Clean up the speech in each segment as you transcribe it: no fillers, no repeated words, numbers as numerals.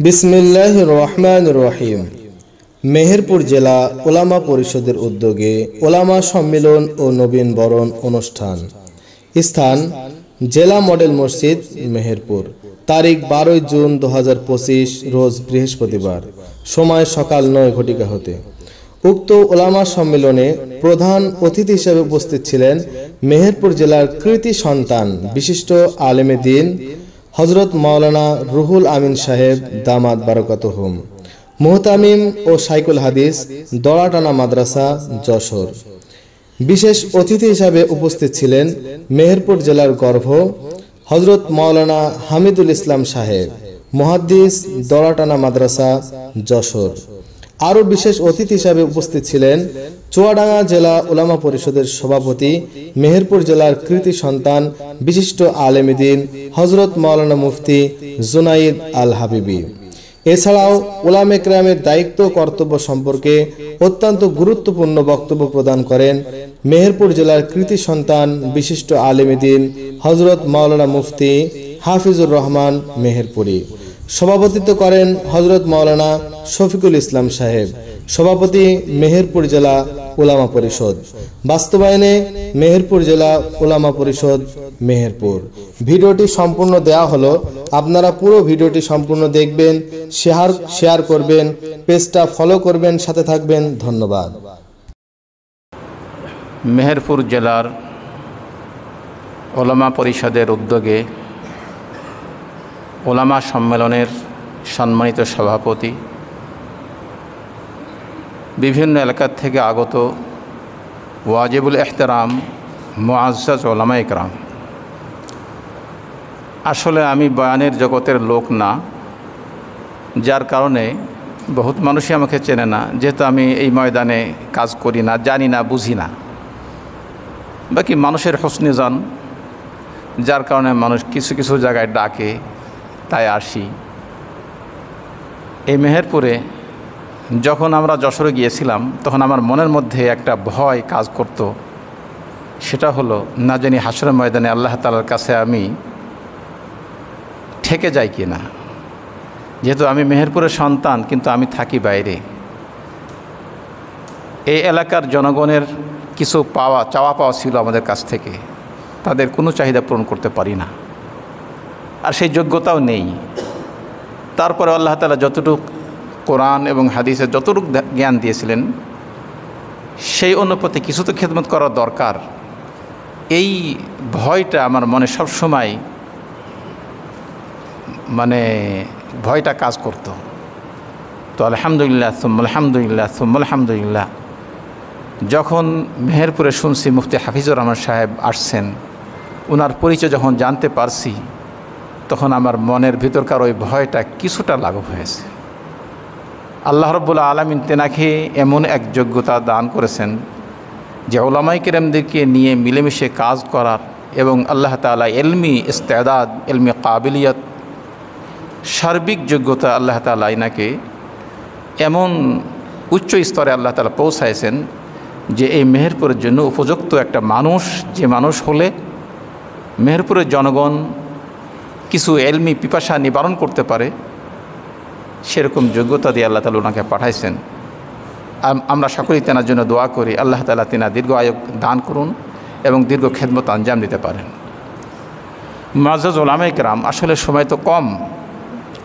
বিসমিল্লাহির রহমানির রহিম। মেহেরপুর জেলা ওলামা পরিষদের উদ্যোগে ওলামা সম্মেলন ও নবীন বরণ অনুষ্ঠান। স্থান জেলা মডেল মসজিদ মেহেরপুর। তারিখ 12 জুন 2025 রোজ বৃহস্পতিবার। সময় সকাল 9 ঘটিকা হতে। উক্ত ওলামা সম্মেলনে প্রধান অতিথি হিসেবে উপস্থিত ছিলেন মেহেরপুর জেলার কৃতি সন্তান বিশিষ্ট আলেমে দ্বীন হযরত মাওলানা রুহুল আমিন সাহেব দামাত বারাকাতুহুম, মুহতামিম ও শাইখুল হাদিস দড়াটানা মাদ্রাসা যশোর। বিশেষ অতিথি হিসাবে উপস্থিত ছিলেন মেহেরপুর জেলার গর্ভ হযরত মাওলানা হামিদুল ইসলাম সাহেব, মুহাদ্দিস দড়াটানা মাদ্রাসা যশোর। আরও বিশেষ অতিথি হিসাবে উপস্থিত ছিলেন চুয়াডাঙ্গা জেলা ওলামা পরিষদের সভাপতি মেহেরপুর জেলার কৃতি সন্তান বিশিষ্ট আলেমে দ্বীন হযরত মাওলানা মুফতি জুনাইদ আল হাবিবি। এছাড়াও উলামা ইকরামের দায়িত্ব কর্তব্য সম্পর্কে অত্যন্ত গুরুত্বপূর্ণ বক্তব্য প্রদান করেন মেহেরপুর জেলার কৃতি সন্তান বিশিষ্ট আলেমে দ্বীন হযরত মাওলানা মুফতি হাফিজুর রহমান মেহেরপুরী। সভাপতিত্ব করেন হযরত মাওলানা শফিকুল ইসলাম সাহেব, সভাপতি মেহেরপুর জেলা ওলামা পরিষদ। বাস্তবায়নে মেহেরপুর জেলা ওলামা পরিষদ মেহেরপুর। ভিডিওটি সম্পূর্ণ দেয়া হলো, আপনারা পুরো ভিডিওটি সম্পূর্ণ দেখবেন, শেয়ার করবেন, পেজটা ফলো করবেন, সাথে থাকবেন। ধন্যবাদ। মেহেরপুর জেলার ওলামা পরিষদের উদ্যোগে ওলামা সম্মেলনের সম্মানিত সভাপতি, বিভিন্ন এলাকা থেকে আগত ওয়াজিবুল এহতেরাম মুআজ্জাজ ওলামা ইকরাম। আসলে আমি বয়ানের জগতের লোক না, যার কারণে বহুত মানুষই আমাকে চেনে না, যেহেতু আমি এই ময়দানে কাজ করি না, জানি না, বুঝি না। বাকি মানুষের হোসনে জান, যার কারণে মানুষ কিছু কিছু জায়গায় ডাকে, তাই আসি। এই মেহেরপুরে যখন আমরা যশোরে গিয়েছিলাম, তখন আমার মনের মধ্যে একটা ভয় কাজ করত। সেটা হলো, না জানি হাসরের ময়দানে আল্লাহ তাআলার কাছে আমি ঠেকে যাই কি না। যেহেতু আমি মেহেরপুরের সন্তান, কিন্তু আমি থাকি বাইরে। এই এলাকার জনগণের কিছু চাওয়া পাওয়া ছিল আমাদের কাছ থেকে, তাদের কোনো চাহিদা পূরণ করতে পারি না, আর সেই যোগ্যতাও নেই। তারপরে আল্লাহ তাআলা যতটুকু কোরআন এবং হাদিসের যতটুকু জ্ঞান দিয়েছিলেন, সেই অনুপাতে কিছু তো খেদমত করার দরকার। এই ভয়টা আমার মনে সবসময় ভয়টা কাজ করত। তো আলহামদুলিল্লাহ সুম্মা আলহামদুলিল্লাহ সুম্মা আলহামদুলিল্লাহ, যখন মেহেরপুরে শুনছি মুফতি হাফিজুর রহমান সাহেব আসছেন, ওনার পরিচয় যখন জানতে পারছি, তখন আমার মনের ভিতরকার ওই ভয়টা কিছুটা লাঘব হয়েছে। আল্লাহ রাব্বুল আলামিন তেনাকে এমন এক যোগ্যতা দান করেছেন যে উলামায়ে কেরামদেরকে নিয়ে মিলেমিশে কাজ করার এবং আল্লাহ তাআলা ইলমি ইস্তেদাদ, ইলমি কাবিলিয়ত, সার্বিক যোগ্যতা আল্লাহ তাআলা এনাকে এমন উচ্চ স্তরে আল্লাহ তাআলা পৌঁছাইছেন যে এই মেহেরপুরের জন্য উপযুক্ত একটা মানুষ, যে মানুষ হলে মেহেরপুরের জনগণ কিছু এলমি পিপাসা নিবারণ করতে পারে, সেরকম যোগ্যতা দিয়ে আল্লাহ তাআলা ওনাকে পাঠাইছেন। আমরা সকলেই তেনার জন্য দোয়া করি, আল্লাহ তাআলা তেনা দীর্ঘ আয়ু দান করুন এবং দীর্ঘ খেদমত আঞ্জাম দিতে পারেন। মুআজ্জাজ ওলামা ইকরাম, আসলে সময় তো কম,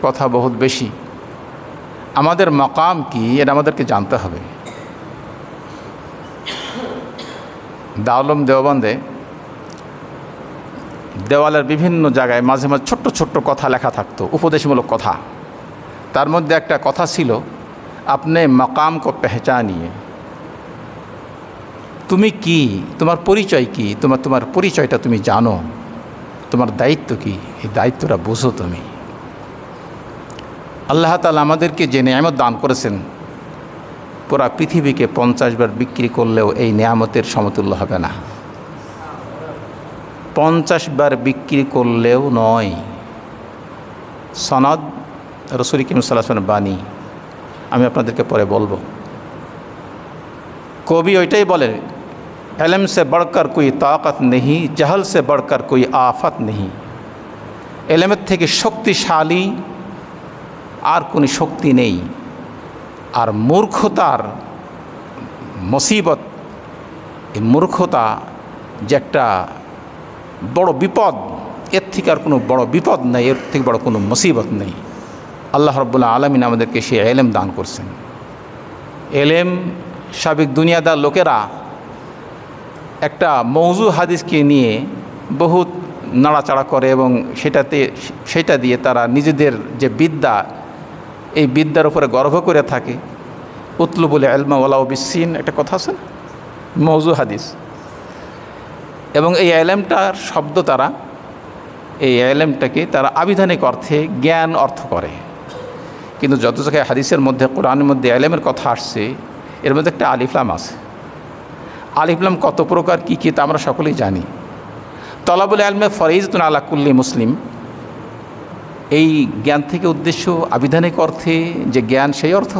কথা বহুত বেশি। আমাদের মাকাম কি, এটা আমাদেরকে জানতে হবে। দাওলম দেওবন্দে দেওয়ালের বিভিন্ন জায়গায় মাঝে মাঝে ছোট্ট ছোট্ট কথা লেখা থাকতো, উপদেশমূলক কথা। তার মধ্যে একটা কথা ছিল, আপনি মাকাম কো পেহচানিয়ে। তুমি কি, তোমার পরিচয় কি, তোমার পরিচয়টা তুমি জানো, তোমার দায়িত্ব কি, এই দায়িত্বটা বুঝো তুমি। আল্লাহ তাআলা আমাদেরকে যে নেয়ামত দান করেছেন, পুরা পৃথিবীকে 50 বার বিক্রি করলেও এই নেয়ামতের সমতুল্য হবে না। 50 বার বিক্রি করলেও নয়। সনদ রাসূল করিম সাল্লাল্লাহু আলাইহি ওয়াসাল্লাম বাণী, আমি আপনাদেরকে পরে বলবো। কবি ওইটাই বলে, इल्म से बढ़कर कोई ताकत नहीं, जहल से बढ़कर कोई आफत नहीं। इल्म থেকে শক্তিশালী আর কোনো শক্তি নেই। আর মূর্খতার মুসিবত, এই মূর্খতা যে একটা বড় বিপদ, এর থেকে আর কোনো বড় বিপদ নেই, এর থেকে বড় কোনো মুসিবত নেই। আল্লাহ রাব্বুল আলামিন আমাদেরকে সে এলেম দান করছেন। এলেম সাবেক দুনিয়াদার লোকেরা একটা মওযু হাদিসকে নিয়ে বহুত নাড়াচাড়া করে এবং সেটা দিয়ে তারা নিজেদের যে বিদ্যা, এই বিদ্যার উপরে গর্ব করে থাকে। উতলুবুল ইলমা ওয়ালাউ বিসসিন, একটা কথা আছে না, মওযু হাদিস। এবং এই এলেমটার শব্দ তারা, এই এলেমটাকে তারা আবিধানিক অর্থে জ্ঞান অর্থ করে। কিন্তু যত জায়গায় হাদিসের মধ্যে, কোরআনের মধ্যে এলেমের কথা আসছে, এর মধ্যে একটা আলিফলাম আছে। আলিফলাম কত প্রকার, কী কী তা আমরা সকলেই জানি। তলাবুল ইলমে ফরিজাতুন আলা কুল্লি মুসলিম, এই জ্ঞান থেকে উদ্দেশ্য আবিধানিক অর্থে যে জ্ঞান, সেই অর্থ।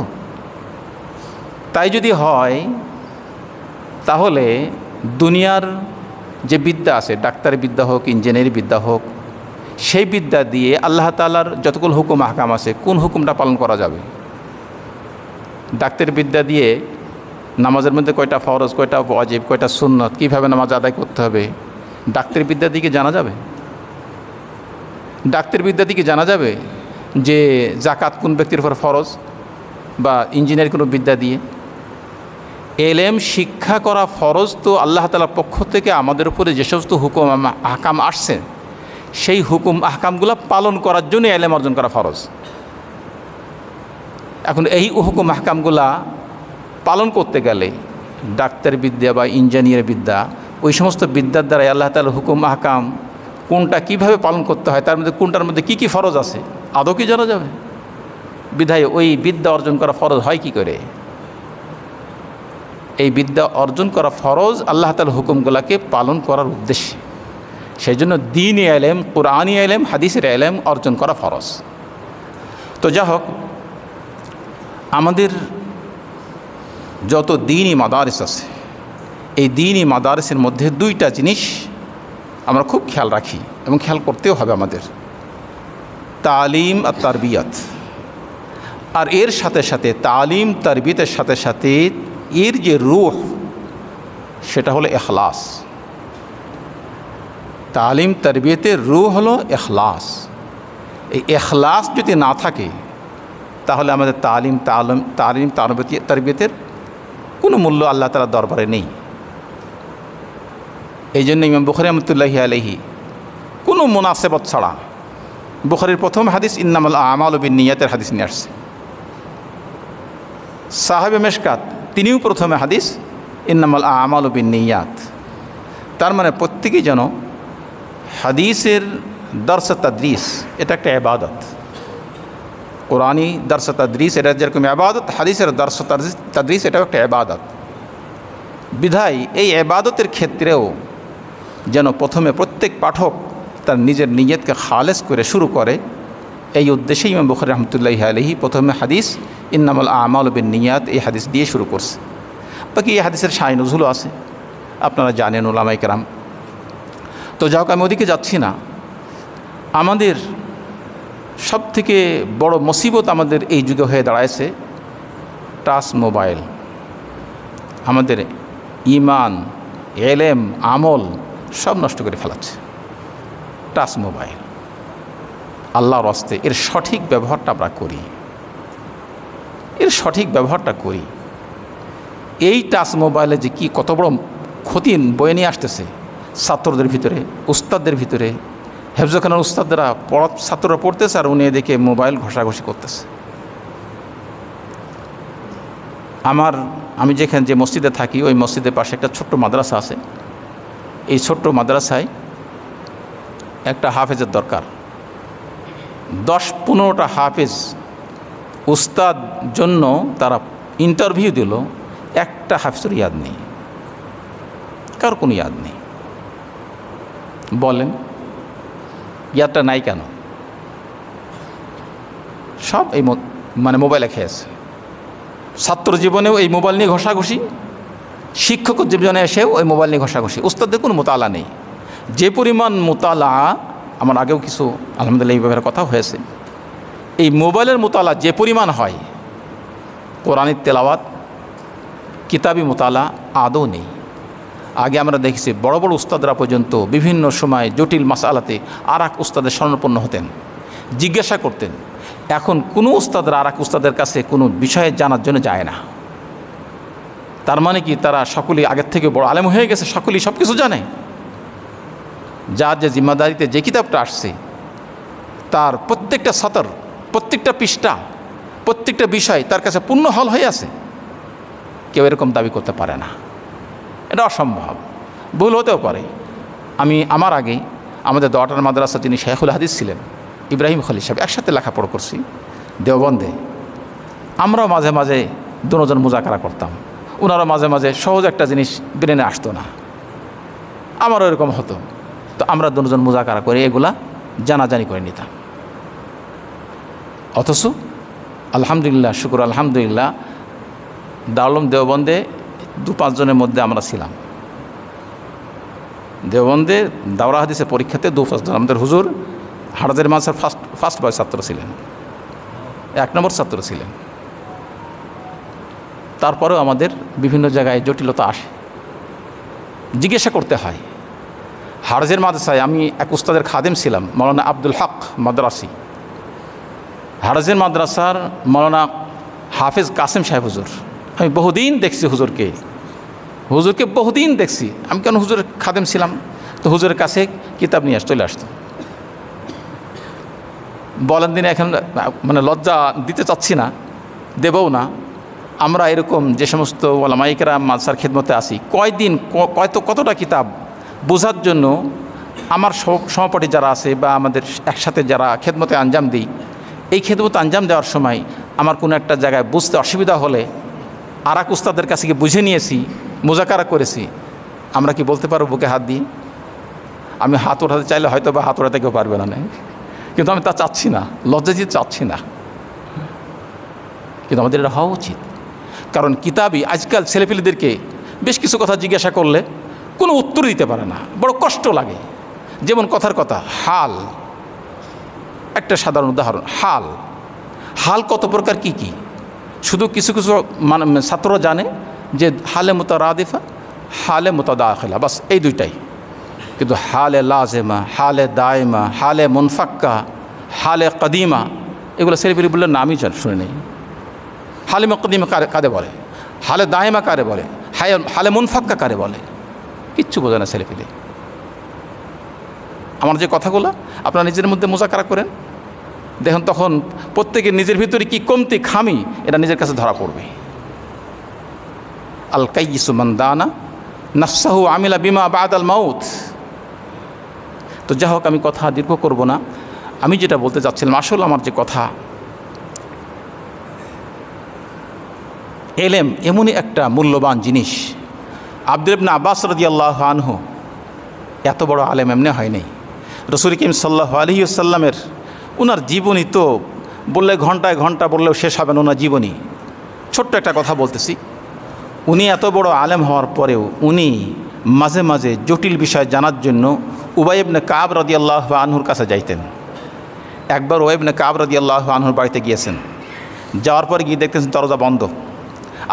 তাই যদি হয় তাহলে দুনিয়ার যে বিদ্যা আছে, ডাক্তারি বিদ্যা হোক, ইঞ্জিনিয়ারিং বিদ্যা হোক, সেই বিদ্যা দিয়ে আল্লাহ তাআলার যতগুলো হুকুম আহকাম আছে, কোন হুকুমটা পালন করা যাবে? ডাক্তারি বিদ্যা দিয়ে নামাজের মধ্যে কয়টা ফরজ, কয়টা ওয়াজিব, কয়টা সুন্নত, কীভাবে নামাজ আদায় করতে হবে, ডাক্তারি বিদ্যা দিয়ে জানা যাবে? ডাক্তারি বিদ্যা দিয়ে জানা যাবে যে জাকাত কোন ব্যক্তির উপর ফরজ, বা ইঞ্জিনিয়ারিং কোনো বিদ্যা দিয়ে? এলেম শিক্ষা করা ফরজ তো আল্লাহ তাআলার পক্ষ থেকে আমাদের উপরে যে সমস্ত হুকুম আহকাম আসছে, সেই হুকুম আহকামগুলো পালন করার জন্য এলেম অর্জন করা ফরজ। এখন এই হুকুম আহকামগুলা পালন করতে গেলে ডাক্তার বিদ্যা বা ইঞ্জিনিয়ার বিদ্যা, ওই সমস্ত বিদ্যার দ্বারাই আল্লাহ তাআলার হুকুম আহকাম কোনটা কিভাবে পালন করতে হয়, তার মধ্যে কোনটার মধ্যে কী কী ফরজ আছে, আদৌ কি জানা যাবে? বিধায় ওই বিদ্যা অর্জন করা ফরজ হয় কি করে? এই বিদ্যা অর্জন করা ফরজ আল্লাহ তাআলার হুকুমগুলোকে পালন করার উদ্দেশ্যে। সেই জন্য দ্বীনি ইলম, কুরআনি ইলম, হাদিসের ইলম অর্জন করা ফরজ। তো যা হোক, আমাদের যত দ্বীনি মাদারিস আছে, এই দ্বীনি মাদারিসের মধ্যে দুইটা জিনিস আমরা খুব খেয়াল রাখি এবং খেয়াল করতেও হবে আমাদের: তালিম আর তারবিয়াত। আর এর সাথে সাথে তালিম তারবিয়তের সাথে সাথে এর যে রূহ, সেটা হলো ইখলাস। তালিম তারবিয়তের রূহ হলো ইখলাস। এই ইখলাস যদি না থাকে তাহলে আমাদের তালিম তারবিয়তের কোনো মূল্য আল্লাহ তাআলার দরবারে নেই। এই জন্য ইমাম বুখারী রাহমাতুল্লাহি আলাইহি কোনো মুনাসেবত ছাড়া বুখারীর প্রথম হাদিস ইন্নামাল আমালু বিন্নিয়াতের হাদিস নিয়ে আসছে। সাহেবে মেশকাত তিনিও প্রথমে হাদিস ইন্নামাল আমালু বিন্নিয়াত। তার মানে প্রত্যেকেই যেন হাদিসের দর্স তাদরিস, এটা একটা ইবাদত। কোরআনী দর্স তাদরিস এটা যেরকম ইবাদত, হাদিসের দর্স তাদরিস এটাও একটা ইবাদত। বিধায় এই ইবাদতের ক্ষেত্রেও যেন প্রথমে প্রত্যেক পাঠক তার নিজের নিয়তকে খালেস করে শুরু করে, এই উদ্দেশ্যেই ইমাম বুখারী রাহমাতুল্লাহি আলাইহি প্রথমে হাদিস ইন্নামাল আমালু বিন্নিয়াত এই হাদিস দিয়ে শুরু করছে। বাকি এই হাদিসের শায় নুজুলও আছে, আপনারা জানেন, উলামায়ে কেরাম। তো যাক, আমি ওদিকে যাচ্ছি না। আমাদের সবথেকে বড় মুসিবত আমাদের এই যুগে হয়ে দাঁড়ায়ছে টাচ মোবাইল। আমাদের ঈমান, এলেম, আমল সব নষ্ট করে ফেলাচ্ছে টাচ মোবাইল। আল্লাহর রাস্তায় এর সঠিক ব্যবহারটা আমরা করি, এর সঠিক ব্যবহারটা করি। এই টাচ মোবাইলে যে কি কত বড় ক্ষতি বয়ে নিয়ে আসতেছে ছাত্রদের ভিতরে, উস্তাদদের ভিতরে। হেফজখানার উস্তাদরা ছাত্ররা পড়তেছে আর উনি এদিকে মোবাইল ঘষাঘষি করতেছে। আমি যেখানে যে মসজিদে থাকি, ওই মসজিদের পাশে একটা ছোট্ট মাদ্রাসা আছে। এই ছোট্ট মাদ্রাসায় একটা হাফেজের দরকার। 10-15টা হাফেজ উস্তাদ জন্য তারা ইন্টারভিউ দিল, একটা হাফেজের ইয়াদ নেই, কার কোনো ইয়াদ নেই। বলেন ইয়াদটা নাই কেন? সব এই মোবাইলে খেয়েছে। ছাত্র জীবনেও এই মোবাইল নিয়ে ঘষাঘষি, শিক্ষক জীবনে এসেও ওই মোবাইল নিয়ে ঘষাঘষি। উস্তাদদের কোনো মোতালা নেই। যে পরিমাণ মোতালা, আমার আগেও কিছু আলহামদুলিল্লাহ এই ব্যাপারে কথা হয়েছে, এই মোবাইলের মোতালা যে পরিমাণ হয়, কোরআনের তেলাওয়াত কিতাবি মোতালা আদৌ নেই। আগে আমরা দেখেছি বড় বড় উস্তাদরা পর্যন্ত বিভিন্ন সময় জটিল মাসালাতে আর এক উস্তাদের শরণাপন্ন হতেন, জিজ্ঞাসা করতেন। এখন কোনো উস্তাদরা আর এক উস্তাদের কাছে কোনো বিষয়ে জানার জন্য যায় না। তার মানে কি তারা সকলেই আগের থেকে বড় আলেম হয়ে গেছে, সকলেই সব কিছু জানে। যার যে জিম্মাদারিতে যে কিতাবটা আসছে তার প্রত্যেকটা সতর, প্রত্যেকটা পৃষ্ঠা, প্রত্যেকটা বিষয় তার কাছে পূর্ণ হল হয়ে আছে। কেউ এরকম দাবি করতে পারে না, এটা অসম্ভব। ভুল হতেও পারে। আমি আমার আগে আমাদের দোয়াটার মাদ্রাসা যিনি শেখুল হাদিস ছিলেন ইব্রাহিম খলিল সাহেব, একসাথে লেখাপড়া করছি দেওবন্দে। আমরাও মাঝে মাঝে দুজন মুজাকারা করতাম, ওনারও মাঝে মাঝে সহজ একটা জিনিস ব্রেনে আসতো না, আমারও এরকম হতো। তো আমরা দুজন মুজাকারা করে এগুলা জানাজানি করে নিতাম। অথচ আলহামদুলিল্লাহ, শুকুর আলহামদুলিল্লাহ, দারুল দেওবন্দে 2-5 জনের মধ্যে আমরা ছিলাম। দেওবন্দে দাওরা হাদিসের পরীক্ষাতে 2-5 জন আমাদের হুজুর হারাজের মাসার ফার্স্ট বয় ছাত্র ছিলেন, 1 নম্বর ছাত্র ছিলেন। তারপরেও আমাদের বিভিন্ন জায়গায় জটিলতা আসে, জিজ্ঞাসা করতে হয়। হারজের মাদ্রাসায় আমি এক উস্তাদের খাদেম ছিলাম, মৌলানা আব্দুল হক মাদ্রাসি। হারজের মাদ্রাসার মৌলানা হাফেজ কাসেম সাহেব হুজুর, আমি বহুদিন দেখছি হুজুরকে বহুদিন দেখছি। আমি কেন হুজুরের খাদেম ছিলাম, তো হুজুরের কাছে কিতাব নিয়ে চলে আসতো। বলেন দিনে এখন মানে লজ্জা দিতে চাচ্ছি না, দেবও না। আমরা এরকম যে সমস্ত ওলামায়ে কেরাম মাদ্রাসার খেদমতে আসি, কয়দিন কতটা কিতাব বোঝার জন্য আমার সহপাঠী যারা আছে বা আমাদের একসাথে যারা খেদমতে আঞ্জাম দিই, এই খেদমতে আঞ্জাম দেওয়ার সময় আমার কোনো একটা জায়গায় বুঝতে অসুবিধা হলে আর এক উস্তাদের কাছে গিয়ে বুঝে নিয়েছি, মুজাকারা করেছি। আমরা কি বলতে পারবো বুকে হাত দিয়ে? আমি হাত ওঠাতে চাইলে হয়তো বা হাত ওঠাতে কেউ পারবে না, কিন্তু আমি তা চাচ্ছি না, লজ্জা দিতে চাচ্ছি না। কিন্তু আমাদের এটা হওয়া উচিত। কারণ কিতাবই আজকাল ছেলেপেলেদেরকে বেশ কিছু কথা জিজ্ঞাসা করলে কোনো উত্তর দিতে পারে না, বড় কষ্ট লাগে। যেমন কথার কথা হাল, একটা সাধারণ উদাহরণ, হাল কত প্রকার কি কি, শুধু কিছু কিছু মানে ছাত্ররা জানে যে হালে মুতারাদিফা, হালে মুতাদাখিলা, বাস এই দুইটাই। কিন্তু হালে লাজেমা, হালে দায়মা, হালে মুনফাক্কা, হালে কদিমা, এগুলো ছেলেপেলে বললে নামই শুনে নেই। হালে মুকদ্দিমা কারে বলে, হালে দায়মা কারে বলে, হালে মুনফাক্কা কারে বলে, কিচ্ছু বোঝে না ছেলেপেলে। আমার যে কথাগুলো আপনারা নিজের মধ্যে মুজাকারা করেন, দেখুন তখন প্রত্যেকের নিজের ভিতরে কি কমতি খামি এটা নিজের কাছে ধরা পড়বে। আল কাইয়িসু মান দানা নাফসাহু আমিলা বিমা বাদাল মাউত। তো যাই হোক, আমি কথা দীর্ঘ করব না। আমি যেটা বলতে চাচ্ছিলাম, আসলে আমার যে কথা, এলেম এমনই একটা মূল্যবান জিনিস। আব্দুল ইবনে আব্বাস রাদিয়াল্লাহু আনহু এত বড় আলেম এমনি হয় নাই। রাসূল করিম সাল্লাল্লাহু আলাইহি ওয়াসাল্লামের ওনার জীবনী তো বললে ঘন্টায় ঘন্টা বললেও শেষ হবে না ওনার জীবনী। ছোট্ট একটা কথা বলতেছি, উনি এত বড় আলেম হওয়ার পরেও উনি মাঝে মাঝে জটিল বিষয় জানার জন্য উবাই ইবনে কাব রাদিয়াল্লাহু আনহুর কাছে যাইতেন। একবার উবাই ইবনে কাব রাদিয়াল্লাহু আনহুর বাড়িতে গিয়েছেন, যাওয়ার পরে গিয়ে দেখতেছেন দরজা বন্ধ।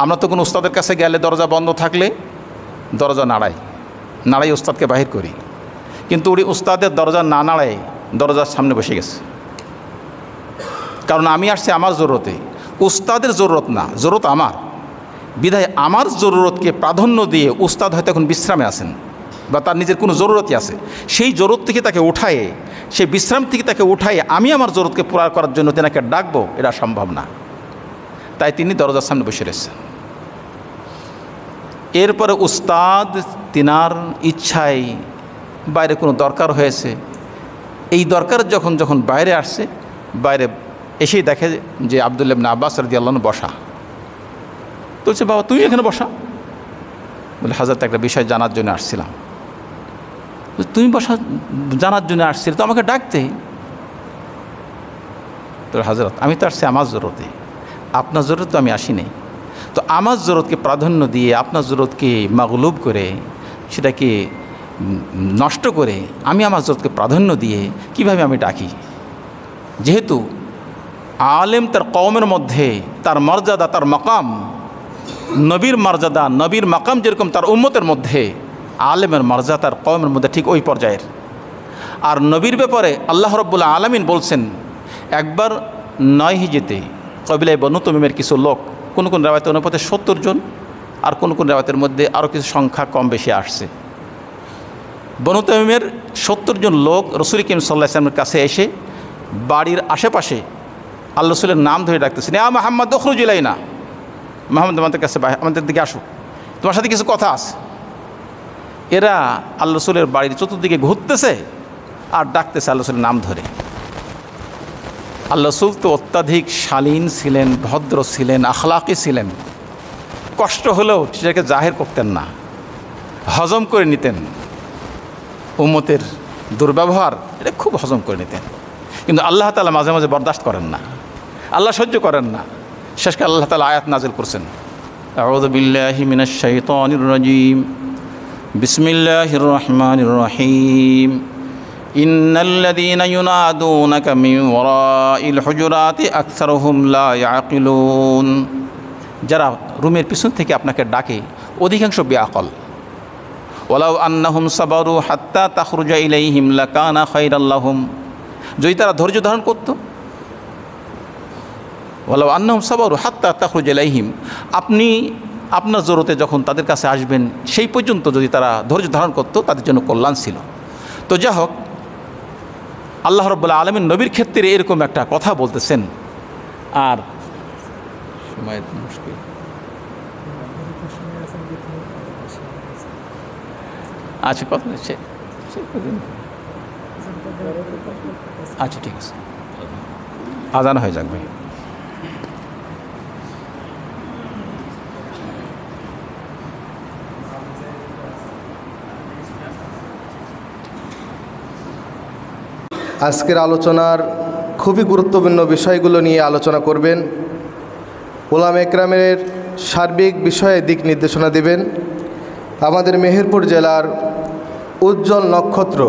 আমরা তো কোনো উস্তাদের কাছে গেলে দরজা বন্ধ থাকলে দরজা নাড়াই উস্তাদকে বাহির করি, কিন্তু উনি উস্তাদের দরজা না নাড়ায় দরজার সামনে বসে গেছে। কারণ আমি আসছি আমার জরুরতে, উস্তাদের জরুরত না, জরুরত আমার। বিধায় আমার জরুরতকে প্রাধান্য দিয়ে উস্তাদ হয়তো এখন বিশ্রামে আছেন বা তার নিজের কোনো জরুরতই আছে, সেই জরুরত থেকে তাকে উঠায়ে, সেই বিশ্রাম থেকে তাকে উঠায়ে আমি আমার জরুরতকে পুরা করার জন্য তেনাকে ডাকবো, এটা সম্ভব না। তাই তিনি দরজার সামনে বসে রয়েছেন। এরপরে উস্তাদ তিনার ইচ্ছায় বাইরে কোনো দরকার হয়েছে, এই দরকার যখন বাইরে আসছে, বাইরে এসেই দেখে যে আব্দুল্লাহ ইবনে আব্বাস রাদিয়াল্লাহু আনহু বসা। তো বলছে, বাবা তুমি এখানে বসা? বলে, হাজরত একটা বিষয় জানার জন্য আসছিলাম। তুমি বসা জানার জন্য আসছিলে তো আমাকে ডাকতে। তো হাজরত আমি তো আসছি আমার জরুরতে, আপনার জরুরত তো আমি আসি নাই। তো আমার জরুরতকে প্রাধান্য দিয়ে আপনার জরুরতকে মাগলুব করে, সেটাকে নষ্ট করে আমি আমার জরুরতকে প্রাধান্য দিয়ে কিভাবে আমি ডাকি? যেহেতু আলেম তার কওমের মধ্যে তার মর্যাদা, তার মাকাম, নবীর মর্যাদা, নবীর মাকাম যেরকম তার উম্মতের মধ্যে, আলেমের মর্যাদা তার কওমের মধ্যে ঠিক ওই পর্যায়ের। আর নবীর ব্যাপারে আল্লাহ রাব্বুল আলামিন বলছেন, একবার 9 হিজরিতে কবিলায় বনু তমিমের কিছু লোক, কোন কোন রেওয়ায়তে অনুপাতে 70 জন, আর কোন কোন রেওয়ায়তের মধ্যে আরও কিছু সংখ্যা কম বেশি আসছে। বনু তমিমের 70 জন লোক রাসূল করিম সাল্লাল্লাহু আলাইহি ওয়াসাল্লামের কাছে এসে বাড়ির আশেপাশে আল্লাহ রাসূলের নাম ধরে ডাকতেছেন, ইয়া মুহাম্মদ উখরুজ ইলাইনা, মুহাম্মদ আমাদের কাছে, আমাদের দিকে আসো, তোমার সাথে কিছু কথা আছে। এরা আল্লাহ রাসূলের বাড়ির চতুর্দিকে ঘুরতেছে আর ডাকতেছে আল্লাহ রাসূলের নাম ধরে। আল্লাহ রাসূল তো অত্যাধিক শালীন ছিলেন, ভদ্র ছিলেন, আখলাকি ছিলেন। কষ্ট হলেও সেটাকে জাহির করতেন না, হজম করে নিতেন। উম্মতের দুর্ব্যবহার এটা খুব হজম করে নিতেন। কিন্তু আল্লাহ তাআলা মাঝে মাঝে বরদাস্ত করেন না, আল্লাহ সহ্য করেন না। শেষকালে আল্লাহ তাআলা আয়াত নাজিল করছেন, আউযু বিল্লাহি মিনাশ শাইতানির রাজীম, বিসমিল্লাহির রহমানির রহিম, ইন্নাল্লাযীনা ইউনাদুনাকা মিন ওয়ারাইল হুজুরাতি আকসারুহুম লা ইয়াকিলুন। যারা রুমের পিছন থেকে আপনাকে ডাকে অধিকাংশ বেআকল। ওয়ালাউ আন্নাহুম সাবারু হাত্তা তাখরুজা ইলাইহিম লাকানা খায়রাল লাহুম, যদি তারা ধৈর্য ধারণ করত। ওয়ালাউ আন্নাহুম সাবারু হাত্তা তাখরুজা ইলাইহিম, আপনি আপনার জরুরতে যখন তাদের কাছে আসবেন সেই পর্যন্ত যদি তারা ধৈর্য ধারণ করত, তাদের জন্য কল্যাণ ছিল। তো যা হোক, আল্লাহ রাব্বুল আলামিন নবীর ক্ষেত্রে এরকম একটা কথা বলতেছেন। আর সময় মুশকিল, আচ্ছা কথা হচ্ছে, আচ্ছা ঠিক আছে, আজান হয়ে যাক ভাই। আজকের আলোচনার খুবই গুরুত্বপূর্ণ বিষয়গুলো নিয়ে আলোচনা করবেন। উলামা একরামের সার্বিক বিষয়ে দিক নির্দেশনা দেবেন আমাদের মেহেরপুর জেলার উজ্জ্বল নক্ষত্র,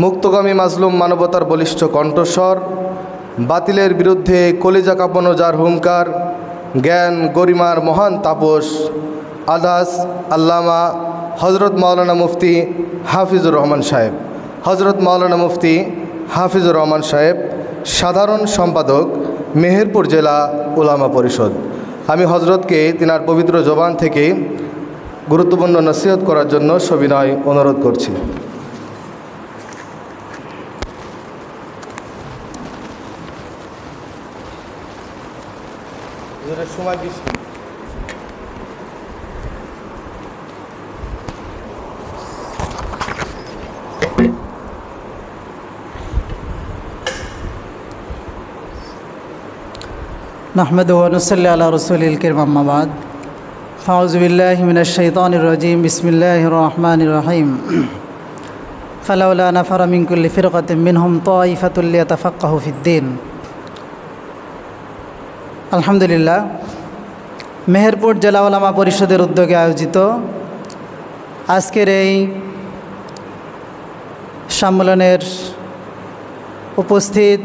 মুক্তগামী মাজলুম মানবতার বলিষ্ঠ কণ্ঠস্বর, বাতিলের বিরুদ্ধে কলিজা কাঁপানো যার হুঙ্কার, জ্ঞান গরিমার মহান তাপস, আদাস আল্লামা হজরত মাওলানা মুফতি হাফিজুর রহমান সাহেব। হজরত মাওলানা মুফতি হাফিজুর রহমান সাহেব, সাধারণ সম্পাদক, মেহেরপুর জেলা উলামা পরিষদ। আমি হজরতকে তিনার পবিত্র জবান থেকে গুরুত্বপূর্ণ নসিহত করার জন্য সবিনয় অনুরোধ করছি। সময় نحمده ونصلي على رسوله الكريم أما بعد فأعوذ بالله من الشيطان الرجيم بسم الله الرحمن الرحيم فلولا نفر من كل فرقة منهم طائفة ليتفقهوا في الدين। আলহামদুলিল্লাহ, মেহেরপুর জেলা উলামা পরিষদের উদ্যোগে আয়োজিত আজকের এই সম্মেলনের উপস্থিত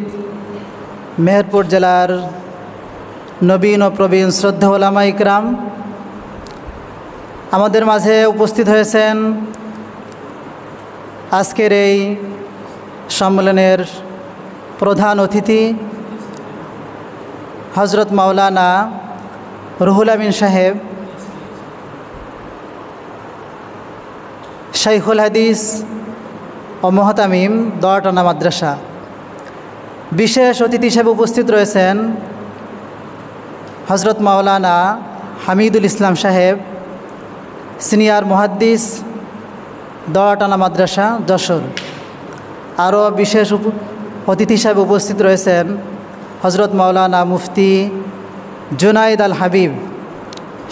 মেহেরপুর জেলার নবীন ও প্রবীণ শ্রদ্ধা উলামা ইকরাম, আমাদের মাঝে উপস্থিত হয়েছেন আজকের এই সম্মেলনের প্রধান অতিথি হজরত মাওলানা রুহুল আমিন সাহেব, শাইখুল হাদিস ও মুহতামিম দোয়াটানা মাদ্রাসা। বিশেষ অতিথি হিসেবে উপস্থিত রয়েছেন হজরত মাওলানা হামিদুল ইসলাম সাহেব, সিনিয়র মুহাদ্দিস, দোয়াটানা মাদ্রাসা যশোর। আরও বিশেষ অতিথি হিসাবে উপস্থিত রয়েছেন হজরত মাওলানা মুফতি জুনাইদ আল হাবিব,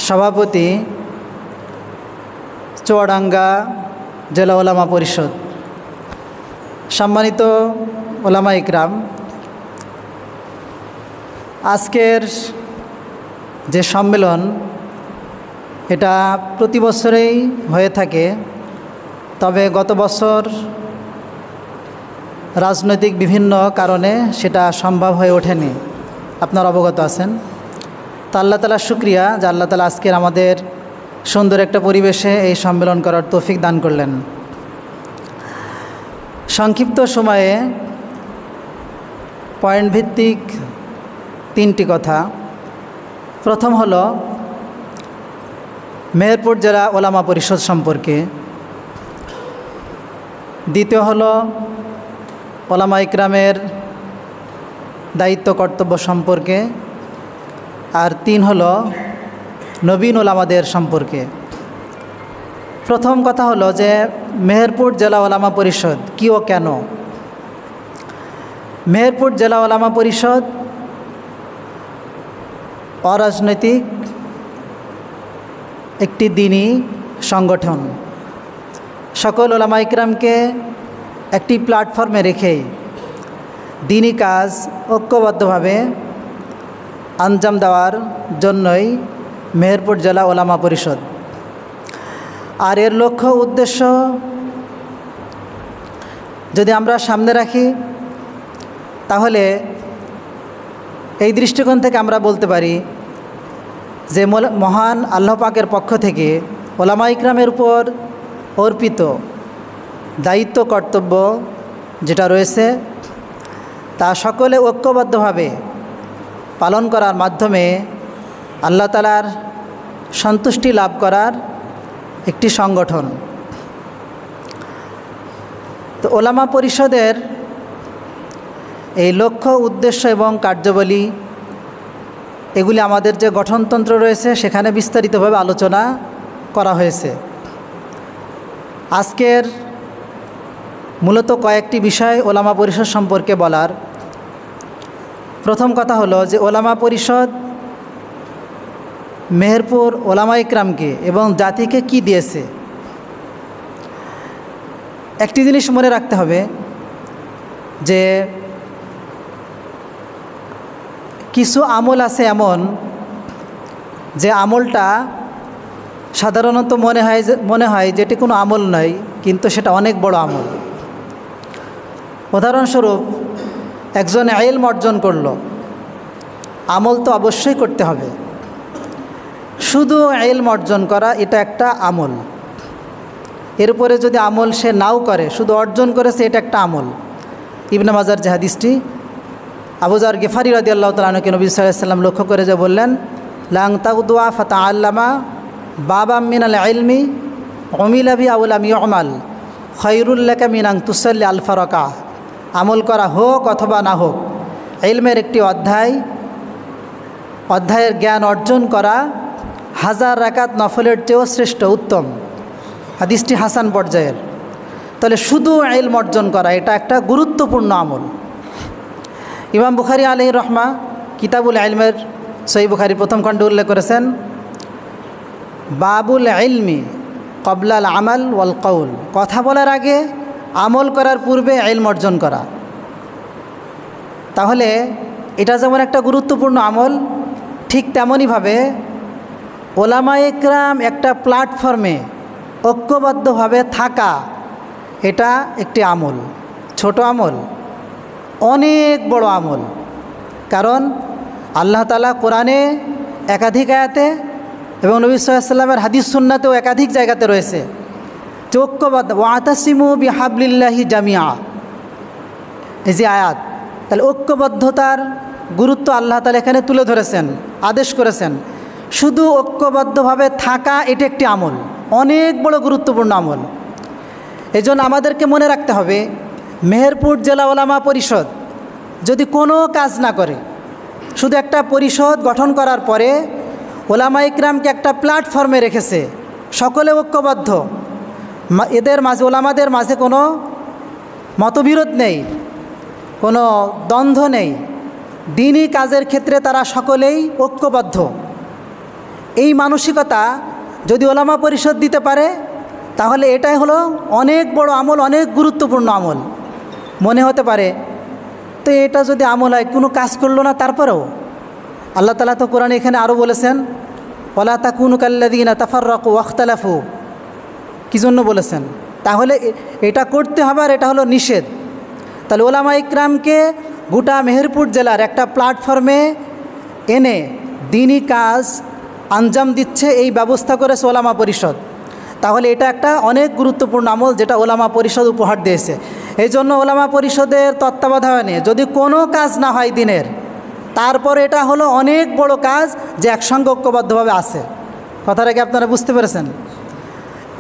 সভাপতি, চুয়াডাঙ্গা জেলা উলামা পরিষদ। সম্মানিত উলামা ইকরাম, আজকের যে সম্মেলন এটা প্রতি বছরেই হয়ে থাকে, তবে গত বছর রাজনৈতিক বিভিন্ন কারণে সেটা সম্ভব হয়ে ওঠেনি, আপনারা অবগত আছেন। তো আল্লাহ তাআলার শুকরিয়া যে আল্লাহ তাআলা আজকের আমাদের সুন্দর একটা পরিবেশে এই সম্মেলন করার তৌফিক দান করলেন। সংক্ষিপ্ত সময়ে পয়েন্ট ভিত্তিক 3টি কথা। প্রথম হলো মেহেরপুর জেলা ওলামা পরিষদ সম্পর্কে, দ্বিতীয় হলো ওলামা ইকরামের দায়িত্ব কর্তব্য সম্পর্কে, আর 3 হলো নবীন ওলামাদের সম্পর্কে। প্রথম কথা হলো যে মেহেরপুর জেলা ওলামা পরিষদ কী ও কেন। মেহেরপুর জেলা ওলামা পরিষদ অরাজনৈতিক একটি দ্বীনি সংগঠন। সকল ওলামা ইকরামকে একটি প্ল্যাটফর্মে রেখে দ্বীনি কাজ ঐক্যবদ্ধভাবে আঞ্জাম দেওয়ার জন্যই মেহেরপুর জেলা ওলামা পরিষদ। আর এর লক্ষ্য উদ্দেশ্য যদি আমরা সামনে রাখি তাহলে এই দৃষ্টিকোণ থেকে আমরা বলতে পারি যে মহান আল্লাহ পাকের পক্ষ থেকে ওলামা ইকরামের উপর অর্পিত দায়িত্ব কর্তব্য যেটা রয়েছে তা সকলে ঐক্যবদ্ধভাবে পালন করার মাধ্যমে আল্লাহ তাআলার সন্তুষ্টি লাভ করার একটি সংগঠন। তো ওলামা পরিষদের এই লক্ষ্য উদ্দেশ্য এবং কার্যাবলী এগুলি আমাদের যে গঠনতন্ত্র রয়েছে সেখানে বিস্তারিতভাবে আলোচনা করা হয়েছে। আজকের মূলত কয়েকটি বিষয় ওলামা পরিষদ সম্পর্কে বলার। প্রথম কথা হলো যে ওলামা পরিষদ মেহেরপুর ওলামা ইকরামকে এবং জাতিকে কি দিয়েছে। একটি জিনিস মনে রাখতে হবে যে কিছু আমল আছে এমন যে আমলটা সাধারণত মনে হয় যেটি কোনো আমল নয়, কিন্তু সেটা অনেক বড় আমল। উদাহরণস্বরূপ একজন ইলম অর্জন করলো, আমল তো অবশ্যই করতে হবে। শুধু ইলম অর্জন করা এটা একটা আমল, এরপরে যদি আমল সে নাও করে শুধু অর্জন করেছে এটা একটা আমল। ইবনে মাজার যে হাদিসটি আবু যর গিফারি রাদিয়াল্লাহু তাআলা আনহুকে নবী সাল্লাল্লাহু আলাইহি ওয়াসাল্লাম লক্ষ্য করে যে বললেন, লাং তাগদুয়া ফাতাআল্লামা বাবাম মিনাল ইলমি উমিলা বি আও লাম ইউমাল খায়রুল লাকা মিন আন তুসাল্লি আলফা রাকাহ। আমল করা হোক অথবা না হোক, ইলমের একটি অধ্যায়ের জ্ঞান অর্জন করা 1000 রাকাত নফলের চেয়েও শ্রেষ্ঠ, উত্তম। হাদিসটি হাসান পর্যায়ের। তাহলে শুধু ইলম অর্জন করা এটা একটা গুরুত্বপূর্ণ আমল। ইমাম বুখারী আলাইহির রহমা কিতাবুল ইলমের সহিহ বুখারী প্রথম খণ্ডে উল্লেখ করেছেন, বাবুল ইলমি কবলাল আমাল ওয়াল কৌল। কথা বলার আগে আমল করার পূর্বে ইলম অর্জন করা। তাহলে এটা যেমন একটা গুরুত্বপূর্ণ আমল, ঠিক তেমনইভাবে ওলামা ইকরাম একটা প্ল্যাটফর্মে ঐক্যবদ্ধভাবে থাকা এটা একটি আমল। ছোট আমল, অনেক বড় আমল। কারণ আল্লাহ তাআলা কোরআনে একাধিক আয়াতে এবং নবী সাল্লাল্লাহু আলাইহি ওয়াসাল্লামের হাদিস সুন্নাতেও একাধিক জায়গাতে রয়েছে যে ঐক্যবদ্ধ ওয়াতাসিমু বিহাবলিল্লাহি জামিআ, এই যে আয়াত। তাহলে ঐক্যবদ্ধতার গুরুত্ব আল্লাহ তাআলা এখানে তুলে ধরেছেন, আদেশ করেছেন। শুধু ঐক্যবদ্ধভাবে থাকা এটা একটি আমল, অনেক বড় গুরুত্বপূর্ণ আমল। এজন্য আমাদেরকে মনে রাখতে হবে মেহেরপুর জেলা ওলামা পরিষদ যদি কোনো কাজ না করে, শুধু একটা পরিষদ গঠন করার পরে ওলামা ইকরামকে একটা প্ল্যাটফর্মে রেখেছে, সকলে ঐক্যবদ্ধ, এদের মাঝে ওলামাদের মাঝে কোনো মতবিরোধ নেই, কোনো দ্বন্দ্ব নেই, দ্বীনি কাজের ক্ষেত্রে তারা সকলেই ঐক্যবদ্ধ। এই মানসিকতা যদি ওলামা পরিষদ দিতে পারে তাহলে এটাই হলো অনেক বড় আমল, অনেক গুরুত্বপূর্ণ আমল। মনে হতে পারে তো এটা যদি আমল হয় কোনো কাজ করলো না, তারপরেও আল্লাহ তাআলা তো কোরআনে এখানে আরও বলেছেন, ওয়ালা তাকুনু কাল্লাযীনা তাফাররাকু ওয়াখতালাফু। কী জন্য বলেছেন? তাহলে এটা করতে হবে আর এটা হলো নিষেধ। তাহলে ওলামা ইকরামকে গোটা মেহেরপুর জেলার একটা প্ল্যাটফর্মে এনে দিনই কাজ আঞ্জাম দিচ্ছে, এই ব্যবস্থা করেছে ওলামা পরিষদ। তাহলে এটা একটা অনেক গুরুত্বপূর্ণ আমল যেটা ওলামা পরিষদ উপহার দিয়েছে। এই জন্য ওলামা পরিষদের তত্ত্বাবধানে যদি কোনো কাজ না হয় দিনের, তারপর এটা হলো অনেক বড় কাজ যে একসঙ্গে ঐক্যবদ্ধভাবে আছে। কথাটা কি আপনারা বুঝতে পেরেছেন?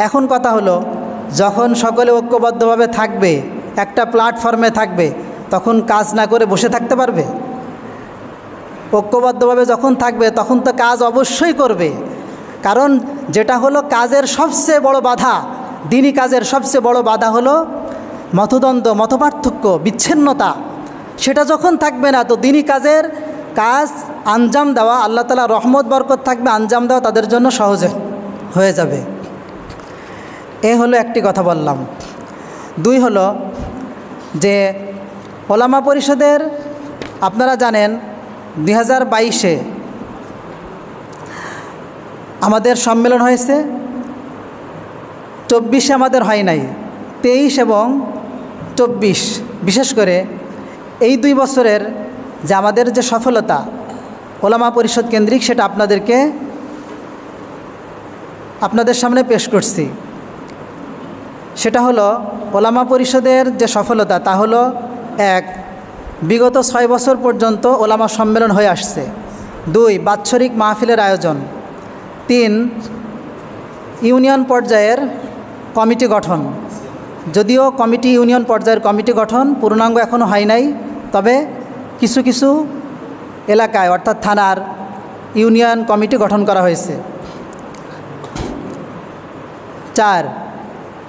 এখন কথা হলো, যখন সকলে ঐক্যবদ্ধভাবে থাকবে, একটা প্ল্যাটফর্মে থাকবে, তখন কাজ না করে বসে থাকতে পারবে? ঐক্যবদ্ধভাবে যখন থাকবে তখন তো কাজ অবশ্যই করবে। কারণ যেটা হলো কাজের সবচেয়ে বড় বাধা, দিনই কাজের সবচেয়ে বড় বাধা হলো মতদ্বন্দ্ব, মতপার্থক্য, বিচ্ছিন্নতা। সেটা যখন থাকবে না, তো দিনই কাজের কাজ আঞ্জাম দেওয়া, আল্লাহ তাআলা রহমত বরকত থাকবে, আঞ্জাম দেওয়া তাদের জন্য সহজে হয়ে যাবে। এ হলো একটি কথা বললাম। দুই হলো যে ওলামা পরিষদের আপনারা জানেন 2022-এ আমাদের সম্মেলন হয়েছে, 24-এ আমাদের হয় নাই, 23 এবং 24। বিশেষ করে এই 2 বছরের যে আমাদের যে সফলতা ওলামা পরিষদ কেন্দ্রিক, সেটা আপনাদের সামনে পেশ করছি। সেটা হলো ওলামা পরিষদের যে সফলতা, তা হলো 1, বিগত 6 বছর পর্যন্ত ওলামা সম্মেলন হয়ে আসছে। 2, বাৎসরিক মাহফিলের আয়োজন। 3, ইউনিয়ন পর্যায়ের কমিটি গঠন। যদিও ইউনিয়ন পর্যায়ের কমিটি গঠন পূর্ণাঙ্গ এখনও হয় নাই, তবে কিছু কিছু এলাকায় অর্থাৎ থানার ইউনিয়ন কমিটি গঠন করা হয়েছে। 4,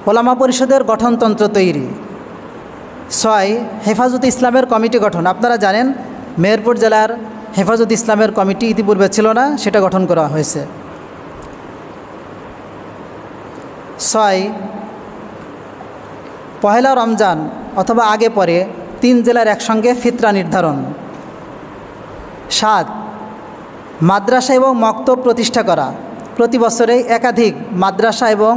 ওলামা পরিষদের গঠনতন্ত্র তৈরি। 6, হেফাজত ইসলামের কমিটি গঠন। আপনারা জানেন মেহেরপুর জেলার হেফাজত ইসলামের কমিটি ইতিপূর্বে ছিল না, সেটা গঠন করা হয়েছে। 6, পহেলা রমজান অথবা আগে পরে 3 জেলার একসঙ্গে ফিতরা নির্ধারণ। 7, মাদ্রাসা এবং মক্তব প্রতিষ্ঠা করা। প্রতি বছরে একাধিক মাদ্রাসা এবং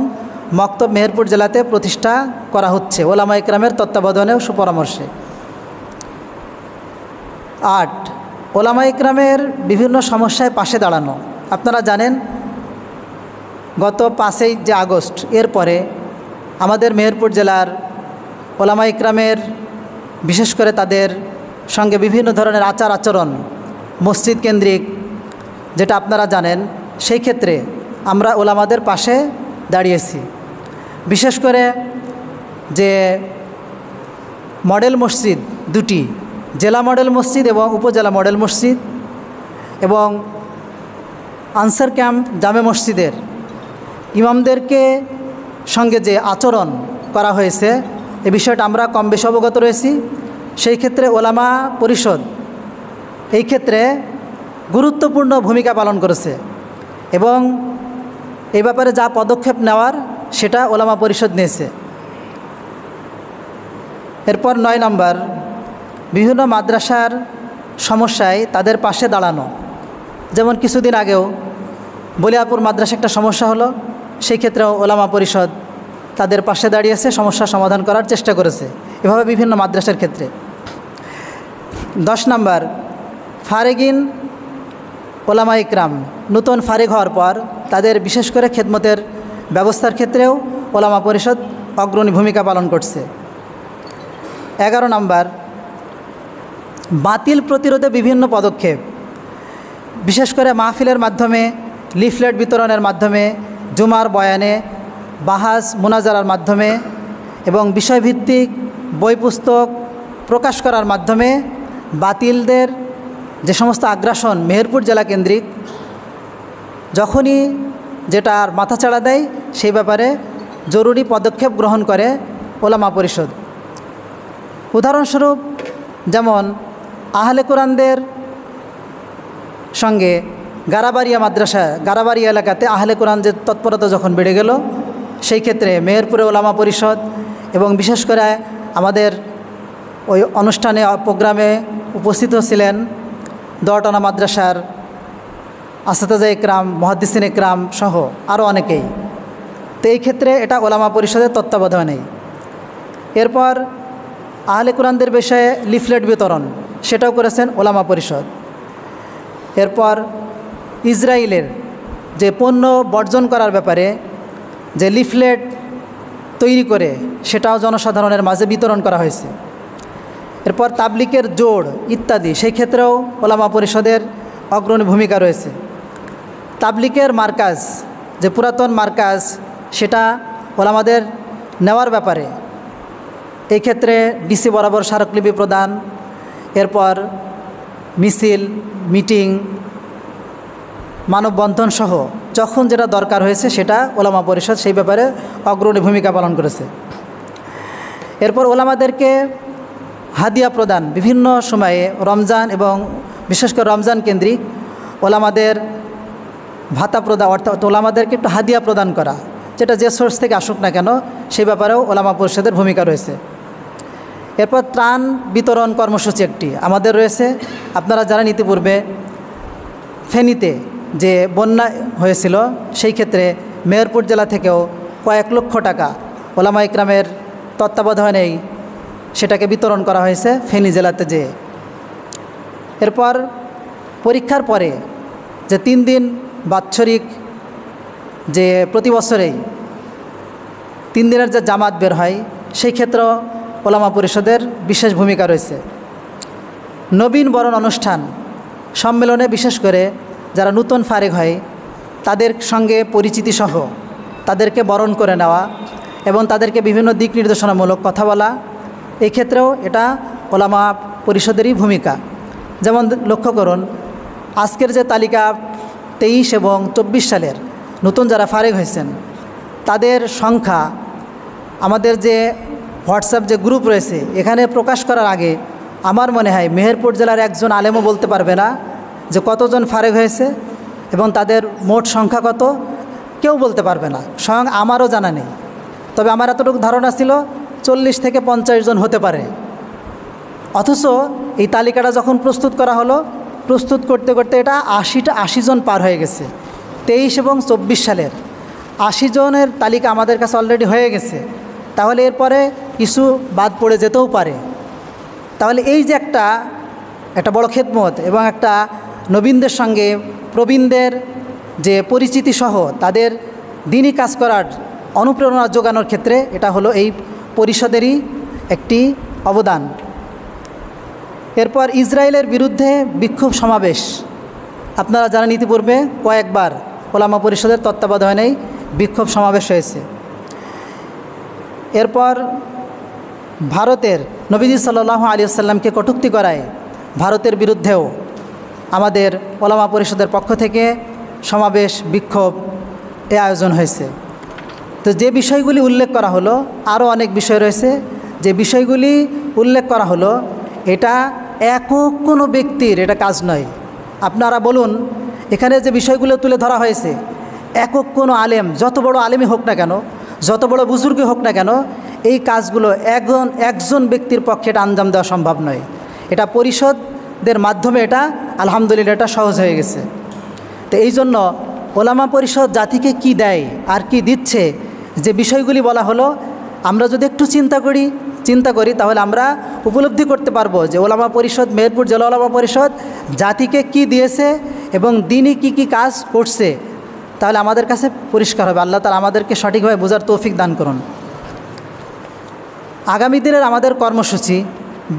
মক্তব মেহেরপুর জেলাতে প্রতিষ্ঠা করা হচ্ছে ওলামা ইকরামের তত্ত্বাবধানে ও সুপরামর্শে। 8, ওলামা ইকরামের বিভিন্ন সমস্যায় পাশে দাঁড়ানো। আপনারা জানেন গত 5ই যে আগস্ট এরপরে আমাদের মেহেরপুর জেলার ওলামা ইকরামের বিশেষ করে তাদের সঙ্গে বিভিন্ন ধরনের আচার আচরণ মসজিদ কেন্দ্রিক, যেটা আপনারা জানেন, সেই ক্ষেত্রে আমরা ওলামাদের পাশে দাঁড়িয়েছি। বিশেষ করে যে মডেল মসজিদ 2টি, জেলা মডেল মসজিদ এবং উপজেলা মডেল মসজিদ, এবং আনসার ক্যাম্প জামে মসজিদের ইমামদেরকে সঙ্গে যে আচরণ করা হয়েছে, এ বিষয়টা আমরা কম বেশি অবগত রয়েছি। সেই ক্ষেত্রে ওলামা পরিষদ এই ক্ষেত্রে গুরুত্বপূর্ণ ভূমিকা পালন করেছে এবং এই ব্যাপারে যা পদক্ষেপ নেওয়ার সেটা ওলামা পরিষদ নিয়েছে। এরপর 9 নম্বর, বিভিন্ন মাদ্রাসার সমস্যায় তাদের পাশে দাঁড়ানো। যেমন কিছুদিন আগেও বলিয়াপুর মাদ্রাসা একটা সমস্যা হলো, সেই ক্ষেত্রেও ওলামা পরিষদ তাদের পাশে দাঁড়িয়েছে, সমস্যা সমাধান করার চেষ্টা করেছে। এভাবে বিভিন্ন মাদ্রাসার ক্ষেত্রে। 10 নম্বর, ফারেগিন ওলামা ইকরাম নতুন ফারেগ হওয়ার পর তাদের বিশেষ করে খেদমতের ব্যবস্থার ক্ষেত্রেও ওলামা পরিষদ অগ্রণী ভূমিকা পালন করছে। 11 নম্বর, বাতিল প্রতিরোধে বিভিন্ন পদক্ষেপ, বিশেষ করে মাহফিলের মাধ্যমে, লিফলেট বিতরণের মাধ্যমে, জুমার বয়ানে, বাহাস মুনাজারার মাধ্যমে এবং বিষয়ভিত্তিক বই পুস্তক প্রকাশ করার মাধ্যমে বাতিলদের যে সমস্ত আগ্রাসন মেহেরপুর জেলা কেন্দ্রিক যখনই যেটার মাথাচাড়া দেয়, সেই ব্যাপারে জরুরি পদক্ষেপ গ্রহণ করে ওলামা পরিষদ। উদাহরণস্বরূপ যেমন আহলে কোরআনদের সঙ্গে গারাবাড়িয়া মাদ্রাসা, গারাবাড়িয়া এলাকাতে আহলে কোরআন যে তৎপরতা যখন বেড়ে গেল, সেই ক্ষেত্রে মেহেরপুরে ওলামা পরিষদ এবং বিশেষ করে আমাদের ওই অনুষ্ঠানে প্রোগ্রামে উপস্থিত ছিলেন 10 মাদ্রাসার আসাতাজা ইকরাম, মুহাদ্দিসিন ইকরাম সহ আরও অনেকেই। তো এই ক্ষেত্রে এটা ওলামা পরিষদের তত্ত্বাবধানেই। এরপর আহলে কোরআনদের বিষয়ে লিফলেট বিতরণ, সেটাও করেছেন ওলামা পরিষদ। এরপর ইসরায়েলের যে পণ্য বর্জন করার ব্যাপারে যে লিফলেট তৈরি করে সেটাও জনসাধারণের মাঝে বিতরণ করা হয়েছে। এরপর তাবলিকের জোড় ইত্যাদি, সেই ক্ষেত্রেও ওলামা পরিষদের অগ্রণী ভূমিকা রয়েছে। তাবলিকের মার্কাজ, যে পুরাতন মার্কাজ, সেটা ওলামাদের নেওয়ার ব্যাপারে এই ক্ষেত্রে ডিসি বরাবর স্মারকলিপি প্রদান, এরপর মিছিল, মিটিং, মানববন্ধন সহ যখন যেটা দরকার হয়েছে সেটা ওলামা পরিষদ সেই ব্যাপারে অগ্রণী ভূমিকা পালন করেছে। এরপর ওলামাদেরকে হাদিয়া প্রদান, বিভিন্ন সময়ে রমজান এবং বিশেষ করে রমজান কেন্দ্রিক ওলামাদের ভাতা প্রদান, অর্থাৎ ওলামাদেরকে একটু হাদিয়া প্রদান করা, যেটা যে সোর্স থেকে আসুক না কেন সেই ব্যাপারেও ওলামা পরিষদের ভূমিকা রয়েছে। এরপর ত্রাণ বিতরণ কর্মসূচি একটি আমাদের রয়েছে। আপনারা জানেন ইতিপূর্বে ফেনীতে যে বন্যা হয়েছিল সেই ক্ষেত্রে মেহেরপুর জেলা থেকেও কয়েক লক্ষ টাকা ওলামা ইকরামের তত্ত্বাবধানেই সেটাকে বিতরণ করা হয়েছে ফেনী জেলাতে যেয়ে। এরপর পরীক্ষার পরে যে 3 দিন বাৎসরিক যে প্রতি বছরেই 3 দিনের যে জামাত বের হয় সেই ক্ষেত্রেও ওলামা পরিষদের বিশেষ ভূমিকা রয়েছে। নবীন বরণ অনুষ্ঠান সম্মেলনে বিশেষ করে যারা নূতন ফারেক হয় তাদের সঙ্গে পরিচিতি সহ তাদেরকে বরণ করে নেওয়া এবং তাদেরকে বিভিন্ন দিক নির্দেশনামূলক কথা বলা, এই ক্ষেত্রেও এটা ওলামা পরিষদেরই ভূমিকা। যেমন লক্ষ্য করুন, আজকের যে তালিকা 23 এবং 24 সালের নতুন যারা ফারেক হয়েছেন তাদের সংখ্যা আমাদের যে হোয়াটসঅ্যাপ যে গ্রুপ রয়েছে এখানে প্রকাশ করার আগে আমার মনে হয় মেহেরপুর জেলার একজন আলেমও বলতে পারবে না যে কতজন ফারেক হয়েছে এবং তাদের মোট সংখ্যা কত, কেউ বলতে পারবে না। স্বয়ং আমারও জানা নেই। তবে আমার এতটুকু ধারণা ছিল 40 থেকে 50 জন হতে পারে। অথচ এই তালিকাটা যখন প্রস্তুত করা হলো, প্রস্তুত করতে করতে এটা 80 জন পার হয়ে গেছে। 23 এবং 24 সালের 80 জনের তালিকা আমাদের কাছে অলরেডি হয়ে গেছে। তাহলে এরপরে কিছু বাদ পড়ে যেতেও পারে। তাহলে এই যে একটা বড় খেদমত এবং একটা নবীনদের সঙ্গে প্রবীণদের যে পরিচিতি সহ তাদের দিনই কাজ করার অনুপ্রেরণা যোগানোর ক্ষেত্রে এটা হলো এই পরিষদেরই একটি অবদান। এরপর ইসরায়েলের বিরুদ্ধে বিক্ষোভ সমাবেশ, আপনারা জানেন ইতিপূর্বে কয়েকবার ওলামা পরিষদের তত্ত্বাবধানেই বিক্ষোভ সমাবেশ হয়েছে। এরপর ভারতের নবীজি সাল্লাল্লাহু আলাইহি ওয়াসাল্লামকে কটূক্তি করায় ভারতের বিরুদ্ধেও আমাদের ওলামা পরিষদের পক্ষ থেকে সমাবেশ, বিক্ষোভ আয়োজন হয়েছে। তো যে বিষয়গুলি উল্লেখ করা হলো, আরও অনেক বিষয় রয়েছে। যে বিষয়গুলি উল্লেখ করা হলো এটা একক কোনো ব্যক্তির এটা কাজ নয়। আপনারা বলুন, এখানে যে বিষয়গুলো তুলে ধরা হয়েছে একক কোনো আলেম, যত বড় আলেমই হোক না কেন, যত বড় বুজুর্গই হোক না কেন, এই কাজগুলো একজন ব্যক্তির পক্ষে এটা আঞ্জাম দেওয়া সম্ভব নয়। এটা পরিষদের মাধ্যমে এটা আলহামদুলিল্লাহ এটা সহজ হয়ে গেছে। তো এই জন্য ওলামা পরিষদ জাতিকে কি দেয় আর কি দিচ্ছে, যে বিষয়গুলি বলা হলো, আমরা যদি একটু চিন্তা করি তাহলে আমরা উপলব্ধি করতে পারবো যে ওলামা পরিষদ, মেহেরপুর জেলা ওলামা পরিষদ জাতিকে কি দিয়েছে এবং দিনই কি কাজ করছে, তাহলে আমাদের কাছে পরিষ্কার হবে। আল্লাহ তাআলা আমাদেরকে সঠিকভাবে বোঝার তৌফিক দান করুন। আগামী দিনের আমাদের কর্মসূচি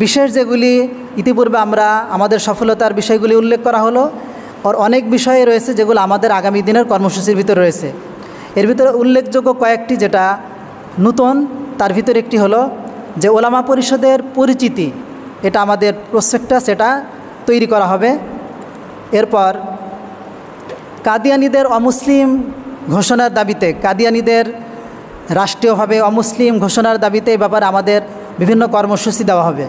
বিশেষ যেগুলি ইতিপূর্বে আমরা আমাদের সফলতার বিষয়গুলি উল্লেখ করা হলো, আর অনেক বিষয় রয়েছে যেগুলো আমাদের আগামী দিনের কর্মসূচির ভিতরে রয়েছে। এর ভিতরে উল্লেখযোগ্য কয়েকটি যেটা নতুন, তার ভিতরে একটি হলো যে ওলামা পরিষদের পরিচিতি, এটা আমাদের প্রসপেক্টাস এটা তৈরি করা হবে। এরপর কাদিয়ানীদের অমুসলিম ঘোষণার দাবিতে, কাদিয়ানীদের রাষ্ট্রীয়ভাবে অমুসলিম ঘোষণার দাবিতে এই ব্যাপারে আমাদের বিভিন্ন কর্মসূচি দেওয়া হবে।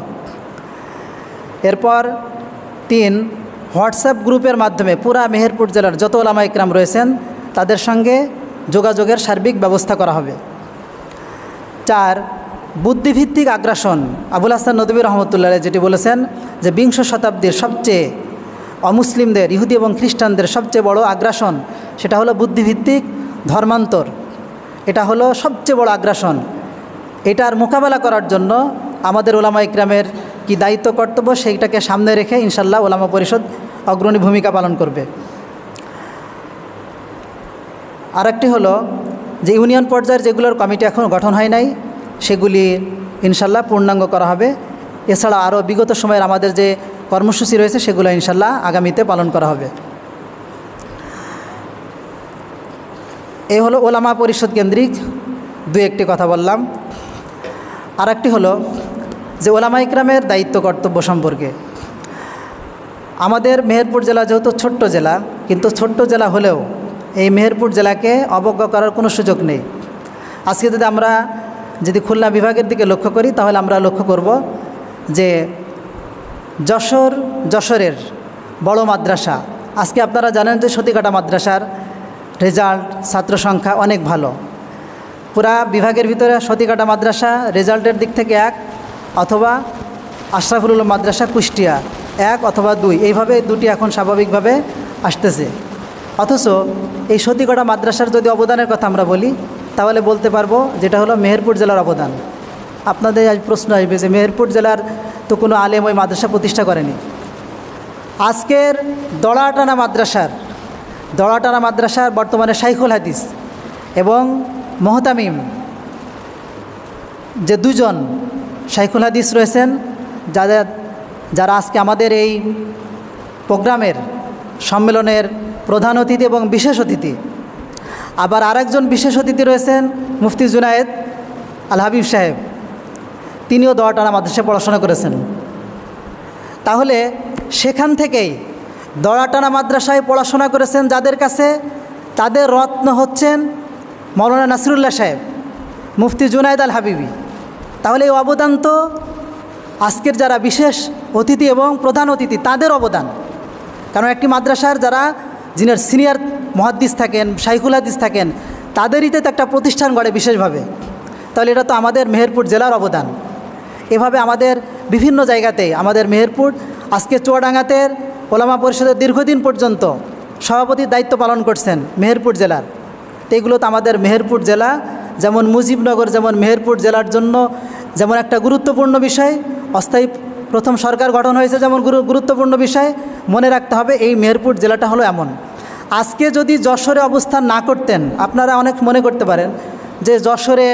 এরপর 3, হোয়াটসঅ্যাপ গ্রুপের মাধ্যমে পুরা মেহেরপুর জেলার যত ওলামা ইকরাম রয়েছেন তাদের সঙ্গে যোগাযোগের সার্বিক ব্যবস্থা করা হবে। 4, বুদ্ধিভিত্তিক আগ্রাসন, আবুল হাসান নদভী রহমতুল্লাহ যেটি বলেছেন যে 20 শতাব্দীর সবচেয়ে অমুসলিমদের, ইহুদি এবং খ্রিস্টানদের সবচেয়ে বড় আগ্রাসন সেটা হলো বুদ্ধিভিত্তিক ধর্মান্তর। এটা হলো সবচেয়ে বড় আগ্রাসন। এটার মোকাবেলা করার জন্য আমাদের ওলামা ইকরামের কি দায়িত্ব কর্তব্য সেইটাকে সামনে রেখে ইনশাল্লাহ ওলামা পরিষদ অগ্রণী ভূমিকা পালন করবে। আরেকটি হলো যে ইউনিয়ন পর্যায়ের যেগুলোর কমিটি এখন গঠন হয় নাই সেগুলি ইনশাল্লাহ পূর্ণাঙ্গ করা হবে। এছাড়া আরও বিগত সময়ের আমাদের যে কর্মসূচি রয়েছে সেগুলো ইনশাল্লাহ আগামীতে পালন করা হবে। এই হলো ওলামা পরিষদ কেন্দ্রিক দুই একটি কথা বললাম। আর একটি হলো যে ওলামা ইকরামের দায়িত্ব কর্তব্য সম্পর্কে। আমাদের মেহেরপুর জেলা যেহেতু ছোট্ট জেলা, কিন্তু ছোট্ট জেলা হলেও এই মেহেরপুর জেলাকে অবজ্ঞা করার কোনো সুযোগ নেই। আজকে যদি খুলনা বিভাগের দিকে লক্ষ্য করি তাহলে আমরা লক্ষ্য করব যে যশোরের বড় মাদ্রাসা, আজকে আপনারা জানেন যে সতীকাটা মাদ্রাসার রেজাল্ট ছাত্র সংখ্যা অনেক ভালো। পুরা বিভাগের ভিতরে সতীকাটা মাদ্রাসা রেজাল্টের দিক থেকে 1, অথবা আশরাফুল উলুম মাদ্রাসা কুষ্টিয়া 1 অথবা 2, এইভাবে দুটি এখন স্বাভাবিকভাবে আসতেছে। অথচ এই সতীকাটা মাদ্রাসার যদি অবদানের কথা আমরা বলি তাহলে বলতে পারবো যেটা হলো মেহেরপুর জেলার অবদান। আপনাদের আজ প্রশ্ন আসবে যে মেহেরপুর জেলার তো কোনো আলেম ওই মাদ্রাসা প্রতিষ্ঠা করেনি। আজকের দড়াটানা মাদ্রাসার বর্তমানে শাইখুল হাদিস এবং মোহতামিম যে দুজন শাইখুল হাদিস রয়েছেন, যারা আজকে আমাদের এই প্রোগ্রামের সম্মেলনের প্রধান অতিথি এবং বিশেষ অতিথি। আবার আরেকজন বিশেষ অতিথি রয়েছেন মুফতি জুনায়েদ আল হাবিব সাহেব, তিনিও দড়াটানা মাদ্রাসায় পড়াশোনা করেছেন। তাহলে সেখান থেকেই দড়াটানা মাদ্রাসায় পড়াশোনা করেছেন যাদের কাছে, তাদের রত্ন হচ্ছেন মৌলানা নাসিরুল্লাহ সাহেব, মুফতি জুনায়েদ আল হাবিবি। তাহলে এই অবদান তো আজকের যারা বিশেষ অতিথি এবং প্রধান অতিথি তাদের অবদান। কারণ একটি মাদ্রাসার যিনি সিনিয়র মুহাদ্দিস থাকেন, শাইখুল হাদিস থাকেন, তাদেরই তো একটা প্রতিষ্ঠান গড়ে বিশেষভাবে। তাহলে এটা তো আমাদের মেহেরপুর জেলার অবদান। এভাবে আমাদের বিভিন্ন জায়গাতে আমাদের মেহেরপুর, আজকে চুয়াডাঙ্গাতে ওলামা পরিষদের দীর্ঘদিন পর্যন্ত সভাপতির দায়িত্ব পালন করছেন মেহেরপুর জেলার। তো এগুলো তো আমাদের মেহেরপুর জেলা, যেমন মুজিবনগর যেমন মেহেরপুর জেলার জন্য যেমন একটা গুরুত্বপূর্ণ বিষয়, অস্থায়ী প্রথম সরকার গঠন হয়েছে যেমন গুরুত্বপূর্ণ বিষয়, মনে রাখতে হবে এই মেহেরপুর জেলাটা হলো এমন। আজকে যদি যশোরে অবস্থান না করতেন, আপনারা অনেক মনে করতে পারেন যে যশোরে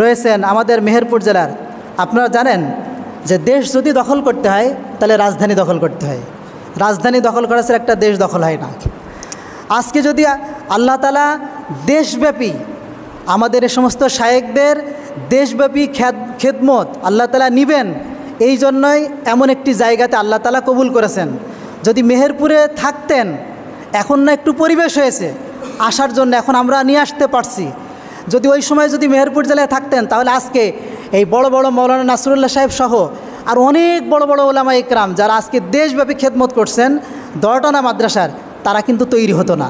রয়েছেন আমাদের মেহেরপুর জেলার। আপনারা জানেন যে দেশ যদি দখল করতে হয় তাহলে রাজধানী দখল করতে হয়, রাজধানী দখল করা ছাড়া একটা দেশ দখল হয় না। আজকে যদি আল্লাহ তাআলা দেশব্যাপী আমাদের এই সমস্ত শায়েখদের দেশব্যাপী খেদমত আল্লাহ তাআলা নিবেন, এই জন্যই এমন একটি জায়গাতে আল্লাহ তাআলা কবুল করেছেন। যদি মেহেরপুরে থাকতেন, এখন না একটু পরিবেশ হয়েছে আসার জন্য, এখন আমরা নিয়ে আসতে পারছি। যদি ওই সময় যদি মেহেরপুর জেলায় থাকতেন তাহলে আজকে এই বড় বড় মৌলানা নাসিরুল্লাহ সাহেব সহ আর অনেক বড় বড় ওলামা ইকরাম যারা আজকে দেশব্যাপী খেদমত করছেন দড়াটানা মাদ্রাসার, তারা কিন্তু তৈরি হতো না।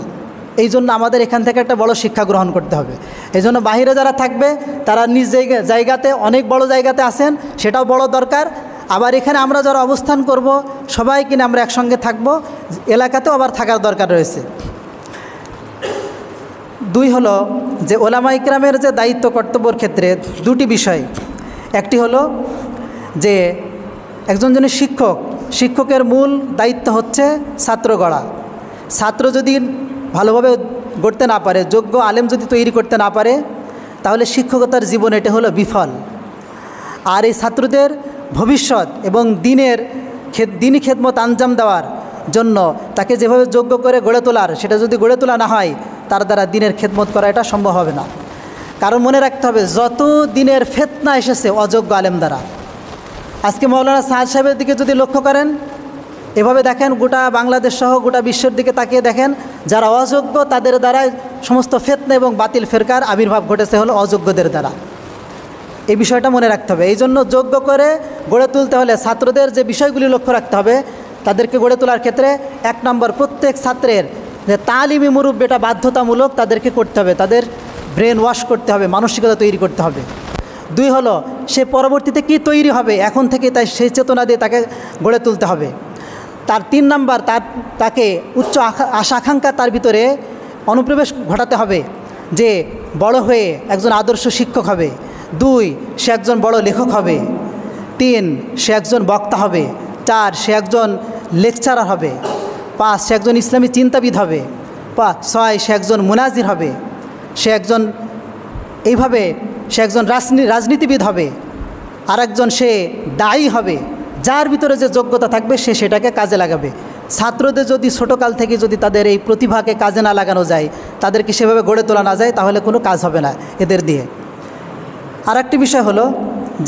এই জন্য আমাদের এখান থেকে একটা বড় শিক্ষা গ্রহণ করতে হবে। এই জন্য বাহিরে যারা থাকবে তারা নিজ জায়গাতে অনেক বড় জায়গাতে আছেন, সেটাও বড় দরকার। আবার এখানে আমরা যারা অবস্থান করব সবাই কিনা আমরা একসঙ্গে থাকব, এলাকাতেও আবার থাকার দরকার রয়েছে। 2 হলো যে ওলামা ইকরামের যে দায়িত্ব কর্তব্যের ক্ষেত্রে দুটি বিষয়। একটি হলো যে একজন শিক্ষকের মূল দায়িত্ব হচ্ছে ছাত্র গড়া। ছাত্র যদি ভালোভাবে গড়তে না পারে, যোগ্য আলেম যদি তৈরি করতে না পারে, তাহলে শিক্ষকতার জীবন এটা হলো বিফল। আর এই ছাত্রদের ভবিষ্যৎ এবং দিনী খেদমত আঞ্জাম দেওয়ার জন্য তাকে যেভাবে যোগ্য করে গড়ে তোলার, সেটা যদি গড়ে তোলা না হয় তার দ্বারা দিনের খেদমত করা এটা সম্ভব হবে না। কারণ মনে রাখতে হবে, যত দিনের ফিতনা এসেছে অযোগ্য আলেম দ্বারা। আজকে মাওলানা সাদ সাহেবের দিকে যদি লক্ষ্য করেন, এভাবে দেখেন গোটা বাংলাদেশ সহ গোটা বিশ্বের দিকে তাকিয়ে দেখেন, যারা অযোগ্য তাদের দ্বারাই সমস্ত ফিতনা এবং বাতিল ফেরকার আবির্ভাব ঘটেছে হলো অযোগ্যদের দ্বারা। এই বিষয়টা মনে রাখতে হবে। এই জন্য যোগ্য করে গড়ে তুলতে হলে ছাত্রদের যে বিষয়গুলি লক্ষ্য রাখতে হবে, তাদেরকে গড়ে তোলার ক্ষেত্রে 1 নম্বর প্রত্যেক ছাত্রের যে তালিমি মুরব্বি বাধ্যতামূলক তাদেরকে করতে হবে, তাদের ব্রেন ওয়াশ করতে হবে, মানসিকতা তৈরি করতে হবে। 2 হলো সে পরবর্তীতে কি তৈরি হবে এখন থেকে তাই সেই চেতনা দিয়ে তাকে গড়ে তুলতে হবে। তার 3 নম্বর তাকে উচ্চ আশা আকাঙ্ক্ষা তার ভিতরে অনুপ্রবেশ ঘটাতে হবে যে বড় হয়ে একজন আদর্শ শিক্ষক হবে। 2 সে একজন বড় লেখক হবে। 3 সে একজন বক্তা হবে, 4 সে একজন লেকচারার হবে, 5 সে একজন ইসলামী চিন্তাবিদ হবে, 6 সে একজন মুনাজির হবে, সে একজন এইভাবে সে একজন রাজনীতিবিদ হবে, আর একজন সে দায়ী হবে। যার ভিতরে যে যোগ্যতা থাকবে সে সেটাকে কাজে লাগাবে। ছাত্রদের যদি ছোটোকাল থেকে যদি তাদের এই প্রতিভাকে কাজে না লাগানো যায়, তাদেরকে সেভাবে গড়ে তোলা না যায়, তাহলে কোনো কাজ হবে না এদের দিয়ে। আর একটি বিষয় হলো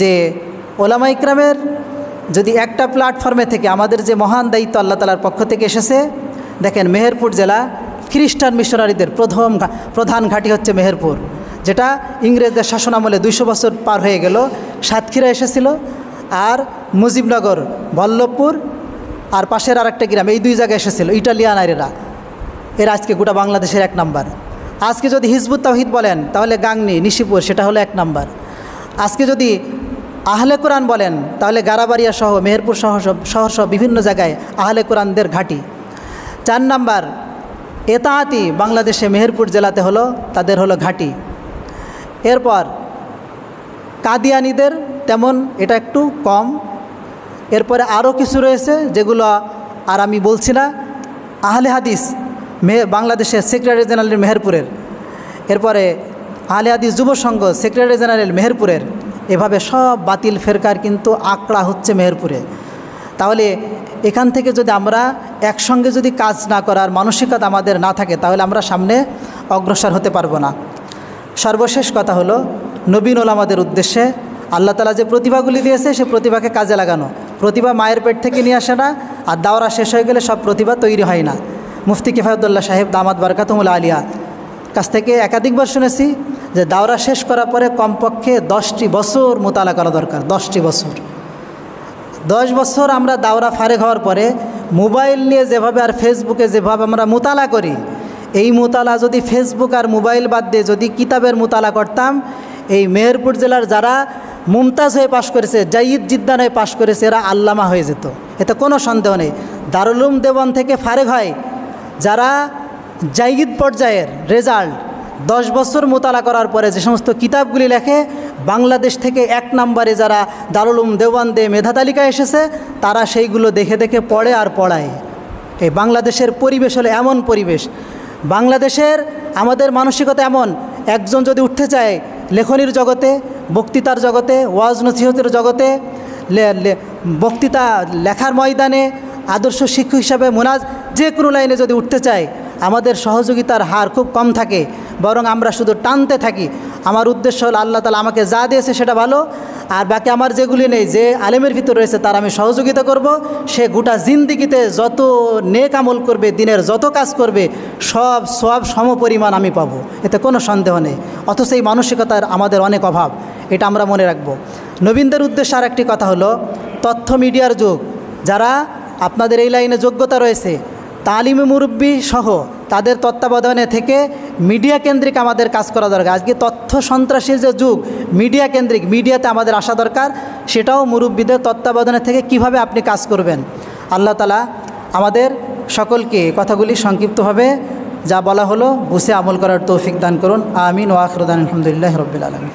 যে ওলামা ইকরামের যদি একটা প্ল্যাটফর্মে থেকে আমাদের যে মহান দায়িত্ব আল্লাহ তাআলার পক্ষ থেকে এসেছে, দেখেন মেহেরপুর জেলা খ্রিস্টান মিশনারিদের প্রধান ঘাঁটি হচ্ছে মেহেরপুর, যেটা ইংরেজদের শাসনামলে 200 বছর পার হয়ে গেল। সাতক্ষীরা এসেছিল, আর মুজিবনগর, বল্লভপুর আর পাশের আরেকটা গ্রাম, এই 2 জায়গায় এসেছিল ইটালিয়ানারেরা। এরা আজকে গোটা বাংলাদেশের 1 নাম্বার। আজকে যদি হিজবুত তাওহীদ বলেন তাহলে গাংনী, নিশিপুর, সেটা হলো 1 নাম্বার। আজকে যদি আহলে কোরআন বলেন তাহলে গারাবাড়িয়া সহ মেহেরপুর শহর সহ বিভিন্ন জায়গায় আহলে কোরআনদের ঘাঁটি। 4 নাম্বার এতাআতি বাংলাদেশে মেহেরপুর জেলাতে হলো, তাদের হলো ঘাঁটি। এরপর কাদিয়ানীদের তেমন এটা একটু কম। এরপরে আরও কিছু রয়েছে যেগুলো আর আমি বলছি না। আহলে হাদিস বাংলাদেশের সেক্রেটারি জেনারেল মেহেরপুরের, এরপরে আহলে হাদিস যুব সংঘ সেক্রেটারি জেনারেল মেহেরপুরের, এভাবে সব বাতিল ফেরকার কিন্তু আঁকড়া হচ্ছে মেহেরপুরে। তাহলে এখান থেকে যদি আমরা একসঙ্গে যদি কাজ না করার মানসিকতা আমাদের না থাকে, তাহলে আমরা সামনে অগ্রসর হতে পারবো না। সর্বশেষ কথা হলো নবীন ওলামাদের উদ্দেশ্যে আল্লাহ তাআলা যে প্রতিভাগুলি দিয়েছে সে প্রতিভাকে কাজে লাগানো। প্রতিভা মায়ের পেট থেকে নিয়ে আসে না, আর দাওরা শেষ হয়ে গেলে সব প্রতিভা তৈরি হয় না। মুফতি কিফায়তুল্লাহ সাহেব দামাত বারকাতুহুল আলিয়া কাছ থেকে একাধিকবার শুনেছি যে দাওরা শেষ করার পরে কমপক্ষে 10টি বছর মোতালা করা দরকার। 10টি বছর, 10 বছর আমরা দাওরা ফারেগ হওয়ার পরে মোবাইল নিয়ে যেভাবে আর ফেসবুকে যেভাবে আমরা মোতালা করি, এই মোতালা যদি ফেসবুক আর মোবাইল বাদ দিয়ে যদি কিতাবের মোতালা করতাম, এই মেহেরপুর জেলার যারা মুমতাজ হয়ে পাশ করেছে, জাইদ জিদ্দান হয়ে পাশ করেছে, এরা আল্লামা হয়ে যেত, এতে কোনো সন্দেহ নেই। দারুল উলুম দেওবন্দ থেকে ফারেগ হয় যারা জাইদ পর্যায়ের রেজাল্ট 10 বছর মোতালা করার পরে যে সমস্ত কিতাবগুলি লেখে, বাংলাদেশ থেকে 1 নম্বরে যারা দারুল উলুম দেওবন্দে মেধা তালিকায় এসেছে, তারা সেইগুলো দেখে দেখে পড়ে আর পড়ায়। এই বাংলাদেশের পরিবেশ হলো এমন পরিবেশ, বাংলাদেশের আমাদের মানসিকতা এমন, একজন যদি উঠতে চায় লেখনির জগতে, বক্তৃতার জগতে, ওয়াজ নসিহতের জগতে, বক্তৃতা লেখার ময়দানে, আদর্শ শিক্ষক হিসাবে মুনাজ, যে কোনো লাইনে যদি উঠতে চায়, আমাদের সহযোগিতার হার খুব কম থাকে, বরং আমরা শুধু টানতে থাকি। আমার উদ্দেশ্য হলো আল্লাহ তাআলা আমাকে যা দিয়েছে সেটা ভালো, আর বাকি আমার যেগুলি নেই, যে আলেমের ভিতর রয়েছে তার আমি সহযোগিতা করব। সে গোটা জিন্দিগিতে যত নেক আমল করবে, দিনের যত কাজ করবে, সব সমপরিমাণ আমি পাবো, এতে কোনো সন্দেহ নেই। অথচ এই মানসিকতার আমাদের অনেক অভাব, এটা আমরা মনে রাখব। নবীনদের উদ্দেশ্যে আর একটি কথা হলো, তথ্য মিডিয়ার যুগ, যারা আপনাদের এই লাইনে যোগ্যতা রয়েছে, তালিমি মুরব্বী সহ তাদের তত্ত্বাবধানে থেকে মিডিয়া কেন্দ্রিক আমাদের কাজ করা দরকার। আজকে তথ্য সন্ত্রাসীর যে যুগ, মিডিয়া কেন্দ্রিক, মিডিয়াতে আমাদের আসা দরকার, সেটাও মুরব্বীদের তত্ত্বাবধানে থেকে কিভাবে আপনি কাজ করবেন। আল্লাহ তাআলা আমাদের সকলকে কথাগুলি সংক্ষিপ্তভাবে যা বলা হলো বুঝে আমল করার তৌফিক দান করুন। আমিন ওয়া আখিরু দাওয়ানা আলহামদুলিল্লাহি রাব্বিল আলামিন।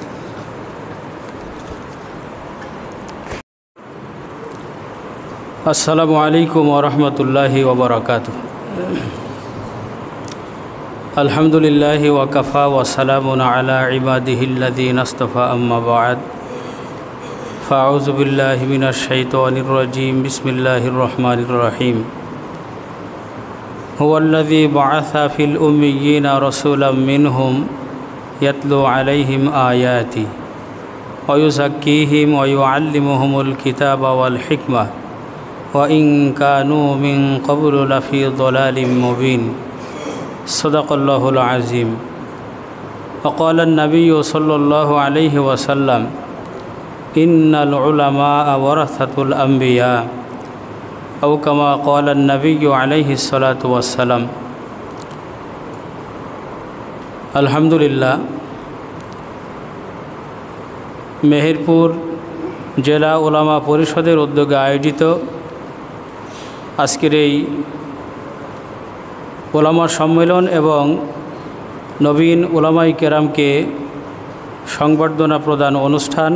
আসসালামু আলাইকুম ওয়া রাহমাতুল্লাহি ওয়া বারাকাতুহু। আলহামদুলিল্লাহি ওয়া কাফা ওয়া সালামুন আলা ইবাদিহিল্লাযীনা ইসতাফা, আম্মা বা'দ। ফাআউযু বিল্লাহি মিনাশ শাইতানির রাজীম। বিসমিল্লাহির রহমানির রহিম। হুয়াল্লাযী বা'আসা ফিল উম্মিয়্যিনা রাসূলাম মিনহুম ইয়াতলু আলাইহিম আয়াতিহি ওয়া ইউযাক্কিহিম ওয়া ইউআল্লিমুহুমুল কিতাবা ওয়াল হিকমা وإن كانوا من قبل لفي ضلال مبين صدق الله العظيم وقال النبي صلى الله عليه وسلم إن العلماء ورثة الأنبياء أو كما قال النبي عليه الصلاة والسلام। الحمد لله। মেহেরপুর জেলা ওলামা পরিষদের উদ্যোগে আয়োজিত আজকের এই ওলামা সম্মেলন এবং নবীন ওলামায়ে কেরামকে সংবর্ধনা প্রদান অনুষ্ঠান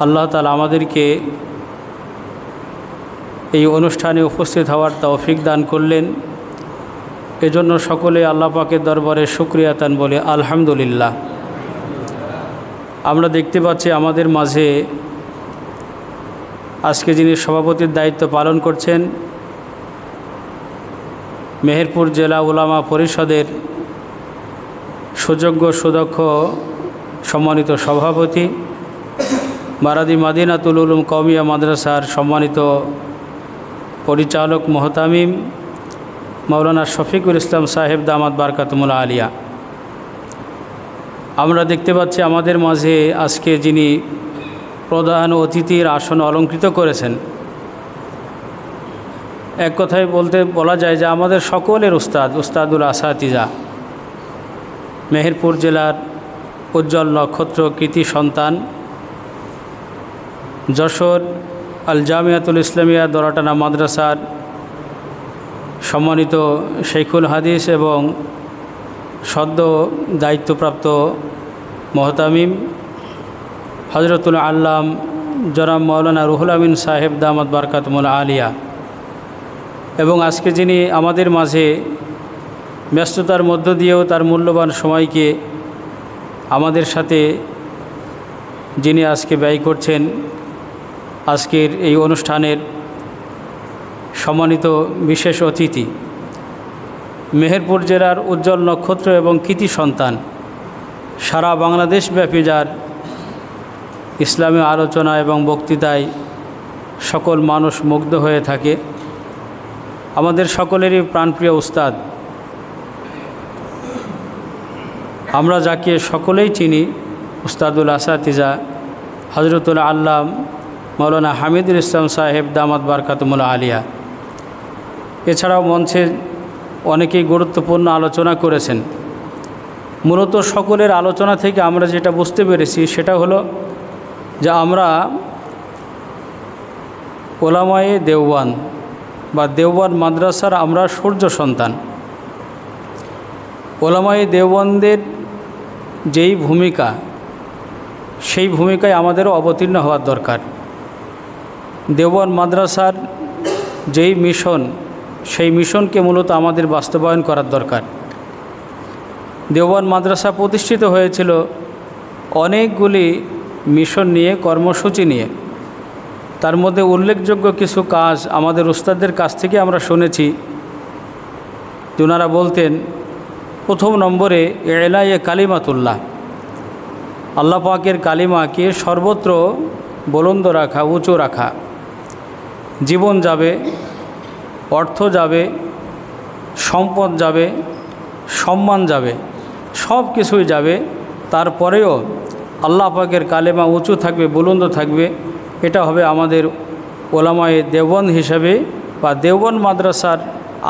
আল্লাহ তাআলা আমাদেরকে এই অনুষ্ঠানে উপস্থিত হওয়ার তৌফিক দান করলেন। এজন্য সকলে আল্লাহ পাকের দরবারে শুকরিয়া তান বলে আলহামদুলিল্লাহ। আমরা দেখতে পাচ্ছি আমাদের মাঝে আজকে যিনি সভাপতির দায়িত্ব পালন করছেন মেহেরপুর জেলা উলামা পরিষদের সুযোগ্য সুদক্ষ সম্মানিত সভাপতি, বারাদি মাদিনাতুল উলুম কওমিয়া মাদ্রাসার সম্মানিত পরিচালক মোহতামিম মাওলানা শফিকুল ইসলাম সাহেব দামাত বারকাতুমুল আলিয়া। আমরা দেখতে পাচ্ছি আমাদের মাঝে আজকে যিনি প্রধান অতিথির আসন অলঙ্কৃত করেছেন, এক কথায় বলা যায় যে আমাদের সকলের উস্তাদুল আসাতিজা, মেহেরপুর জেলার উজ্জ্বল নক্ষত্র কৃতি সন্তান, যশোর আল জামিয়াতুল ইসলামিয়া দরাটানা মাদ্রাসার সম্মানিত শেখুল হাদিস এবং সদ্য দায়িত্বপ্রাপ্ত মোহতামিম হজরতুল আল্লাম জনাব মাওলানা রুহুল আমিন সাহেব দামাত বারকাতুমুল আলিয়া, এবং আজকে যিনি আমাদের মাঝে ব্যস্ততার মধ্য দিয়েও তার মূল্যবান সময়কে আমাদের সাথে যিনি আজকে ব্যয় করছেন, আজকের এই অনুষ্ঠানের সম্মানিত বিশেষ অতিথি, মেহেরপুর জেলার উজ্জ্বল নক্ষত্র এবং কৃতি সন্তান, সারা বাংলাদেশব্যাপী যার ইসলামী আলোচনা এবং বক্তৃতায় সকল মানুষ মুগ্ধ হয়ে থাকে, আমাদের সকলেরই প্রাণপ্রিয় উস্তাদ, আমরা যাকে সকলেই চিনি উস্তাদুল আসাতিজা হজরতুল আল্লাম মাওলানা হামিদুল ইসলাম সাহেব দামাত বারকাতুমুল আলিয়া। এছাড়াও মঞ্চে অনেকেই গুরুত্বপূর্ণ আলোচনা করেছেন। মূলত সকলের আলোচনা থেকে আমরা যেটা বুঝতে পেরেছি সেটা হলো যে আমরা ওলামায়ে দেওবান বা দেওবান মাদ্রাসার আমরা সূর্য সন্তান। ওলামায়ে দেওবানদের যেই ভূমিকা, সেই ভূমিকায় আমাদেরও অবতীর্ণ হওয়ার দরকার। দেওবান মাদ্রাসার যেই মিশন, সেই মিশনকে মূলত আমাদের বাস্তবায়ন করার দরকার। দেওবান মাদ্রাসা প্রতিষ্ঠিত হয়েছিল অনেকগুলি মিশন নিয়ে, কর্মসূচি নিয়ে। তার মধ্যে উল্লেখযোগ্য কিছু কাজ আমাদের উস্তাদদের কাছ থেকে আমরা শুনেছি। ওনারা বলতেন, প্রথম নম্বরে এলায়ে কালিমাতুল্লাহ, আল্লাহ পাকের কালিমাকে সর্বত্র বুলন্দ রাখা, উঁচু রাখা। জীবন যাবে, অর্থ যাবে, সম্পদ যাবে, সম্মান যাবে, সব কিছুই যাবে, তারপরেও আল্লাহ পাকের কালেমা উঁচু থাকবে, বুলন্দ থাকবে। এটা হবে আমাদের ওলামায়ে দেওবন্দ হিসাবে বা দেওবন্দ মাদ্রাসার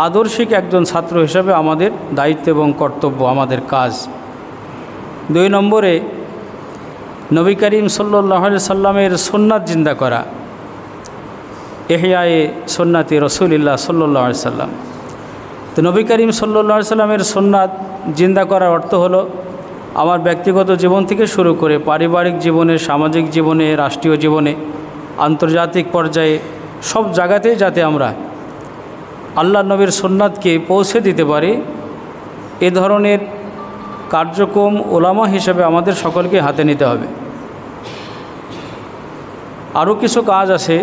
আদর্শিক একজন ছাত্র হিসাবে আমাদের দায়িত্ব এবং কর্তব্য, আমাদের কাজ। 2 নম্বরে নবী করিম সাল্লাল্লাহু আলাইহি সাল্লামের সুন্নাত জিন্দা করা, ইহয়ায়ে সুন্নাতি রাসূলিল্লাহ সাল্লাল্লাহু আলাইহি সাল্লাম। তো নবী করিম সাল্লাল্লাহু আলাইহি সাল্লামের সুন্নাত জিন্দা করার অর্থ হলো আমার ব্যক্তিগত জীবন থেকে শুরু করে পারিবারিক জীবনে, সামাজিক জীবনে, রাষ্ট্রীয় জীবনে, আন্তর্জাতিক পর্যায়ে সব জায়গাতেই যাতে আমরা আল্লাহ নবীর সুন্নাতকে পৌঁছে দিতে পারি, এ ধরনের কার্যক্রম ওলামা হিসেবে আমাদের সকলকে হাতে নিতে হবে। আরও কিছু কাজ আছে,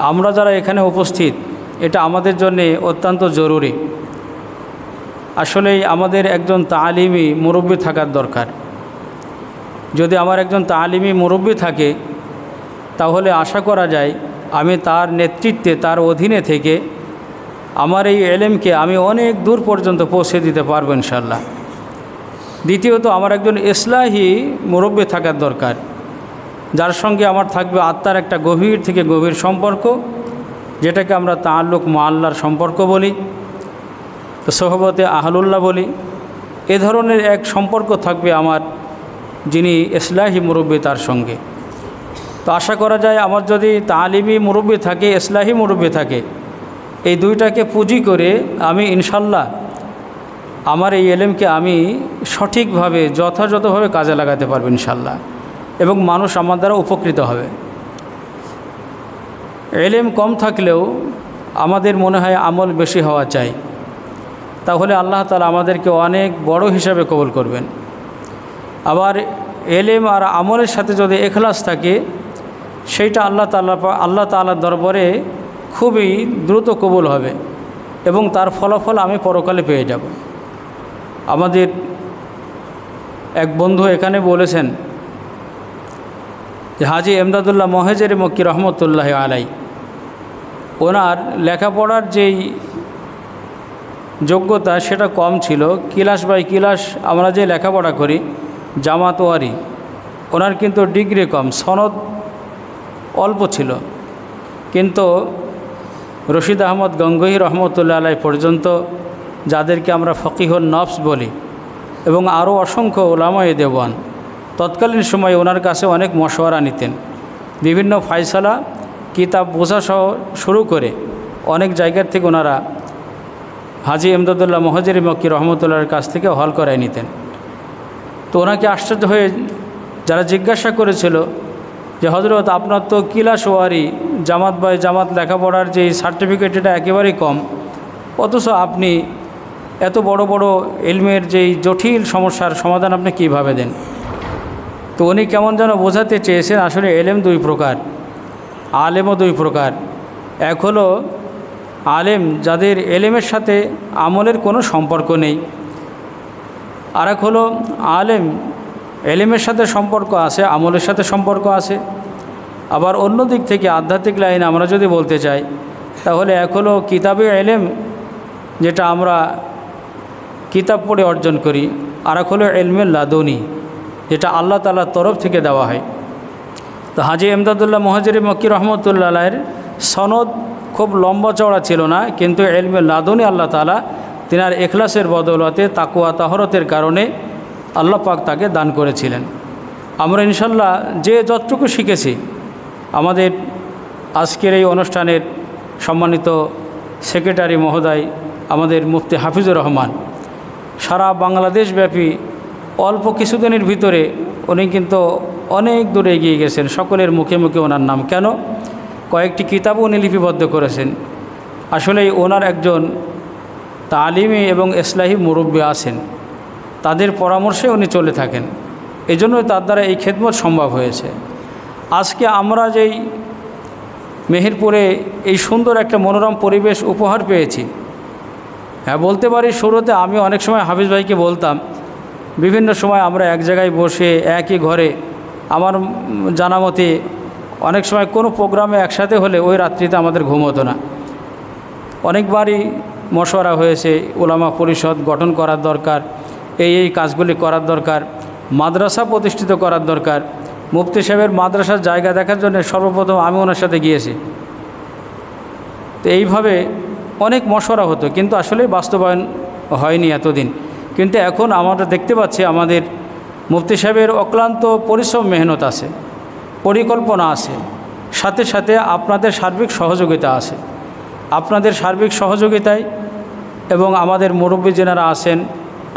আমরা যারা এখানে উপস্থিত, এটা আমাদের জন্য অত্যন্ত জরুরি। আসলেই আমাদের একজন তালিমি মুরব্বী থাকার দরকার। যদি আমার একজন তালিমি মুরব্বী থাকে, তাহলে আশা করা যায় আমি তার নেতৃত্বে, তার অধীনে থেকে আমার এই এলেমকে আমি অনেক দূর পর্যন্ত পৌঁছে দিতে পারবো ইনশাল্লাহ। দ্বিতীয়ত, আমার একজন ইসলাহি মুরব্বী থাকার দরকার, যার সঙ্গে আমার থাকবে আত্মার একটা গভীর থেকে গভীর সম্পর্ক, যেটাকে আমরা তাআল্লুক মুআল্লার সম্পর্ক বলি, তো সোহবতে আহলুল্লাহ বলি। এ ধরনের এক সম্পর্ক থাকবে আমার যিনি ইসলাহি মুরব্বী তার সঙ্গে। তো আশা করা যায় আমার যদি তালিমি মুরব্বী থাকে, ইসলাহি মুরব্বী থাকে, এই দুইটাকে পুঁজি করে আমি ইনশাল্লাহ আমার এই এলেমকে আমি সঠিকভাবে, যথাযথভাবে কাজে লাগাতে পারবো ইনশাল্লাহ। এবং মানুষ আমার দ্বারা উপকৃত হবে। এলেম কম থাকলেও আমাদের মনে হয় আমল বেশি হওয়া চাই, তাহলে আল্লাহ তাআলা আমাদেরকে অনেক বড় হিসাবে কবুল করবেন। আবার এলেম আর আমলের সাথে যদি ইখলাস থাকে সেইটা আল্লাহ তাআলার দরবারে খুবই দ্রুত কবুল হবে এবং তার ফলাফল আমি পরকালে পেয়ে যাব। আমাদের এক বন্ধু এখানে বলেছেন যে হাজী এমদাদুল্লাহ মহেজেরি মক্কি রহমতুল্লাহ আলাই, ওনার লেখাপড়ার যেই যোগ্যতা সেটা কম ছিল, ক্লাস বাই ক্লাস আমরা যে লেখাপড়া করি জামাতওয়ারি, ওনার কিন্তু ডিগ্রি কম, সনদ অল্প ছিল, কিন্তু রশিদ আহমদ গঙ্গোহী রহমতুল্লাহ আলাই পর্যন্ত, যাদেরকে আমরা ফকিহুন নফস বলি, এবং আরও অসংখ্য উলামায়ে দেওয়ান, তৎকালীন সময়ে ওনার কাছে অনেক মশওয়ারা নিতেন। বিভিন্ন ফায়সালা কিতাব বোঝা সহ শুরু করে অনেক জায়গার থেকে ওনারা হাজী এমদাদুল্লাহ মহেজেরি মক্কি রহমতুল্লাহর কাছ থেকে হল করায় নিতেন। তো ওনাকে আশ্চর্য হয়ে যারা জিজ্ঞাসা করেছিল যে হযরত আপনার তো কিলাস ওয়ারি জামাত বাই জামাত লেখাপড়ার যে সার্টিফিকেট এটা একেবারেই কম, অথচ আপনি এত বড় বড় ইলমের যেই জটিল সমস্যার সমাধান আপনি কীভাবে দেন? তো উনি কেমন যেন বোঝাতে চেয়েছেন আসলে এলেম দুই প্রকার, আলেমও দুই প্রকার। এক হলো আলেম যাদের এলেমের সাথে আমলের কোনো সম্পর্ক নেই, আর এক হলো আলেম এলেমের সাথে সম্পর্ক আছে, আমলের সাথে সম্পর্ক আছে। আবার অন্য দিক থেকে আধ্যাত্মিক লাইনে আমরা যদি বলতে চাই তাহলে এক হলো কিতাবে এলেম, যেটা আমরা কিতাব পড়ে অর্জন করি, আর এক হলো ইলমে লাদুনি, যেটা আল্লাহ তাআলার তরফ থেকে দেওয়া হয়। তো হাজী এমদাদুল্লাহ মহেজেরি মক্কি রহমতুল্লাহ আলাইয়ের সনদ খুব লম্বা চওড়া ছিল না, কিন্তু ইলমে লাদুনি আল্লাহ তাআলা তিনার ইখলাসের বদৌলতে তাকওয়া তাহরতের কারণে আল্লাহ পাক তাকে দান করেছিলেন। আমরা ইনশাল্লাহ যে যতটুকু শিখেছি, আমাদের আজকের এই অনুষ্ঠানের সম্মানিত সেক্রেটারি মহোদয় আমাদের মুফতি হাফিজুর রহমান সারা বাংলাদেশব্যাপী অল্প কিছুদিনের ভিতরে উনি কিন্তু অনেক দূরে এগিয়ে গেছেন। সকলের মুখে মুখে ওনার নাম, কেন? কয়েকটি কিতাবও উনি লিপিবদ্ধ করেছেন। আসলেই ওনার একজন তালিমি এবং ইসলাহি মুরব্বী আছেন, তাদের পরামর্শে উনি চলে থাকেন, এই জন্যই তার দ্বারা এই খেদমত সম্ভব হয়েছে। আজকে আমরা যেই মেহেরপুরে এই সুন্দর একটা মনোরম পরিবেশ উপহার পেয়েছি, হ্যাঁ বলতে পারি শুরুতে আমি অনেক সময় হাফিজ ভাইকে বলতাম, বিভিন্ন সময় আমরা এক জায়গায় বসে একই ঘরে, আমার জানা মতে অনেক সময় কোনো প্রোগ্রামে একসাথে হলে ওই রাত্রিতে আমাদের ঘুম হতো না। অনেকবারই মশওয়ারা হয়েছে, উলামা পরিষদ গঠন করার দরকার, এই কাজগুলি করার দরকার, মাদ্রাসা প্রতিষ্ঠিত করার দরকার। মুফতি সাহেবের মাদ্রাসার জায়গা দেখার জন্য সর্বপ্রথম আমি ওনার সাথে গিয়েছি। তো এইভাবে অনেক মশওয়ারা হতো, কিন্তু আসলে বাস্তবায়ন হয়নি এতদিন। কিন্তু এখন আমরা দেখতে পাচ্ছি আমাদের মুফতি সাহেবের অক্লান্ত পরিশ্রম মেহনত আছে, পরিকল্পনা আছে, সাথে সাথে আপনাদের সার্বিক সহযোগিতা আছে। আপনাদের সার্বিক সহযোগিতায় এবং আমাদের মুরব্বী যারা আছেন,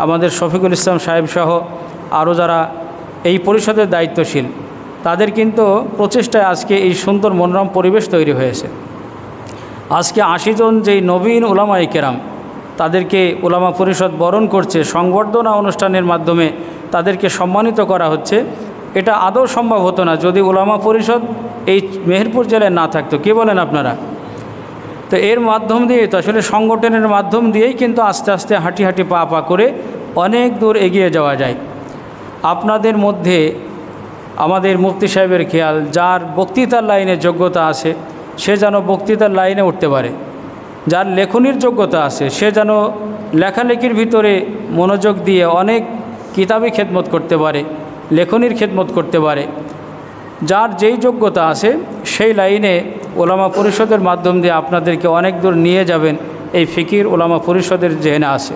আমাদের শফিকুল ইসলাম সাহেব সহ আরও যারা এই পরিষদের দায়িত্বশীল, তাদের কিন্তু প্রচেষ্টায় আজকে এই সুন্দর মনোরম পরিবেশ তৈরি হয়েছে। আজকে 80 জন যেই নবীন উলামায়ে কেরাম, তাদেরকে উলামা পরিষদ বরণ করছে, সংবর্ধনা অনুষ্ঠানের মাধ্যমে তাদেরকে সম্মানিত করা হচ্ছে। এটা আদৌ সম্ভব হতো না যদি উলামা পরিষদ এই মেহেরপুর জেলায় না থাকতো। কী বলেন আপনারা? তো এর মাধ্যম দিয়ে, তো আসলে সংগঠনের মাধ্যম দিয়েই কিন্তু আস্তে আস্তে হাঁটি হাঁটি পা পা করে অনেক দূর এগিয়ে যাওয়া যায়। আপনাদের মধ্যে আমাদের মুফতি সাহেবের খেয়াল, যার বক্তৃতার লাইনে যোগ্যতা আছে সে যেন বক্তৃতার লাইনে উঠতে পারে, যার লেখনির যোগ্যতা আছে সে যেন লেখালেখির ভিতরে মনোযোগ দিয়ে অনেক কিতাবি খেদমত করতে পারে, লেখনির খেদমত করতে পারে। যার যেই যোগ্যতা আছে সেই লাইনে ওলামা পরিষদের মাধ্যম দিয়ে আপনাদেরকে অনেক দূর নিয়ে যাবেন, এই ফিকির ওলামা পরিষদের জেনে আছে।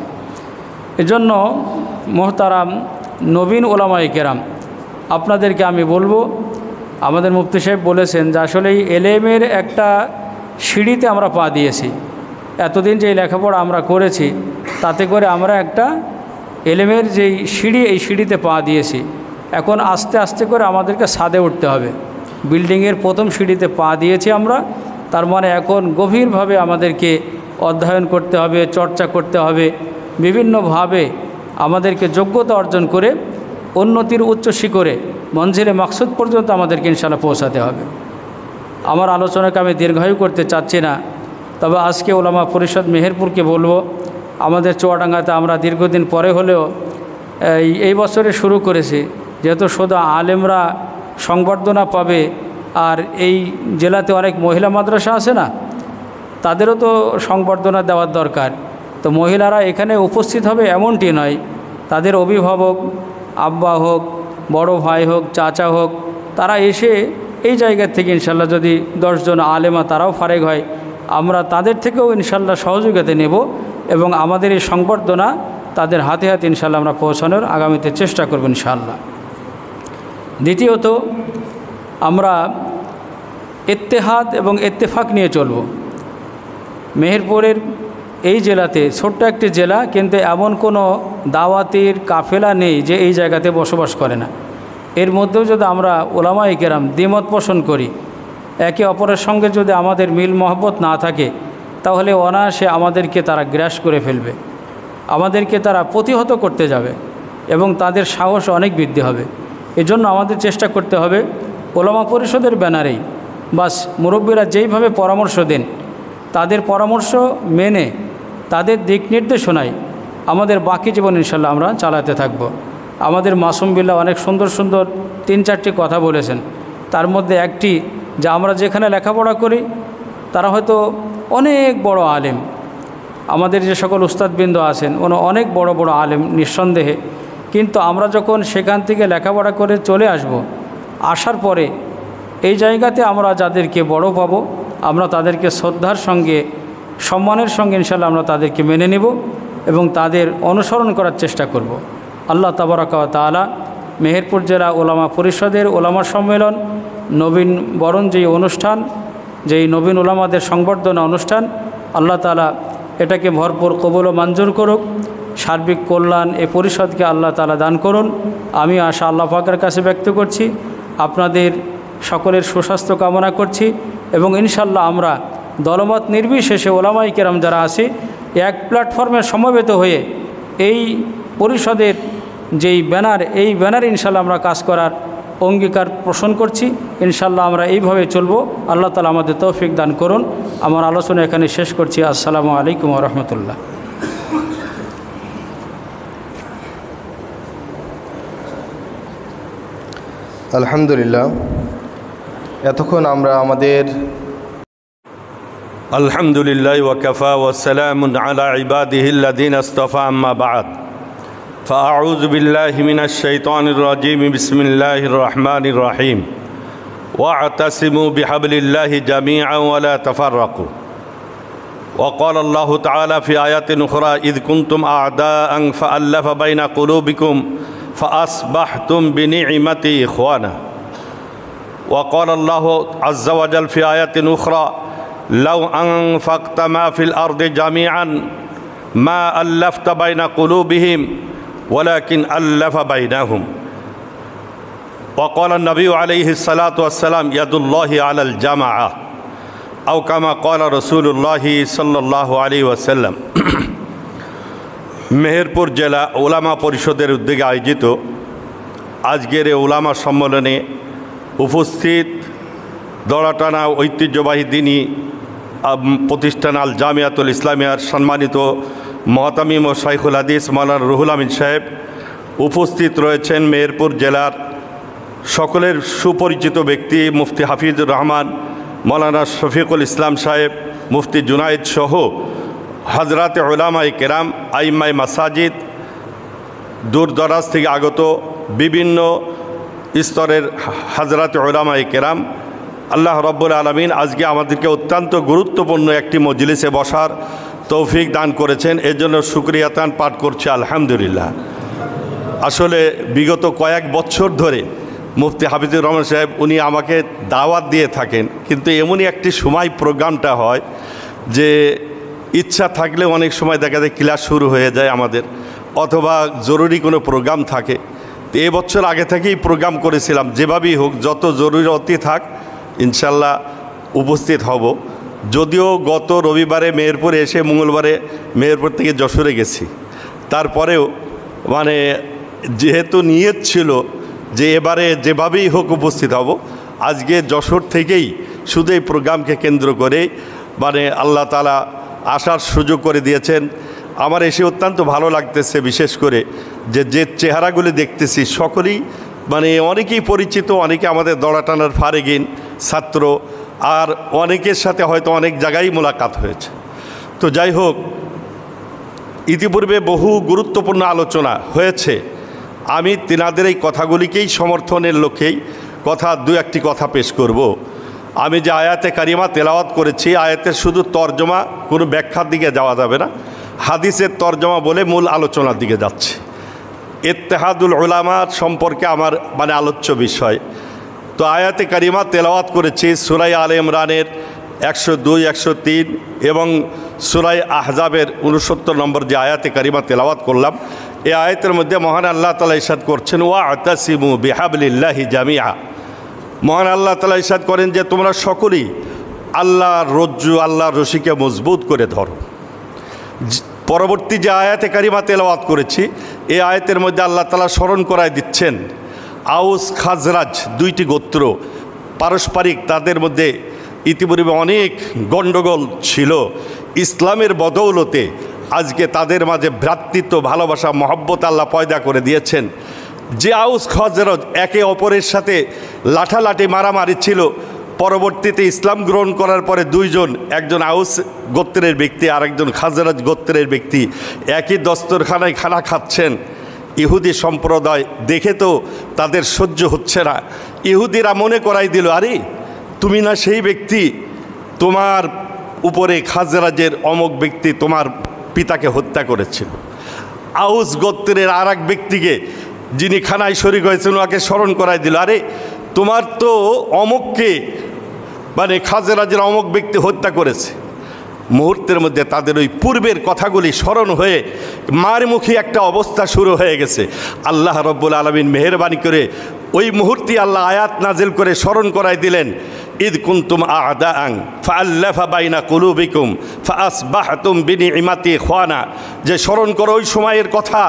এজন্য মোহতারাম নবীন ওলামায়ে কেরাম, আপনাদেরকে আমি বলবো, আমাদের মুফতি সাহেব বলেছেন যে আসলে এই এলেমের একটা সিঁড়িতে আমরা পা দিয়েছি। এতদিন যে লেখাপড়া আমরা করেছি তাতে করে আমরা একটা এলেমের যেই সিঁড়ি, এই সিঁড়িতে পা দিয়েছি। এখন আস্তে আস্তে করে আমাদেরকে ছাদে উঠতে হবে। বিল্ডিংয়ের প্রথম সিঁড়িতে পা দিয়েছি আমরা, তার মানে এখন গভীরভাবে আমাদেরকে অধ্যয়ন করতে হবে, চর্চা করতে হবে, বিভিন্নভাবে আমাদেরকে যোগ্যতা অর্জন করে উন্নতির উচ্চ শিখরে মঞ্জিলে মাকসুদ পর্যন্ত আমাদেরকে ইনশাআল্লাহ পৌঁছাতে হবে। আমার আলোচনাকে আমি দীর্ঘায়ু করতে চাচ্ছি না, তবে আজকে ওলামা পরিষদ মেহেরপুরকে বলবো, আমাদের চুয়াডাঙ্গাতে আমরা দীর্ঘদিন পরে হলেও এই বছরে শুরু করেছি, যেহেতু শুধু আলেমরা সংবর্ধনা পাবে, আর এই জেলাতে অনেক মহিলা মাদ্রাসা আছে না, তাদেরও তো সংবর্ধনা দেওয়ার দরকার। তো মহিলারা এখানে উপস্থিত হবে এমনটি নয়, তাদের অভিভাবক, আব্বা হোক, বড় ভাই হোক, চাচা হোক, তারা এসে এই জায়গা থেকে ইনশাল্লাহ যদি 10 জন আলেমা তারাও ফারেক হয়, আমরা তাদের থেকেও ইনশাল্লাহ সহযোগিতা নেব এবং আমাদের এই সংবর্ধনা তাদের হাতে হাতে ইনশাল্লাহ আমরা পৌঁছানোর আগামীতে চেষ্টা করব ইনশাল্লাহ। দ্বিতীয়ত, আমরা ইত্তেহাদ এবং ইত্তেফাক নিয়ে চলব। মেহেরপুরের এই জেলাতে ছোট্ট একটি জেলা, কিন্তু এমন কোনো দাওয়াতির কাফেলা নেই যে এই জায়গাতে বসবাস করে না। এর মধ্যেও যদি আমরা ওলামায়ে কেরাম দ্বিমত পোষণ করি, একে অপরের সঙ্গে যদি আমাদের মিল মহব্বত না থাকে, তাহলে অনায়াসে আমাদেরকে তারা গ্রাস করে ফেলবে, আমাদেরকে তারা প্রতিহত করতে যাবে এবং তাদের সাহস অনেক বৃদ্ধি হবে। এজন্য আমাদের চেষ্টা করতে হবে ওলামা পরিষদের ব্যানারেই বাস মুরব্বীরা যেইভাবে পরামর্শ দেন, তাদের পরামর্শ মেনে তাদের দিক নির্দেশনায় আমাদের বাকি জীবন ইনশাল্লাহ আমরা চালাতে থাকব। আমাদের মাসুম বিল্লাহ অনেক সুন্দর সুন্দর 3-4টি কথা বলেছেন, তার মধ্যে একটি যে আমরা যেখানে লেখাপড়া করি তারা হয়তো অনেক বড় আলেম, আমাদের যে সকল উস্তাদবৃন্দ আছেন ওরা অনেক বড় বড় আলেম নিঃসন্দেহে, কিন্তু আমরা যখন সেখান থেকে লেখাপড়া করে চলে আসব, আসার পরে এই জায়গাতে আমরা যাদেরকে বড় পাবো, আমরা তাদেরকে শ্রদ্ধার সঙ্গে সম্মানের সঙ্গে ইনশাল্লাহ আমরা তাদেরকে মেনে নেব এবং তাদের অনুসরণ করার চেষ্টা করব। আল্লাহ তাবারাক ওয়া তাআলা মেহেরপুর জেলা ওলামা পরিষদের ওলামা সম্মেলন নবীন বরণ যেই অনুষ্ঠান, যেই নবীন ওলামাদের সংবর্ধনা অনুষ্ঠান, আল্লাহ তাআলা এটাকে ভরপুর কবুল ও মঞ্জুর করুক। সার্বিক কল্যাণ এ পরিষদকে আল্লাহ তাআলা দান করুন। আমি আশা আল্লাহ পাকের কাছে ব্যক্ত করছি, আপনাদের সকলের সুস্বাস্থ্য কামনা করছি এবং ইনশাল্লাহ আমরা দলমত নির্বিশেষে ওলামায়ে কেরাম যারা আছি এক প্ল্যাটফর্মে সমবেত হয়ে এই পরিষদের যেই ব্যানার, এই ব্যানারে ইনশাল্লাহ আমরা কাজ করার অঙ্গীকার পোষণ করছি। ইনশাল্লাহ আমরা এইভাবে চলব। আল্লাহ তাআলা আমাদের তৌফিক দান করুন। আমার আলোচনা এখানে শেষ করছি। আসসালামু আলাইকুম ওয়া রাহমাতুল্লাহ। আলহামদুলিল্লাহ, এতক্ষণ আমরা আমাদের আলহামদুলিল্লাহ ওয়া কাফা ওয়া সালামুন আলা ইবাদিহিল্লাযীনা ইসতাফা আম্মা বা'দ ফাআউযু বিল্লাহি মিনাশ শাইতানির রাজীম বিসমিল্লাহির রহমানির রহিম ওয়া'তাসিমু বিহাবলিল্লাহি জামিআন ওয়া লা তাফাররাকু ওয়া ক্বালা আল্লাহু তাআলা ফি আয়াতিন উখরা ইয কুনতুম আ'দাআন ফাআল্লাফা বাইনা কুলুবিকুম ফাআসবাহতুম বিনি'মাতি ইখওয়ানা ওয়া ক্বালা আল্লাহু আযজা ওয়া জাল ফি আয়াতিন উখরা লাউ আনফাকতা মা ফিল আরদি জামিআন মা আল্লাফতা বাইনা কুলুবিহিম ওয়ালাকিন আল্লাফা বাইনাহুম ওয়া ক্বালা নবী আলাইহিস সালাতু ওয়াস সালাম ইয়াদুল্লাহি আলাল জামাআ আও কামা ক্বালা রাসূলুল্লাহি সাল্লাল্লাহু আলাইহি ওয়াসাল্লাম। মেহেরপুর জেলা ওলামা পরিষদের উদ্যোগে আয়োজিত আজকের এই ওলামা সম্মেলনে উপস্থিত দড়াটানা ঐতিহ্যবাহী দিনী প্রতিষ্ঠান আল জামিয়াতুল ইসলামিয়ার সম্মানিত মহতামিম ও শাইখুল হাদিস মাওলানা রুহুল আমিন সাহেব, উপস্থিত রয়েছেন মেহেরপুর জেলার সকলের সুপরিচিত ব্যক্তি মুফতি হাফিজুর রহমান, মাওলানা শফিকুল ইসলাম সাহেব, মুফতি জুনায়েদ সহ হজরাতে উলামায়ে কেরাম, আইম্মায়ে মাসাজিদ, দূর দরাজ থেকে আগত বিভিন্ন স্তরের হজরাতে উলামায়ে কেরাম। আল্লাহ রাব্বুল আলামিন আজকে আমাদেরকে অত্যন্ত গুরুত্বপূর্ণ একটি মজলিসে বসার তৌফিক দান করেছেন, এর জন্য শুকরিয়াতান পাঠ করছি আলহামদুলিল্লাহ। আসলে বিগত কয়েক বছর ধরে মুফতি হাফিজুর রহমান সাহেব উনি আমাকে দাওয়াত দিয়ে থাকেন, কিন্তু এমনই একটি সময় প্রোগ্রামটা হয় যে ইচ্ছা থাকলে অনেক সময় দেখা যায় ক্লাস শুরু হয়ে যায় আমাদের, অথবা জরুরি কোনো প্রোগ্রাম থাকে, তো এবছর আগে থেকেই প্রোগ্রাম করেছিলাম, যেভাবেই হোক যত জরুরতি থাক ইনশাল্লাহ উপস্থিত হব। যদিও গত রবিবারে মেহেরপুরে এসে মঙ্গলবারে মেহেরপুর থেকে যশোরে গেছি, তারপরেও মানে যেহেতু নিয়ত ছিল যে এবারে যেভাবেই হোক উপস্থিত হব, আজকে যশোর থেকেই শুধু এই প্রোগ্রামকে কেন্দ্র করে মানে আল্লাহ তাআলা আসার সুযোগ করে দিয়েছেন। আমার এসে অত্যন্ত ভালো লাগতেছে, বিশেষ করে যে চেহারাগুলি দেখতেছি সকলেই মানে অনেকেই পরিচিত, অনেকে আমাদের দড়াটানার ফারেগিন ছাত্র, আর অনেকের সাথে হয়তো অনেক জায়গায় মোলাকাত হয়েছে। তো যাই হোক, ইতিপূর্বে বহু গুরুত্বপূর্ণ আলোচনা হয়েছে। আমি তিনাদের এই কথাগুলিকেই সমর্থনের লক্ষ্যেই দু একটি কথা পেশ করব। আমি যে আয়াতে কারিমা তেলাওয়াত করেছি, আয়াতের শুধু তর্জমা, কোনো ব্যাখ্যার দিকে যাওয়া যাবে না, হাদিসের তর্জমা বলে মূল আলোচনার দিকে যাচ্ছে। ইত্তেহাদুল উলামা সম্পর্কে আমার মানে আলোচ্য বিষয়। তো আয়াতে কারিমা তেলাওয়াত করেছি সূরা আলে ইমরানের 102, 103 এবং সূরা আহজাবের 69 নম্বর যে আয়াতে কারিমা তেলাওয়াত করলাম, এই আয়াতের মধ্যে মহান আল্লাহ তাআলা ইরশাদ করছেন, ওয়া'তাসিমু বিহাবলিল্লাহি জামিআ। মহান আল্লাহ তাআলা ইরশাদ করেন যে তোমরা সকলেই আল্লাহর রজ্জু, আল্লাহর রশিকে মজবুত করে ধরো। পরবর্তী যে আয়াতে কারিমা তেলাওয়াত করেছি, এই আয়াতের মধ্যে আল্লাহ তাআলা স্মরণ করায় দিচ্ছেন আউস খাজরাজ দুইটি গোত্র পারস্পরিক, তাদের মধ্যে ইতিপূর্বে অনেক গণ্ডগোল ছিল। ইসলামের বদৌলতে আজকে তাদের মাঝে ভ্রাতৃত্ব, ভালোবাসা, মহব্বত আল্লাহ পয়দা করে দিয়েছেন। যে আউস খাজরাজ একে অপরের সাথে লাঠালাঠি মারামারি ছিল, পরবর্তীতে ইসলাম গ্রহণ করার পরে দুইজন, একজন আউস গোত্রের ব্যক্তি আর একজন খাজরাজ গোত্রের ব্যক্তি একই দস্তরখানায় খানা খাচ্ছেন। ইহুদি সম্প্রদায় দেখে তো তাদের সহ্য হচ্ছে না। ইহুদিরা মনে করাই দিল, আরে তুমি না সেই ব্যক্তি, তোমার উপরে খাজরাজের অমুক ব্যক্তি তোমার পিতাকে হত্যা করেছিল। আউস গোত্রের আর এক ব্যক্তিকে, যিনি খানায় শরীক হয়েছেন, ওকে স্মরণ করাই দিল, আরে তোমার তো অমুককে মানে খাজরাজের অমুক ব্যক্তি হত্যা করেছে। মুহূর্তের মধ্যে তাদের ওই পূর্বের কথাগুলি স্মরণ হয়ে মারমুখী একটা অবস্থা শুরু হয়ে গেছে। আল্লাহ রব্বুল আলামিন মেহেরবানি করে ওই মুহূর্তে আল্লাহ আয়াত নাজিল করে স্মরণ করাই দিলেন, ইদ কুনতুম আ'দাআন ফাআল্লাফা বাইনা কুলুবিকুম ফাআসবাহতুম বিনি'মাতি ইখওয়ানা। যে স্মরণ করো ওই সময়ের কথা,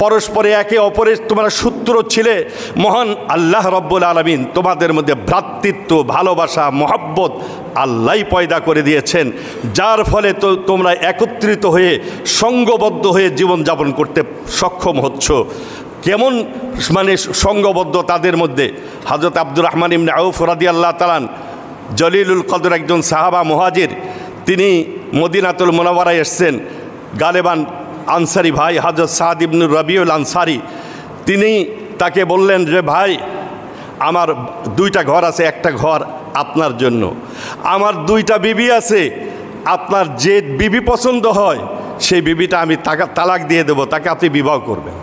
পরস্পরে একে অপরের তোমরা সূত্র ছিলে, মহান আল্লাহ রব্বুল আলামিন তোমাদের মধ্যে ভ্রাতৃত্ব, ভালোবাসা, মহব্বত আল্লাহই পয়দা করে দিয়েছেন, যার ফলে তো তোমরা একত্রিত হয়ে সঙ্গবদ্ধ হয়ে জীবনযাপন করতে সক্ষম হচ্ছ। কেমন মানে সঙ্গবদ্ধ তাদের মধ্যে? হযরত আব্দুর রহমান ইবনে আউফ রাদিয়াল্লাহু তাআলা জলিলুল কদর একজন সাহাবা মুহাজির, তিনি মদিনাতুল মুনাওয়ারায় এসেছেন। গালেবান আনসারি ভাই হযরত সাদ ইবনে রবিউল আনসারি, তিনি তাকে বললেন যে ভাই, আমার দুইটা ঘর আছে, একটা ঘর আপনার জন্য, আমার দুইটা বিবি আছে, আপনার যে বিবি পছন্দ হয় সেই বিবিটা আমি তালাক দিয়ে দেবো, তাকে আপনি বিবাহ করবেন।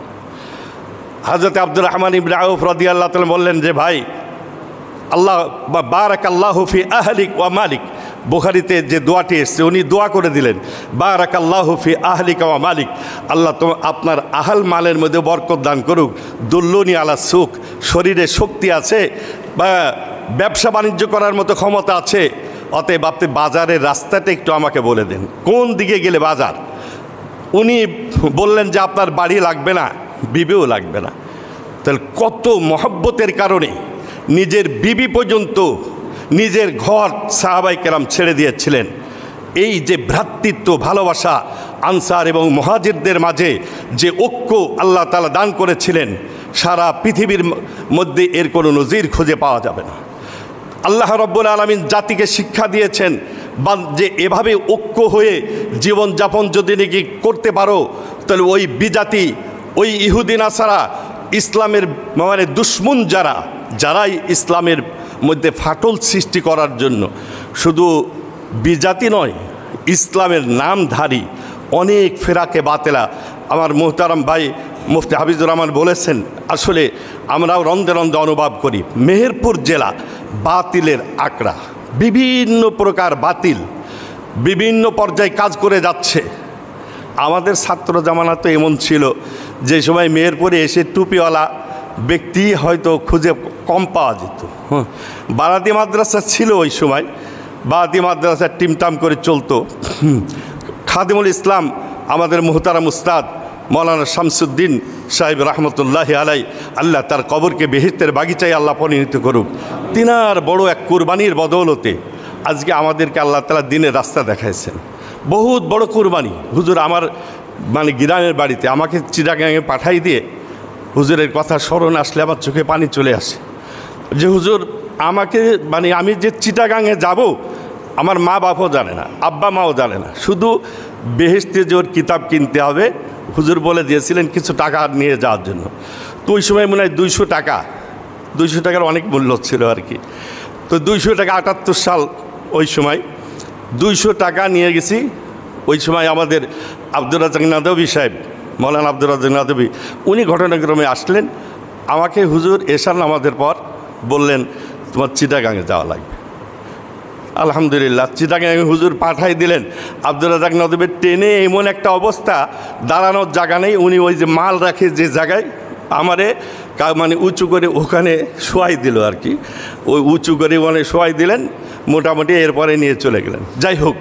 হযরত আব্দুর রহমান ইবনে আউফ রাদিয়াল্লাহু তাআলা বললেন যে ভাই, আল্লাহ বারাকাল্লাহু ফি আহলিক ওয়া মালিক, বুখারীতে যে দোয়াটি এসছে উনি দোয়া করে দিলেন, বারাকাল্লাহু ফি আহলিকা ওয়া মালিক, আল্লাহ তো আপনার আহল মালের মধ্যে বরকত দান করুক। দুল্লুনি আলা সুক, শরীরে শক্তি আছে বা ব্যবসা বাণিজ্য করার মতো ক্ষমতা আছে, অতএব আপনি বাজারের রাস্তাটা একটু আমাকে বলে দেন, কোন দিকে গেলে বাজার। উনি বললেন যে আপনার বাড়ি লাগবে না, বিবিও লাগবে না। তাহলে কত মহব্বতের কারণে নিজের বিবি পর্যন্ত, নিজের ঘর সাহাবায়ে কেরাম ছেড়ে দিয়েছিলেন। এই যে ভ্রাতৃত্ব, ভালোবাসা আনসার এবং মুহাজিরদের মাঝে যে ঐক্য আল্লাহ তাআলা দান করেছিলেন, সারা পৃথিবীর মধ্যে এর কোনো নজির খুঁজে পাওয়া যাবে না। আল্লাহ রাব্বুল আলামিন জাতিকে শিক্ষা দিয়েছেন যে এভাবে ঐক্য হয়ে জীবনযাপন যদি নাকি করতে পারো, তাহলে ওই বিজাতি, ওই ইহুদি নাসারা, ইসলামের মানে দুশ্মন যারাই ইসলামের মধ্যে ফাটল সৃষ্টি করার জন্য, শুধু বিজাতি নয়, ইসলামের নামধারী অনেক ফেরাকে বাতেলা, আমার মুহতারাম ভাই মুফতি হাফিজুর রহমান বলেছেন, আসলে আমরাও রন্দে রন্দে অনুভব করি। মেহেরপুর জেলা বাতিলের আকড়া, বিভিন্ন প্রকার বাতিল বিভিন্ন পর্যায়ে কাজ করে যাচ্ছে। আমাদের ছাত্র জামানা তো এমন ছিল, যে সময় মেহেরপুরে এসে টুপিওয়ালা ব্যক্তি হয়তো খুঁজে কম পাওয়া যেত। বারাদি মাদ্রাসা ছিল ওই সময়, বারাদি মাদ্রাসা টিমটাম করে চলতো। খাদিমুল ইসলাম আমাদের মুহতারাম উস্তাদ মৌলানা শামসুদ্দিন সাহেব রহমতুল্লাহ আলাই, আল্লাহ তার কবরকে বেহেশতের বাগিচায় আল্লাহ পরিণত করুক। তিনার বড় এক কুরবানির বদৌলতে আজকে আমাদেরকে আল্লাহ তাআলা দিনের রাস্তা দেখাইছেন। বহুত বড় কুরবানি। হুজুর আমার মানে গ্রামের বাড়িতে আমাকে চিটাগাঙে পাঠাই দিয়ে হুজুরের কথা স্মরণ আসলে আমার চোখে পানি চলে আসে যে হুজুর আমাকে মানে আমি যে চিটাগাঙে যাব আমার মা বাবাও জানে না, আব্বা মাও জানে না, শুধু বেহেশতে জোর কিতাব কিনতে হবে হুজুর বলে দিয়েছিলেন কিছু টাকা নিয়ে যাওয়ার জন্য। তো ওই সময় মনে হয় 200 টাকার অনেক মূল্য ছিল আর কি। তো 200 টাকা 78 সাল ওই সময় 200 টাকা নিয়ে গেছি। ওই সময় আমাদের আব্দুর রাজ্জাক নাদবী সাহেব, মৌলানা আব্দুর রাজ্জাক নাদবী, উনি ঘটনাক্রমে আসলেন। আমাকে হুজুর এশার নামাজের পর বললেন তোমার চিটাগাঙে যাওয়া লাগবে। আলহামদুলিল্লাহ চিটাগাঙে হুজুর পাঠাই দিলেন। আব্দুর রাজ্জাক নাদবীর ট্রেনে এমন একটা অবস্থা, দাঁড়ানোর জায়গা নেই। উনি ওই যে মাল রাখে যে জায়গায় আমারে মানে উঁচু করে ওখানে শোয়াই দিল আর কি। ওই উঁচু করে মানে শোয়াই দিলেন, মোটামুটি এরপরে নিয়ে চলে গেলেন। যাই হোক,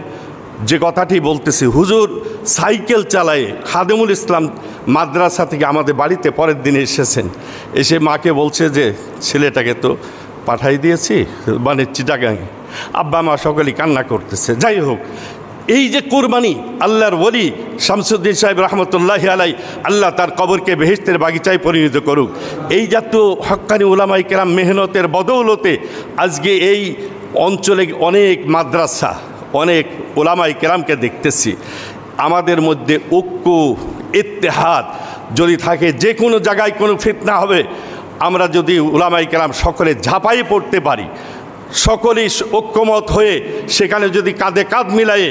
যে কথাটি বলতেছি, হুজুর সাইকেল চালায়ে খাদিমুল ইসলাম মাদ্রাসা থেকে আমাদের বাড়িতে পরের দিনে এসেছেন। এসে মাকে বলছে যে ছেলেটাকে তো পাঠাই দিয়েছি মানে চিটাগাঙে। আব্বা মা সকলেই কান্না করতেছে। যাই হোক, এই যে কুরবানি, আল্লাহর ওলি শামসুদ্দিন সাহেব রহমতুল্লাহ আলাই, আল্লাহ তার কবরকে বেহেশতের বাগিচায় পরিণত করুক। এই জাতীয় হক্কানি উলামায়ে কেরাম মেহনতের বদৌলতে আজকে এই অঞ্চলে অনেক মাদ্রাসা, অনেক উলামায়ে কেরামকে দেখতেছি। আমাদের মধ্যে ঐক্য ইত্তেহাদ যদি থাকে, যে কোনো জায়গায় কোনো ফিতনা হবে, আমরা যদি উলামায়ে কেরাম সকলে ঝাঁপাই পড়তে পারি, সকলেই ঐক্যমত হয়ে সেখানে যদি কাঁধে কাঁধ মিলায়ে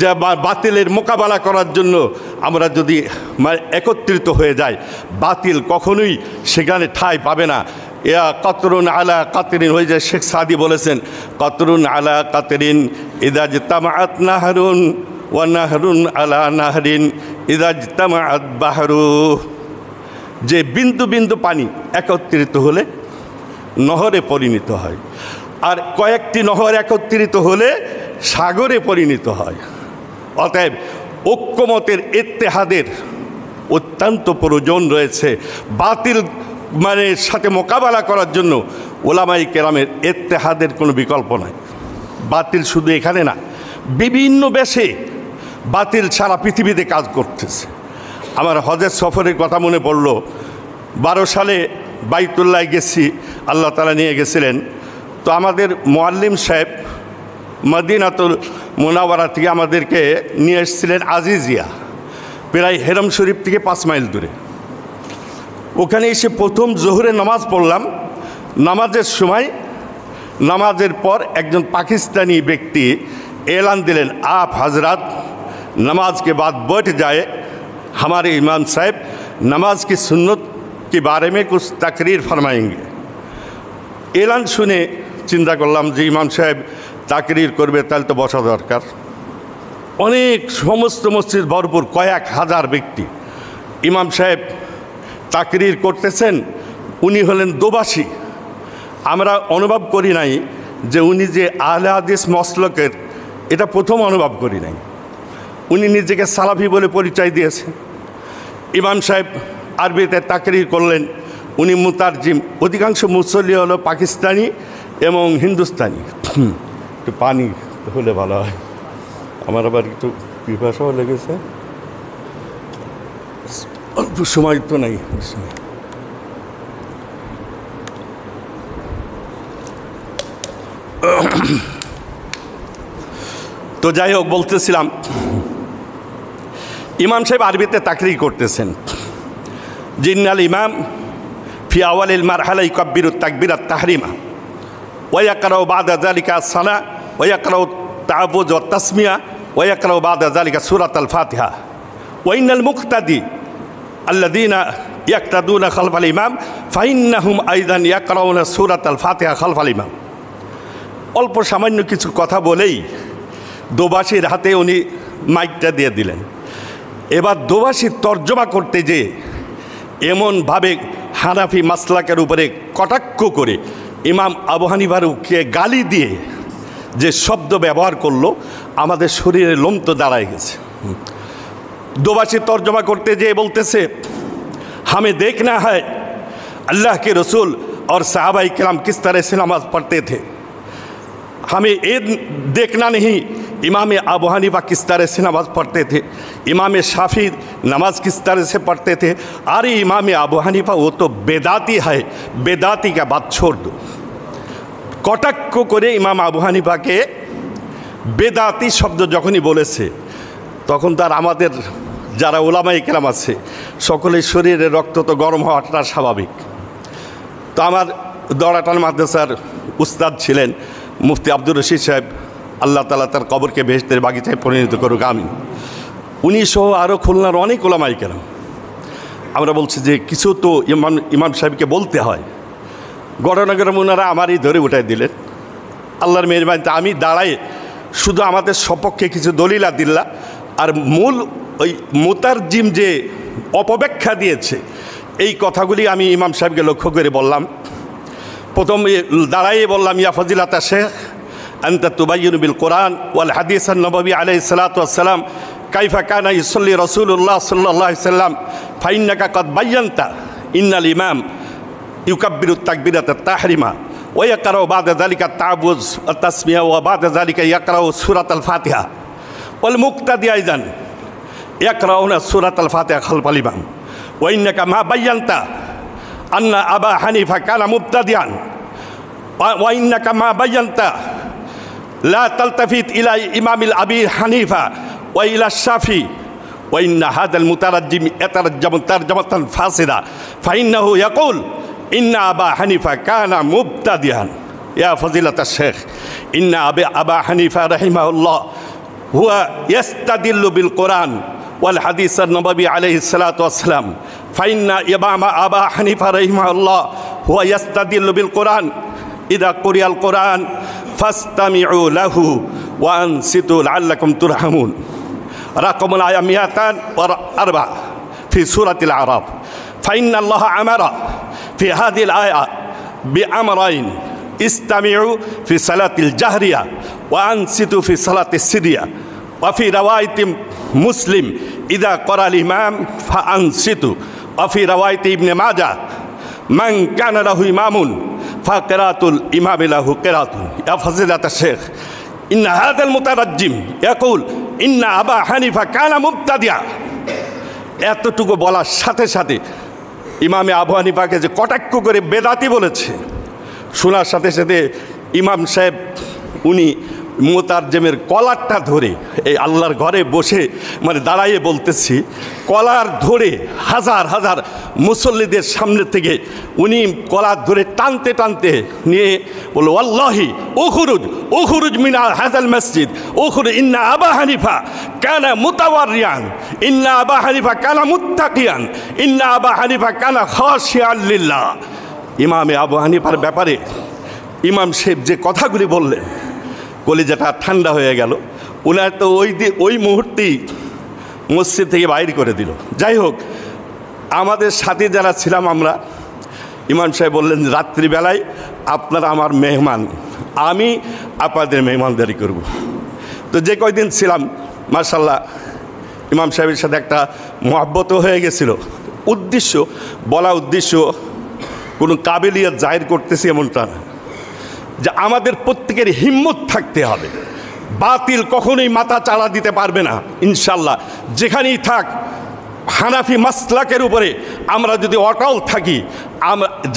যে বাতিলের মোকাবেলা করার জন্য আমরা যদি একত্রিত হয়ে যাই, বাতিল কখনোই সেখানে ঠাঁই পাবে না। ইয়া কাতরুন আলা কাতরিন, হয়ে যায় শেখ সাদি বলেছেন, কাতরুন আলা কাতরিন ইদা ইজতামাআত নাহরুন ওয়া নাহরুন আলা নাহরিন ইদা ইজতামাআত বাহরু। যে বিন্দু বিন্দু পানি একত্রিত হলে নহরে পরিণত হয়, আর কয়েকটি নহর একত্রিত হলে সাগরে পরিণত হয়। অতএব ঐক্যমতের ইত্তেহাদের অত্যন্ত প্রয়োজন রয়েছে। বাতিল মানে সাথে মোকাবেলা করার জন্য ওলামায়ে কেরামের ইত্তেহাদের কোনো বিকল্প নাই। বাতিল শুধু এখানে না, বিভিন্ন দেশে বাতিল সারা পৃথিবীতে কাজ করতেছে। আমার হজের সফরের কথা মনে পড়ল। 12 সালে বাইতুল্লাহ গেছি, আল্লাহ তাআলা নিয়ে গেছিলেন। তো আমাদের মুআল্লিম সাহেব মদিনাতুল মুনাওয়ারা থেকে আমাদেরকে নিয়ে এসেছিলেন আজিজিয়া, প্রায় হেরম শরীফ থেকে 5 মাইল দূরে। ওখানে এসে প্রথম জোহরের নামাজ পড়লাম। নামাজের সময়, নামাজের পর একজন পাকিস্তানি ব্যক্তি এলান দিলেন, आप हजरत नमाज के बाद बैठ जाए, हमारे इमाम साहब नमाज की सुन्नत के बारे में कुछ तकरीर फरमाएंगे। এলান শুনে চিন্তা করলাম যে ইমাম সাহেব তাকরির করবে, তাহলে তো বসা দরকার। অনেক সমস্ত মসজিদ ভরপুর, কয়েক হাজার ব্যক্তি। ইমাম সাহেব তাকরির করতেছেন। উনি হলেন দোবাসী। আমরা অনুভব করি নাই যে উনি যে আহলে হাদিস মসলকের, এটা প্রথম অনুভব করি নাই। উনি নিজেকে সালাফি বলে পরিচয় দিয়েছেন। ইমাম সাহেব আরবিতে তাকরির করলেন। উনি মুতারজিম। অধিকাংশ মুসল্লি হলো পাকিস্তানি এবং হিন্দুস্তানি। একটু পানি হলে ভালো হয়, আমার আবার একটু পিপাসাও লেগেছে, অল্প সময় তো নাই। তো যাই হোক, বলতেছিলাম ইমাম সাহেব আরবিতে তাকরির করতেছেন। জিন্নাল ইমাম ফি আওয়ালিল মারহালা ইউকাব্বিরু তাকবীরাত তাহরিমা ওয়া ইয়াকরাউ বা'দা যালিকা আস-সালাহ ওয়া ইয়াকরাউ তা'আবুদ ওয়া তাসমিয়া ওয়া ইয়াকরাউ বা'দা যালিকা সূরাতাল ফাতিহা ওয়া ইন্নাল মুক্তাদি আল্লাযীনা ইয়াকতাদুনা খালফাল ইমাম ফাইন্নাহুম আইদান ইয়াকরাউনা সূরাতাল ফাতিহা খালফাল ইমাম। অল্প সামান্য কিছু কথা বলেই দোবাসীর হাতে উনি মাইকটা দিয়ে দিলেন। এবার দোবাসীর তর্জমা করতে যে এমনভাবে হানাফি মাসলাকের উপরে কটাক্ষ করে ইমাম আবু হানিফারকে গালি দিয়ে যে শব্দ ব্যবহার করলো, আমাদের শরীরে লোম তো দাঁড়ায় গেছে। দোবাসী তর্জমা করতে যেয়ে বলতেছে, हमें देखना है अल्लाह के रसूल और सहाबाए किराम किस तरह से नमाज़ पढ़ते थे, हमें ये देखना नहीं इमाम अबू हनीफा किस तरह से नमाज़ पढ़ते थे, इमाम शाफी नमाज किस तरह से पढ़ते थे। अरे इमाम अबू हनीफा वो तो बेदाती है, बेदाती का बात छोड़ दो। কটাক্ষ করে ইমাম আবু হানিফাকে বেদাতি শব্দ যখনই বলেছে, তখন তার আমাদের যারা ওলামায়ে কেরাম আছে সকলের শরীরে রক্ত তো গরম হওয়াটা স্বাভাবিক। তো আমার দড়াটান মাদ্রাসার উস্তাদ ছিলেন মুফতি আব্দুর রশিদ সাহেব, আল্লাহ তাআলা তার কবরকে বেহেশতের বাগিচায় পরিণত করুক, আমিন। উনি সহ আরও খুলনার অনেক ওলামায়ে কেরাম। আমরা বলছি যে কিছু তো ইমাম সাহেবকে বলতে হয়। ঘটনাক্রমে ওনারা আমারই ধরে উঠাই দিলেন। আল্লাহর মেহরবানিতে আমি দাঁড়াই শুধু আমাদের সপক্ষে কিছু দলিল আদিল্লা আর মূল ওই মুতারজিম যে অপব্যাখ্যা দিয়েছে এই কথাগুলি আমি ইমাম সাহেবকে লক্ষ্য করে বললাম। প্রথম দাঁড়াইয়ে বললাম, ইয়া ফজিলাতা শেখ আনতা তুবাইয়িনু বিল কোরআন ওয়াল হাদিস আন-নববী আলাইহিস সালাতু ওয়াস সালাম কাইফা কানা ইউসাল্লি রাসূলুল্লাহ সাল্লাল্লাহু আলাইহি সাল্লাম ফাইন্নাকা কাদ বায়্যানতা ইন্নাল ইমাম ইউকাব্বিরু তাকবীরাত তাহরিমা ওয়া ইয়াকরাউ বা'দা যালিকা তা'awুয আত-তাসমিয়া ওয়া বা'দা যালিকা ইয়াকরাউ সূরাতুল ফাতিহা ওয়াল মুক্তাদি আইযান ইয়াকরাউনা সূরাতুল ফাতিহা খালফাল ইমাম ওয়া ইন্নাকা মা বায়্যানতা আন্না আবা হানিফা কানা মুবতাদিয়ান ওয়া ইন্নাকা মা বায়্যানতা লা তালতাফিত ইলা ইমামিল আবি হানিফা ওয়া ইলা শাফি ওয়া ইন্না হাদাল মুতারাজ্জিম ইয়াতারাজ্জামু তারজামাতান ফাসিদা ফাইন্নাহু ইয়াকুল ইন্না আবা হানিফা কানা মুবতাদিয়ান। ইয়া ফজিলাতা শেখ ইন্না আবা হানিফা রাহিমাহুল্লাহ হুয়া ইয়াস্তাদিল্লু বিল কোরআন ওয়াল হাদিস আন-নববী আলাইহিস সালাতু ওয়াস সালাম ফাইন্না ইমাম আবা হানিফা রাহিমাহুল্লাহ হুয়া ইয়াস্তাদিল্লু বিল কোরআন ইদা কুরিয়াল কোরআন ফাসতামিউ লাহু ওয়া আনসিতু লাআল্লাকুম তুরহামুন। রাকমুল আয়া 204 ফি সূরাতিল আরাফ। ফাইন্না আল্লাহ আমারা في هذه الآية بأمرين استمعوا في صلاة الجهرية وأنصتوا في صلاة السرية. وفي رواية مسلم إذا قرأ الإمام فأنصتوا. وفي رواية ابن ماجه من كان له إمام فقراءة الإمام له قراءة. يا فضيلة الشيخ إن هذا المترجم يقول إن أبا حنيفة كان مبتدعا। এতটুকু বলার সাথে সাথে ইমামে আবু হানিফাকে যে কটাক্ষ করে বেদাতি বলেছে, শোনার সাথে সাথে ইমাম সাহেব উনি মুতারজেমের কলারটা ধরে, এই আল্লাহর ঘরে বসে মানে দাঁড়াইয়ে বলতেছি, কলার ধরে হাজার হাজার মুসল্লিদের সামনে থেকে উনি কলার ধরে টানতে টানতে নিয়ে বলল, ওয়াল্লাহি উখরুজ উখরুজ মিন হাযাল মসজিদ উখরুজ ইন্না আবা হানিফা কানা মুতাওয়ারিয়ান ইন্না আবা হানিফা কানা মুত্তাকিয়ান ইন্না আবা হানিফা কানা খাশিয়ান লিল্লাহ। ইমামে আবু হানিফার ব্যাপারে ইমাম সাহেব যে কথাগুলি বললেন, কলিজাটা ঠান্ডা হয়ে গেল। ওনার তো ওই মুহূর্তেই মসজিদ থেকে বাইর করে দিল। যাই হোক, আমাদের সাথে যারা ছিলাম আমরা, ইমাম সাহেব বললেন, রাত্রিবেলায় আপনারা আমার মেহমান, আমি আপনাদের মেহমানদারি করব। তো যে কয়দিন ছিলাম মাশাআল্লাহ ইমাম সাহেবের সাথে একটা মহব্বতও হয়ে গেছিল। উদ্দেশ্য কোনো কাবিলিয়ত জাহির করতেছি এমনটা না, যে আমাদের প্রত্যেকের হিম্মত থাকতে হবে। বাতিল কখনোই মাথা চাড়া দিতে পারবে না ইনশাল্লাহ। যেখানেই থাক হানাফি মাসলাকের উপরে আমরা যদি অটল থাকি,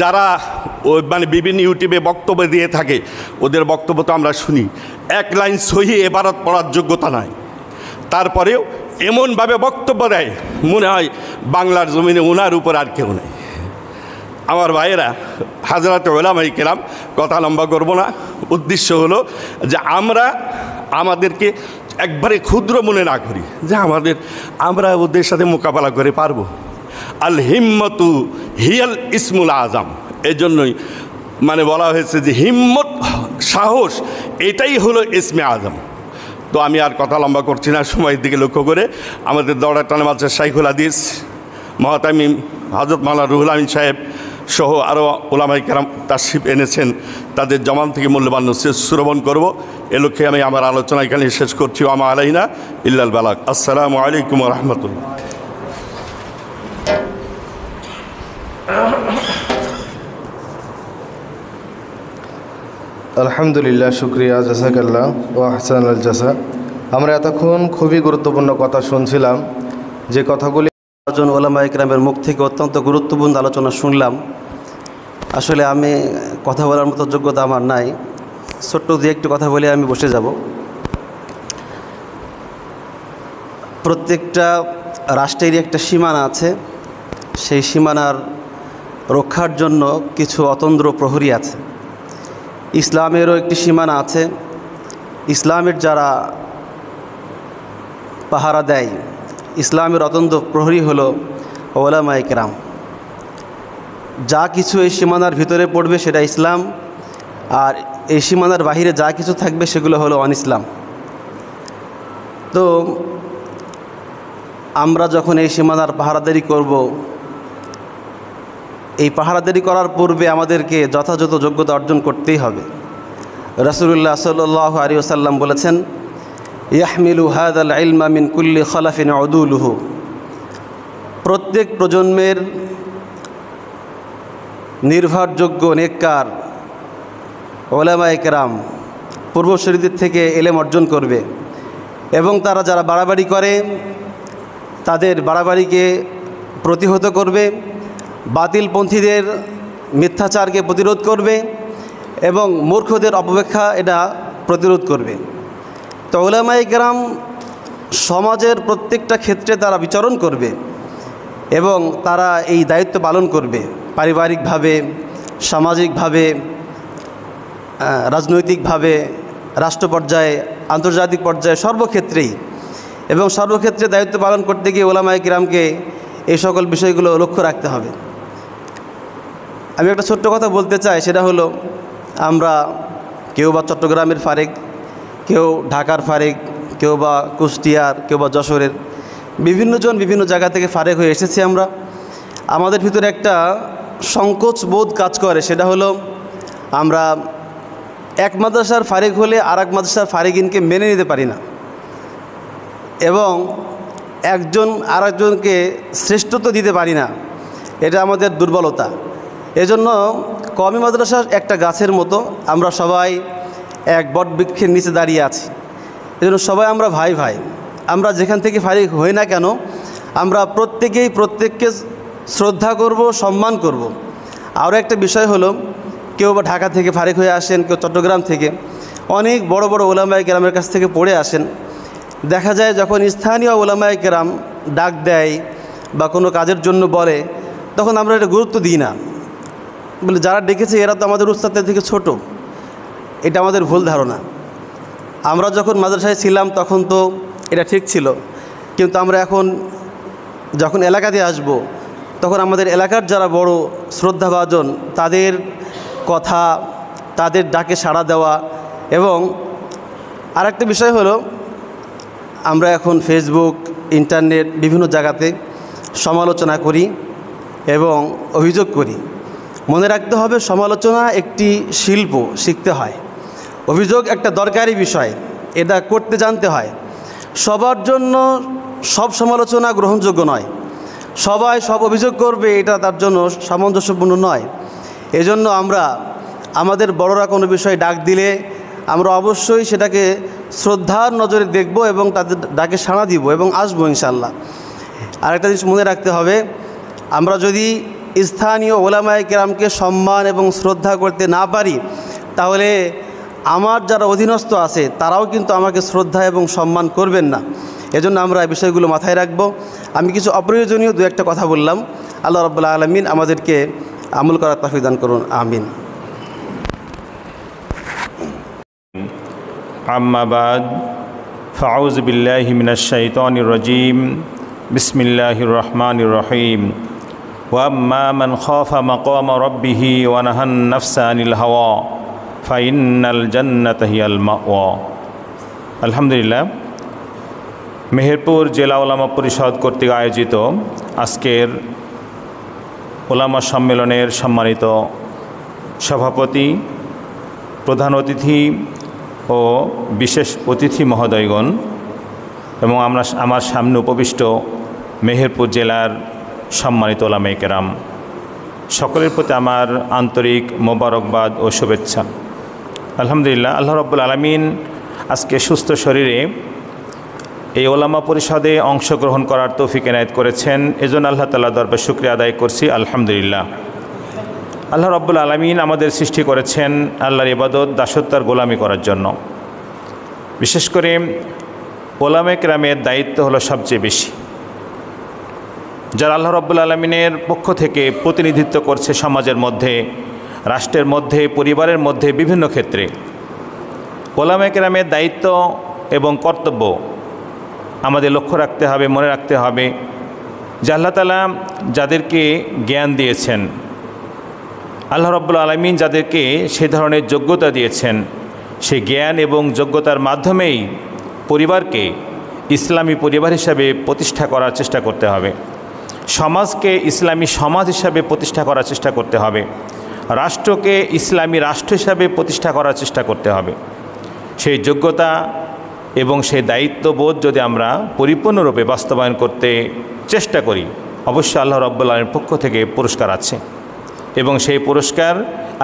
যারা মানে বিভিন্ন ইউটিউবে বক্তব্য দিয়ে থাকে ওদের বক্তব্য তো আমরা শুনি, এক লাইন সহি এবারত পড়ার যোগ্যতা নাই, তারপরেও এমনভাবে বক্তব্য দেয় মনে হয় বাংলার জমিনে ওনার উপর আর কেউ নেই। আমার ভাইয়েরা, হাজরাতে ওলামায়ে কেরাম, কথা লম্বা করব না। উদ্দেশ্য হলো যে আমাদেরকে একবারে ক্ষুদ্র মনে না করি, যে আমরা ওদের সাথে মোকাবেলা করে পারবো। আল হিম্মতু হিয়াল ইসমুল আজম, এই জন্যই মানে বলা হয়েছে যে হিম্মত, সাহস, এটাই হলো ইসমে আজম। তো আমি আর কথা লম্বা করছি না, সময়ের দিকে লক্ষ্য করে আমাদের দৌড়াটানা মাঝে শাইখুল হাদিস মহতামিম হযরত মাওলানা রুহুল আমিন সাহেব সহ আরও ওলামায়ে কেরাম তাশরিফ এনেছেন, তাদের জবান থেকে মূল্যবান নসিহত শ্রবণ করব। এ লক্ষ্যে আমি আমার আলোচনা এখানে শেষ করছি। ওয়া আলাইনা ইল্লাল বালাগ। আসসালামু আলাইকুম ওয়া রাহমাতুল্লাহ। আলহামদুলিল্লাহ, শুক্রিয়া, জাযাকাল্লাহ ওয়া আহসানুল জাযা। আমরা এতক্ষণ খুবই গুরুত্বপূর্ণ কথা শুনছিলাম, যে কথাগুলি একজন ওলামায়ে কেরামের মুখ থেকে অত্যন্ত গুরুত্বপূর্ণ আলোচনা শুনলাম। আসলে আমি কথা বলার মতো যোগ্যতা আমার নাই, ছোট্ট দিয়ে একটু কথা বলে আমি বসে যাব। প্রত্যেকটা রাষ্ট্রেরই একটা সীমানা আছে, সেই সীমানার রক্ষার জন্য কিছু অতন্দ্র প্রহরী আছে। ইসলামেরও একটি সীমানা আছে। ইসলামের যারা পাহারা দেয়, ইসলামের অতন্দ্র প্রহরী হলো ওলামায়ে কেরাম। যা কিছু এই সীমানার ভিতরে পড়বে সেটা ইসলাম, আর এই সীমানার বাহিরে যা কিছু থাকবে সেগুলো হলো অনইসলাম। তো আমরা যখন এই সীমানার পাহারাদারি করব, এই পাহারাদারি করার পূর্বে আমাদেরকে যথাযথ যোগ্যতা অর্জন করতেই হবে। রাসূলুল্লাহ সাল্লাল্লাহু আলাইহি ওয়াসাল্লাম বলেছেন, ইয়াহমিলু হাযাল ইলমা মিন কুল্লি খলাফিন উদুলুহু। প্রত্যেক প্রজন্মের নির্ভরযোগ্য নেককার ওলামায়ে কেরাম পূর্বসূরিদের থেকে এলেম অর্জন করবে, এবং তারা যারা বাড়াবাড়ি করে তাদের বাড়াবাড়িকে প্রতিহত করবে, বাতিলপন্থীদের মিথ্যাচারকে প্রতিরোধ করবে, এবং মূর্খদের অপব্যাখ্যা এটা প্রতিরোধ করবে। তো ওলামায়ে কেরাম সমাজের প্রত্যেকটা ক্ষেত্রে তারা বিচরণ করবে এবং তারা এই দায়িত্ব পালন করবে, পারিবারিকভাবে, সামাজিকভাবে, রাজনৈতিকভাবে, রাষ্ট্র পর্যায়ে, আন্তর্জাতিক পর্যায়ে, সর্বক্ষেত্রেই। এবং সর্বক্ষেত্রে দায়িত্ব পালন করতে গিয়ে ওলামায়ে কেরামকে এই সকল বিষয়গুলো লক্ষ্য রাখতে হবে। আমি একটা ছোট্ট কথা বলতে চাই, সেটা হলো আমরা কেউ বা চট্টগ্রামের ফারেক, কেউ ঢাকার ফারেক, কেউ বা কুষ্টিয়ার, কেউ বা যশোরের, বিভিন্নজন বিভিন্ন জায়গা থেকে ফারেক হয়ে এসেছি আমরা। আমাদের ভিতরে একটা সংকোচ বোধ কাজ করে, সেটা হলো আমরা এক মাদ্রাসার ফারেক হলে আর এক মাদ্রাসার ফারেকিনকে মেনে নিতে পারি না, এবং একজন আরেকজনকে শ্রেষ্ঠত্ব দিতে পারি না। এটা আমাদের দুর্বলতা। এজন্য কওমি মাদ্রাসা একটা গাছের মতো, আমরা সবাই এক বট বৃক্ষের নিচে দাঁড়িয়ে আছি। এজন্য সবাই আমরা ভাই ভাই। আমরা যেখান থেকে ফারিক হই না কেন, আমরা প্রত্যেকেই প্রত্যেককে শ্রদ্ধা করব, সম্মান করব। আরও একটা বিষয় হলো, কেউ বা ঢাকা থেকে ফারিক হয়ে আসেন, কেউ চট্টগ্রাম থেকে, অনেক বড় বড় ওলামায়ে কেরামের কাছ থেকে পড়ে আসেন। দেখা যায় যখন স্থানীয় ওলামায়ে কেরাম ডাক দেয় বা কোনো কাজের জন্য বলে, তখন আমরা এটা গুরুত্ব দিই না, বলে যারা ডেকেছে এরা তো আমাদের উস্তাদের থেকে ছোট। এটা আমাদের ভুল ধারণা। আমরা যখন মাদ্রাসায় ছিলাম তখন তো এটা ঠিক ছিল, কিন্তু আমরা এখন যখন এলাকাতে আসব, তখন আমাদের এলাকার যারা বড় শ্রদ্ধাভাজন, তাদের কথা, তাদের ডাকে সাড়া দেওয়া। এবং আরেকটা বিষয় হলো, আমরা এখন ফেসবুক, ইন্টারনেট, বিভিন্ন জায়গাতে সমালোচনা করি এবং অভিযোগ করি। মনে রাখতে হবে, সমালোচনা একটি শিল্প, শিখতে হয়। অভিযোগ একটা দরকারি বিষয়, এটা করতে জানতে হয়। সবার জন্য সব সমালোচনা গ্রহণযোগ্য নয়, সবাই সব অভিযোগ করবে এটা তার জন্য সামঞ্জস্যপূর্ণ নয়। এজন্য আমরা আমাদের বড়রা কোনো বিষয়ে ডাক দিলে আমরা অবশ্যই সেটাকে শ্রদ্ধার নজরে দেখব এবং তাদের ডাকে সাড়া দিব এবং আসবো ইনশাল্লাহ। আরেকটা জিনিস মনে রাখতে হবে, আমরা যদি স্থানীয় ওলামায়ে কেরামকে সম্মান এবং শ্রদ্ধা করতে না পারি, তাহলে আমার যারা অধীনস্থ আছে তারাও কিন্তু আমাকে শ্রদ্ধা এবং সম্মান করবেন না। এজন্য আমরা এই বিষয়গুলো মাথায় রাখব। আমি কিছু অপ্রয়োজনীয় দু একটা কথা বললাম। আল্লাহ রাব্বুল আলামিন আমাদেরকে আমল করার তৌফিক দান করুন, আমিন। আম্মা বাদ, ফাউযু বিল্লাহি মিনাশ শাইতানির রাজীম, বিসমিল্লাহির রহমানির রহিম। ওয়া আম্মা মান খাফা মাকামা রাব্বিহি ওয়া নাহান নাফসা আনিল হাওয়া ফাইন্নাল জান্নাতা হিয়াল মাওয়া। আলহামদুলিল্লাহ, মেহেরপুর জেলা ওলামা পরিষদ কর্তৃক আয়োজিত আজকের ওলামা সম্মেলনের সম্মানিত সভাপতি, প্রধান অতিথি ও বিশেষ অতিথি মহোদয়গণ এবং আমার সামনে উপবিষ্ট মেহেরপুর জেলার সম্মানিত ওলামায়ে কেরাম, সকলের প্রতি আমার আন্তরিক মোবারকবাদ ও শুভেচ্ছা। আলহামদুলিল্লাহ, আল্লাহ রাব্বুল আলামিন আজকে সুস্থ শরীরে এই ওলামা পরিষদে অংশগ্রহণ করার তৌফিক এনায়েত করেছেন। এজন্য আল্লাহ তাআলার দরবারে শুকরিয়া আদায় করছি, আলহামদুলিল্লাহ। আল্লাহ রাব্বুল আলামিন আমাদের সৃষ্টি করেছেন আল্লাহর ইবাদত, দাসত্ব আর গোলামি করার জন্য। বিশেষ করে ওলামায়ে কেরামের দায়িত্ব হলো সবচেয়ে বেশি, যারা আল্লাহ রাব্বুল আলামিনের পক্ষ থেকে প্রতিনিধিত্ব করছে সমাজের মধ্যে, রাষ্ট্রের মধ্যে, পরিবারের মধ্যে, বিভিন্ন ক্ষেত্রে। ওলামায়ে কেরামের দায়িত্ব এবং কর্তব্য আমাদের লক্ষ্য রাখতে হবে, মনে রাখতে হবে যে আল্লাহ তাআলা যাদেরকে জ্ঞান দিয়েছেন, আল্লাহ রাব্বুল আলামিন যাদেরকে সে ধরনের যোগ্যতা দিয়েছেন, সেই জ্ঞান এবং যোগ্যতার মাধ্যমেই পরিবারকে ইসলামী পরিবার হিসাবে প্রতিষ্ঠা করার চেষ্টা করতে হবে, সমাজকে ইসলামী সমাজ হিসাবে প্রতিষ্ঠা করার চেষ্টা করতে হবে, রাষ্ট্রকে ইসলামী রাষ্ট্র হিসাবে প্রতিষ্ঠা করার চেষ্টা করতে হবে। সেই যোগ্যতা এবং সেই দায়িত্ববোধ যদি আমরা পরিপূর্ণরূপে বাস্তবায়ন করতে চেষ্টা করি, অবশ্যই আল্লাহ রাব্বুল আলামিনের পক্ষ থেকে পুরস্কার আছে এবং সেই পুরস্কার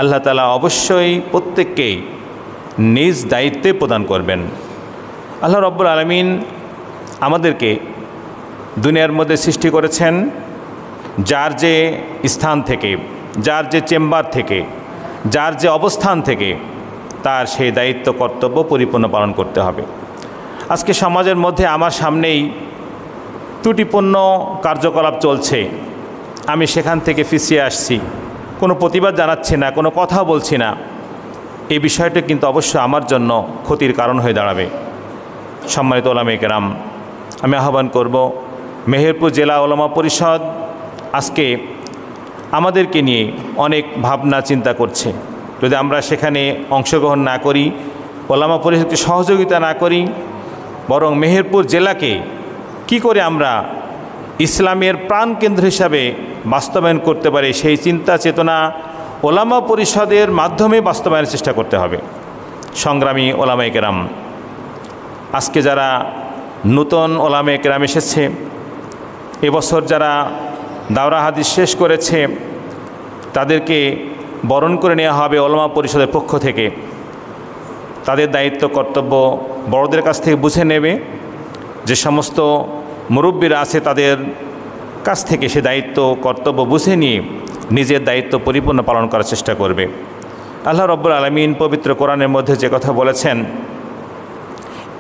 আল্লাহ তাআলা অবশ্যই প্রত্যেককেই নিজ দায়িত্বে প্রদান করবেন। আল্লাহ রাব্বুল আলামিন আমাদেরকে দুনিয়ার মধ্যে সৃষ্টি করেছেন যার যে স্থান থেকে, যার যে চেম্বার থেকে, যার যে অবস্থান থেকে তার সেই দায়িত্ব কর্তব্য পরিপূর্ণ পালন করতে হবে। আজকে সমাজের মধ্যে আমার সামনেই ত্রুটিপূর্ণ কার্যকলাপ চলছে, আমি সেখান থেকে পিছিয়ে আসছি, কোনো প্রতিবাদ জানাচ্ছি না, কোনো কথা বলছি না, এই বিষয়টা কিন্তু অবশ্যই আমার জন্য ক্ষতির কারণ হয়ে দাঁড়াবে। সম্মানিত ওলামায়ে কেরাম, আমি আহ্বান করব, মেহেরপুর জেলা ওলামা পরিষদ আজকে আমাদেরকে নিয়ে অনেক ভাবনা চিন্তা করছে। যদি আমরা সেখানে অংশগ্রহণ না করি, ওলামা পরিষদকে সহযোগিতা না করি, বরং মেহেরপুর জেলাকে কি করে আমরা ইসলামের প্রাণকেন্দ্র হিসাবে বাস্তবায়ন করতে পারি, সেই চিন্তা চেতনা ওলামা পরিষদের মাধ্যমে বাস্তবায়নের চেষ্টা করতে হবে। সংগ্রামী ওলামায়ে কেরাম, আজকে যারা নূতন ওলামায়ে কেরাম এসেছে, এবছর যারা দাওরা হাদিস শেষ করেছে, তাদেরকে বরণ করে নেওয়া হবে ওলামা পরিষদের পক্ষ থেকে। তাদের দায়িত্ব কর্তব্য বড়দের কাছ থেকে বুঝে নেবে, যে সমস্ত মুরব্বীরা আছে তাদের কাছ থেকে সে দায়িত্ব কর্তব্য বুঝে নিয়ে নিজের দায়িত্ব পরিপূর্ণ পালন করার চেষ্টা করবে। আল্লাহ রাব্বুল আলামিন পবিত্র কোরআনের মধ্যে যে কথা বলেছেন,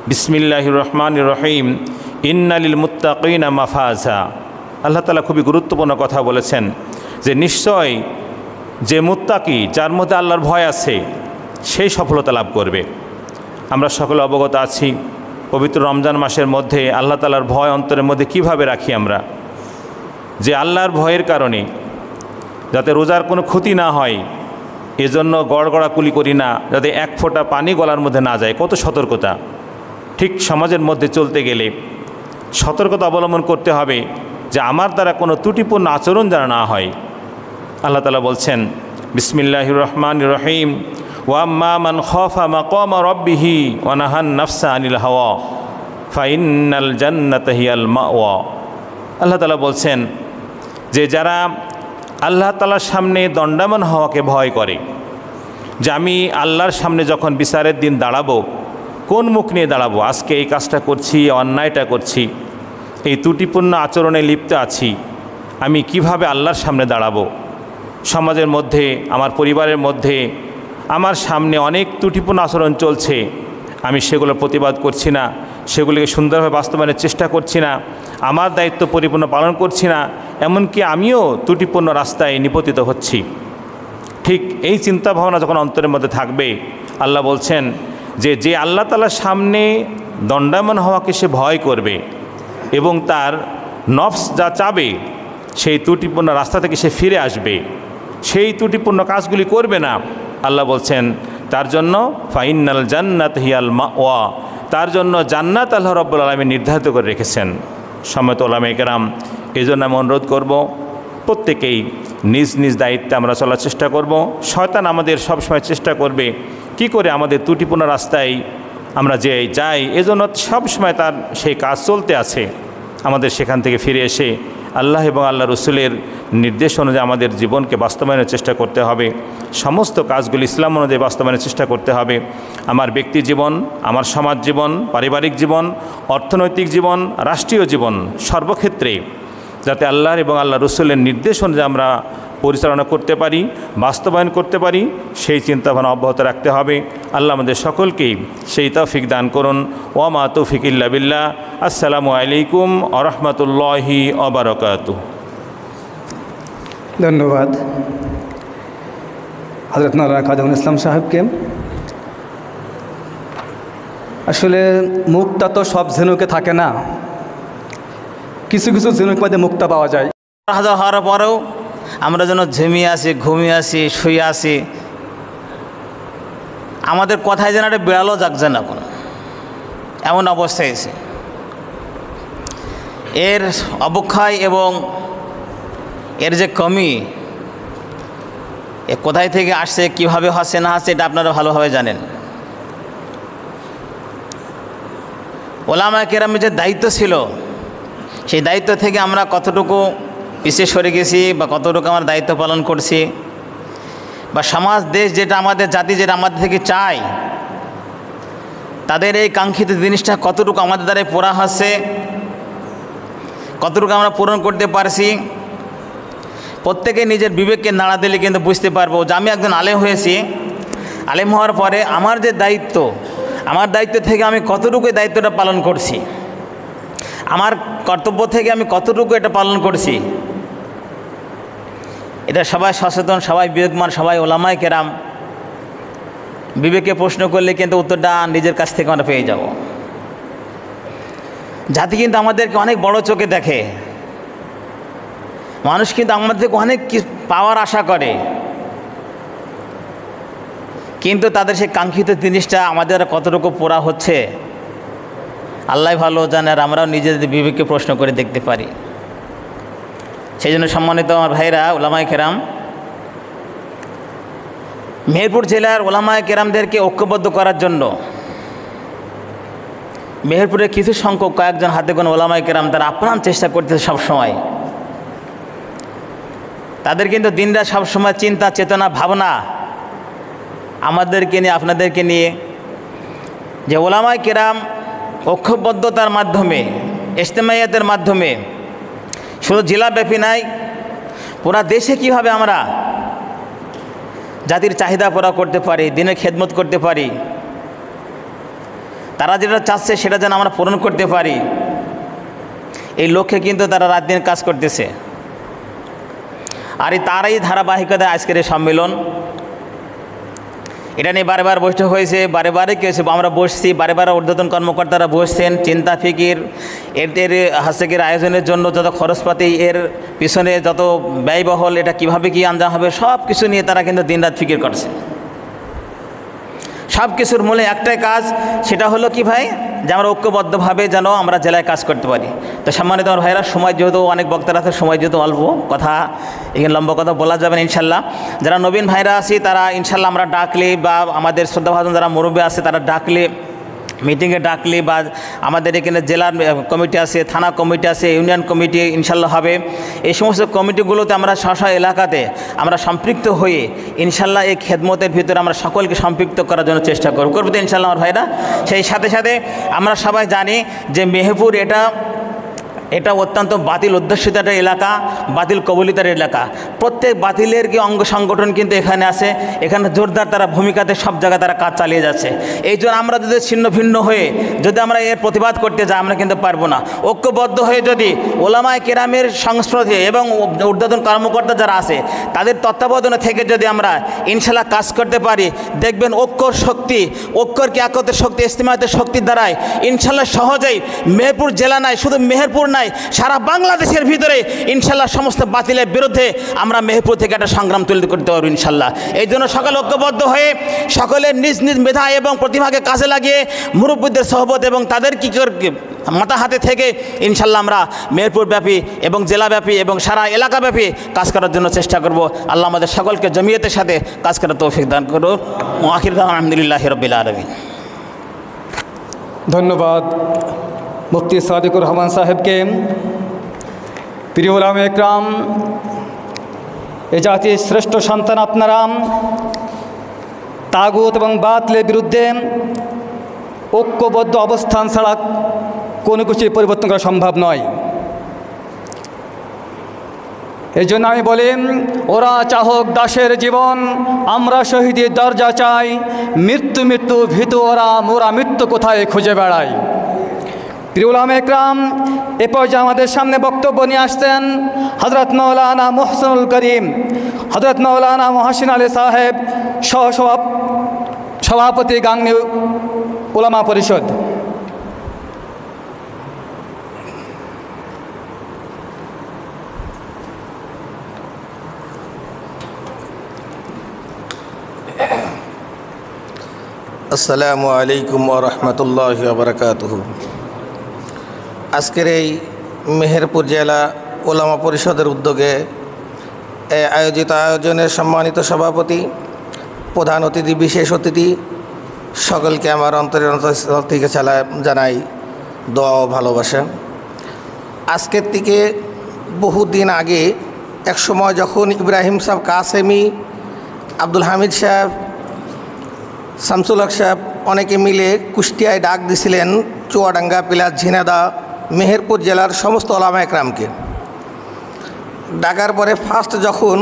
বিসমিল্লাহির রহমানির রহিম, ইন্না লিল মুত্তাকিনা মাফাজা। আল্লাহ তাআলা খুবই গুরুত্বপূর্ণ কথা বলেছেন যে নিশ্চয় যে মুত্তাকি, যার মধ্যে আল্লাহর ভয় আছে, সেই সফলতা লাভ করবে। আমরা সকলে অবগত আছি পবিত্র রমজান মাসের মধ্যে আল্লাহ তাআলার ভয় অন্তরের মধ্যে কিভাবে রাখি আমরা, যে আল্লাহর ভয়ের কারণে যাতে রোজার কোনো ক্ষতি না হয় এজন্য গড়গড়াকুলি করি না, যাতে এক ফোঁটা পানি গলার মধ্যে না যায়। কত সতর্কতা! ঠিক সমাজের মধ্যে চলতে গেলে সতর্কতা অবলম্বন করতে হবে যে আমার দ্বারা কোনো ত্রুটিপূর্ণ আচরণ যেন না হয়। আল্লাহ তাআলা বলছেন, বিসমিল্লাহির রহমানির রহিম, ওয়া আম্মা মান খাফা মাকামা রাব্বিহি ওয়া নাহান নাফসা আনিল হাওয়া ফাইন্নাল জান্নাতা হিয়াল মাওয়া। আল্লাহ তাআলা বলছেন যে যারা আল্লাহ তাআলার সামনে দণ্ডায়মান হওয়াকে ভয় করে, যে আমি আল্লাহর সামনে যখন বিচারের দিন দাঁড়াবো, কোন মুখ নিয়ে দাঁড়াবো, আজকে এই কাজটা করছি, অন্যায়টা করছি, এই ত্রুটিপূর্ণ আচরণে লিপ্ত আছি, আমি কিভাবে আল্লাহর সামনে দাঁড়াবো। সমাজের মধ্যে, আমার পরিবারের মধ্যে আমার সামনে অনেক ত্রুটিপূর্ণ আচরণ চলছে, আমি সেগুলো প্রতিবাদ করছি না, সেগুলিকে সুন্দরভাবে বাস্তবায়নের চেষ্টা করছি না, আমার দায়িত্ব পরিপূর্ণ পালন করছি না, এমনকি আমিও ত্রুটিপূর্ণ রাস্তায় নিপতিত হচ্ছি। ঠিক এই চিন্তা ভাবনা যখন অন্তরের মধ্যে থাকবে, আল্লাহ বলছেন যে যে আল্লাহ তাআলার সামনে দণ্ডায়মান হওয়াকে সে ভয় করবে এবং তার নফস যা চাবে সেই ত্রুটিপূর্ণ রাস্তা থেকে সে ফিরে আসবে, সেই ত্রুটিপূর্ণ কাজগুলি করবে না, আল্লাহ বলছেন তার জন্য ফাইন্নাল জান্নাত হিয়াল মাওয়া, তার জন্য জান্নাত আল্লাহ রাব্বুল আলামিন নির্ধারিত করে রেখেছেন। সম্মানিত উলামায়ে কেরাম, এই জন্য আমি অনুরোধ করব প্রত্যেকেই নিজ নিজ দায়িত্বে আমরা চলার চেষ্টা করব। শয়তান আমাদের সবসময় চেষ্টা করবে কি করে আমাদের ত্রুটিপূর্ণ রাস্তায় আমরা যে যাই, এজন্য সবসময় তার সেই কাজ চলতে আছে। আমাদের সেখান থেকে ফিরে এসে আল্লাহ এবং আল্লাহ রসুলের নির্দেশ অনুযায়ী আমাদের জীবনকে বাস্তবায়নের চেষ্টা করতে হবে। সমস্ত কাজগুলি ইসলাম অনুযায়ী বাস্তবায়নের চেষ্টা করতে হবে। আমার ব্যক্তি জীবন, আমার সমাজ জীবন, পারিবারিক জীবন, অর্থনৈতিক জীবন, রাষ্ট্রীয় জীবন, সর্বক্ষেত্রে যাতে আল্লাহর এবং আল্লাহ রসুলের নির্দেশ অনুযায়ী আমরা পরিচালনা করতে পারি, বাস্তবায়ন করতে পারি, সেই চিন্তাভাবনা অব্যাহত রাখতে হবে। আল্লাহ আমাদের সকলকেই সেই তৌফিক দান করুন। ওয়া মা তৌফিক ইল্লা বিল্লাহ। আসসালামু আলাইকুম ওয়া রাহমাতুল্লাহি ওয়া বারাকাতুহু। ধন্যবাদ হযরত মাওলানা খাদেমুল ইসলাম সাহেবকে। আসলে মুক্তা তো সব ঝিনুকে থাকে না, কিছু কিছু ঝিনুক মধ্যে মুক্তা পাওয়া যায়। হাজার হওয়ার পরেও আমরা যেন ঝিমিয়ে আসি, ঘুমিয়ে আসি, শুয়ে আসি, আমাদের কথায় যেন একটা বিড়ালও জাগছে না কোনো, এমন অবস্থায় এসে এর অবক্ষয় এবং এর যে কমি, এ কোথায় থেকে আসছে, কিভাবে হচ্ছে না হচ্ছে, এটা আপনারা ভালোভাবে জানেন। ওলামায়ে কেরামের যে দায়িত্ব ছিল, সেই দায়িত্ব থেকে আমরা কতটুকু পিছিয়ে সরে গেছি বা কতটুকু আমরা দায়িত্ব পালন করছি, বা সমাজ দেশ যেটা আমাদের জাতি যেটা আমাদের থেকে চায়, তাদের এই কাঙ্ক্ষিত জিনিসটা কতটুকু আমাদের দ্বারা পূরণ হচ্ছে, কতটুকু আমরা পূরণ করতে পারছি। প্রত্যেকে নিজের বিবেককে নাড়া দিলে কিন্তু বুঝতে পারবো যে আমি একজন আলেম হয়েছি, আলেম হওয়ার পরে আমার যে দায়িত্ব, আমার দায়িত্ব থেকে আমি কতটুকু দায়িত্বটা পালন করছি, আমার কর্তব্য থেকে আমি কতটুকু এটা পালন করছি। এটা সবাই সচেতন, সবাই বিবেকমান, সবাই ওলামায়ে কেরাম বিবেকে প্রশ্ন করলে কিন্তু উত্তরটা নিজের কাছ থেকে আমরা পেয়ে যাব। জাতি কিন্তু আমাদেরকে অনেক বড় চোখে দেখে, মানুষ কিন্তু আমাদের থেকে অনেক পাওয়ার আশা করে, কিন্তু তাদের সেই কাঙ্ক্ষিত জিনিসটা আমাদের কতটুকু পুরা হচ্ছে আল্লাহ ভালো জানে, আর আমরাও নিজেদের বিবেককে প্রশ্ন করে দেখতে পারি। সেই জন্য সম্মানিত আমার ভাইরা ওলামায়ে কেরাম, মেহেরপুর জেলার ওলামায়ে কেরামদেরকে ঐক্যবদ্ধ করার জন্য মেহেরপুরে কিছু সংখ্যক কয়েকজন হাতে গোনা ওলামায়ে কেরাম তারা আপ্রাণ চেষ্টা করতেছে সবসময়। তাদের কিন্তু দিনরাত সবসময় চিন্তা চেতনা ভাবনা আমাদেরকে নিয়ে, আপনাদেরকে নিয়ে, যে ওলামায়ে কেরাম ঐক্যবদ্ধতার মাধ্যমে, ইজতেমাইয়াতের মাধ্যমে শুধু জেলাব্যাপী নাই, পুরা দেশে কীভাবে আমরা জাতির চাহিদা পুরা করতে পারি, দিনের খেদমত করতে পারি, তারা যেটা চাচ্ছে সেটা যেন আমরা পূরণ করতে পারি, এই লক্ষ্যে কিন্তু তারা রাত দিন কাজ করতেছে। আর তারাই ধারাবাহিকতায় আজকের এই সম্মেলন, এটা নিয়ে বারে বার বৈঠক হয়েছে, বারে বারে কেছে আমরা বসছি, বারে বারে ঊর্ধ্বতন কর্মকর্তারা বসছেন, চিন্তা ফিকির এর হাসেকের আয়োজনের জন্য যত খরচপাতি, এর পিছনে যত ব্যয়বহল, এটা কিভাবে কি আঞ্জাম হবে, সব কিছু নিয়ে তারা কিন্তু দিনরাত ফিকির করছে। সব কিছুর মূলে একটাই কাজ, সেটা হলো কি ভাই, যে আমরা ঐক্যবদ্ধভাবে যেন আমরা জেলায় কাজ করতে পারি। তো সম্মানিত আমার ভাইরা, সময় যেহেতু অনেক বক্তারা আছে, সময় যেহেতু অল্প, কথা এখানে লম্বা কথা বলা যাবে না ইনশাল্লাহ। যারা নবীন ভাইরা আছি তারা ইনশাল্লাহ আমরা ডাকলে, বা আমাদের শ্রদ্ধাভাজন যারা মুরব্বী আছে তারা ডাকলে, মিটিংয়ে ডাকলে, বা আমাদের এখানে জেলার কমিটি আছে, থানা কমিটি আছে, ইউনিয়ন কমিটি ইনশাল্লাহ হবে, এই সমস্ত কমিটিগুলোতে আমরা স্ব এলাকাতে আমরা সম্পৃক্ত হয়ে ইনশাল্লাহ এই খেদমতের ভিতরে আমরা সকলকে সম্পৃক্ত করার জন্য চেষ্টা করব তো ইনশাল্লাহ আমার ভাইরা। সেই সাথে সাথে আমরা সবাই জানি যে মেহেরপুর এটা অত্যন্ত বাতিল অধ্যুষিত একটা এলাকা, বাতিল কবলিতার এলাকা। প্রত্যেক বাতিলের কি অঙ্গ সংগঠন কিন্তু এখানে আছে, এখানে জোরদার তারা ভূমিকাতে সব জায়গায় তারা কাজ চালিয়ে যাচ্ছে। এই জন্য আমরা যদি ছিন্ন ভিন্ন হয়ে যদি আমরা এর প্রতিবাদ করতে যাই, আমরা কিন্তু পারবো না। ঐক্যবদ্ধ হয়ে যদি ওলামায়ে কেরামের সংস্পর্শে এবং ঊর্ধ্বতন কর্মকর্তা যারা আছে তাদের তত্ত্বাবধানে থেকে যদি আমরা ইনশাল্লাহ কাজ করতে পারি, দেখবেন ঐক্যর শক্তি, ঐক্যর কি একতার শক্তি, ইজতেমাইয়াতের শক্তির দ্বারাই ইনশাল্লাহ সহজেই মেহেরপুর জেলা নাই, শুধু মেহেরপুর নাই, জেলায় সারা বাংলাদেশের ভিতরে ইনশাল্লাহ সমস্ত বাতিলের বিরুদ্ধে আমরা মেহেরপুর থেকে একটা সংগ্রাম তুলে করতে পারবো ইনশাল্লাহ। এই জন্য সকলে ঐক্যবদ্ধ হয়ে সকলের নিজ নিজ মেধা এবং প্রতিভাকে কাজে লাগিয়ে মুরব্বীদের সহবত এবং তাদের কি মাথা হাতে থেকে ইনশাল্লাহ আমরা মেহেরপুর ব্যাপী এবং জেলাব্যাপী এবং সারা এলাকাব্যাপী কাজ করার জন্য চেষ্টা করব। আল্লাহ আমাদের সকলকে জমিয়তের সাথে কাজ করার তৌফিক দান করুন। আখির দাওয়ানা আলহামদুলিল্লাহি রাব্বিল আলামিন। ধন্যবাদ মুফতি সাদিকুর রহমান সাহেবকে। প্রিয় উলামায়ে ইকরাম, এ জাতির শ্রেষ্ঠ সন্তান আপনারা, তাগুত এবং বাতিলের বিরুদ্ধে ঐক্যবদ্ধ অবস্থান ছাড়া কোনো কিছুই পরিবর্তন করা সম্ভব নয়। এই জন্য আমি বলি, ওরা চাহক দাসের জীবন, আমরা শহীদের দরজা চাই, মৃত্যু মৃত্যু ভীতু ওরা, মোরা মৃত্যু কোথায় খুঁজে বেড়াই। প্রিয় উলামায়ে ইকরাম, এ পর্যায়ে আমাদের সামনে বক্তব্য নিয়ে আসছেন হযরত মাওলানা মুহসিনুল করিম, হযরত মাওলানা মুহসিন আলী সাহেব, সভাপতি গাংনী উলামা পরিষদ। আসসালামু আলাইকুম ওয়া রাহমাতুল্লাহি ওয়া বারাকাতুহু। আজকের এই মেহেরপুর জেলা ওলামা পরিষদের উদ্যোগে আয়োজিত আয়োজনের সম্মানিত সভাপতি, প্রধান অতিথি, বিশেষ অতিথি সকলকে আমার অন্তরের অন্তঃস্থল থেকে জানাই দোয়া ও ভালোবাসা। আজকের থেকে বহুদিন আগে এক সময় যখন ইব্রাহিম সাহেব কাসেমি, আব্দুল হামিদ সাহেব, শামসুল হক সাহেব অনেকে মিলে কুষ্টিয়ায় ডাক দিছিলেন চুয়াডাঙ্গা, পিলার, ঝিনাইদহ, মেহেরপুর জেলার সমস্ত ওলামা একরামকে। ডাকার পরে ফার্স্ট যখন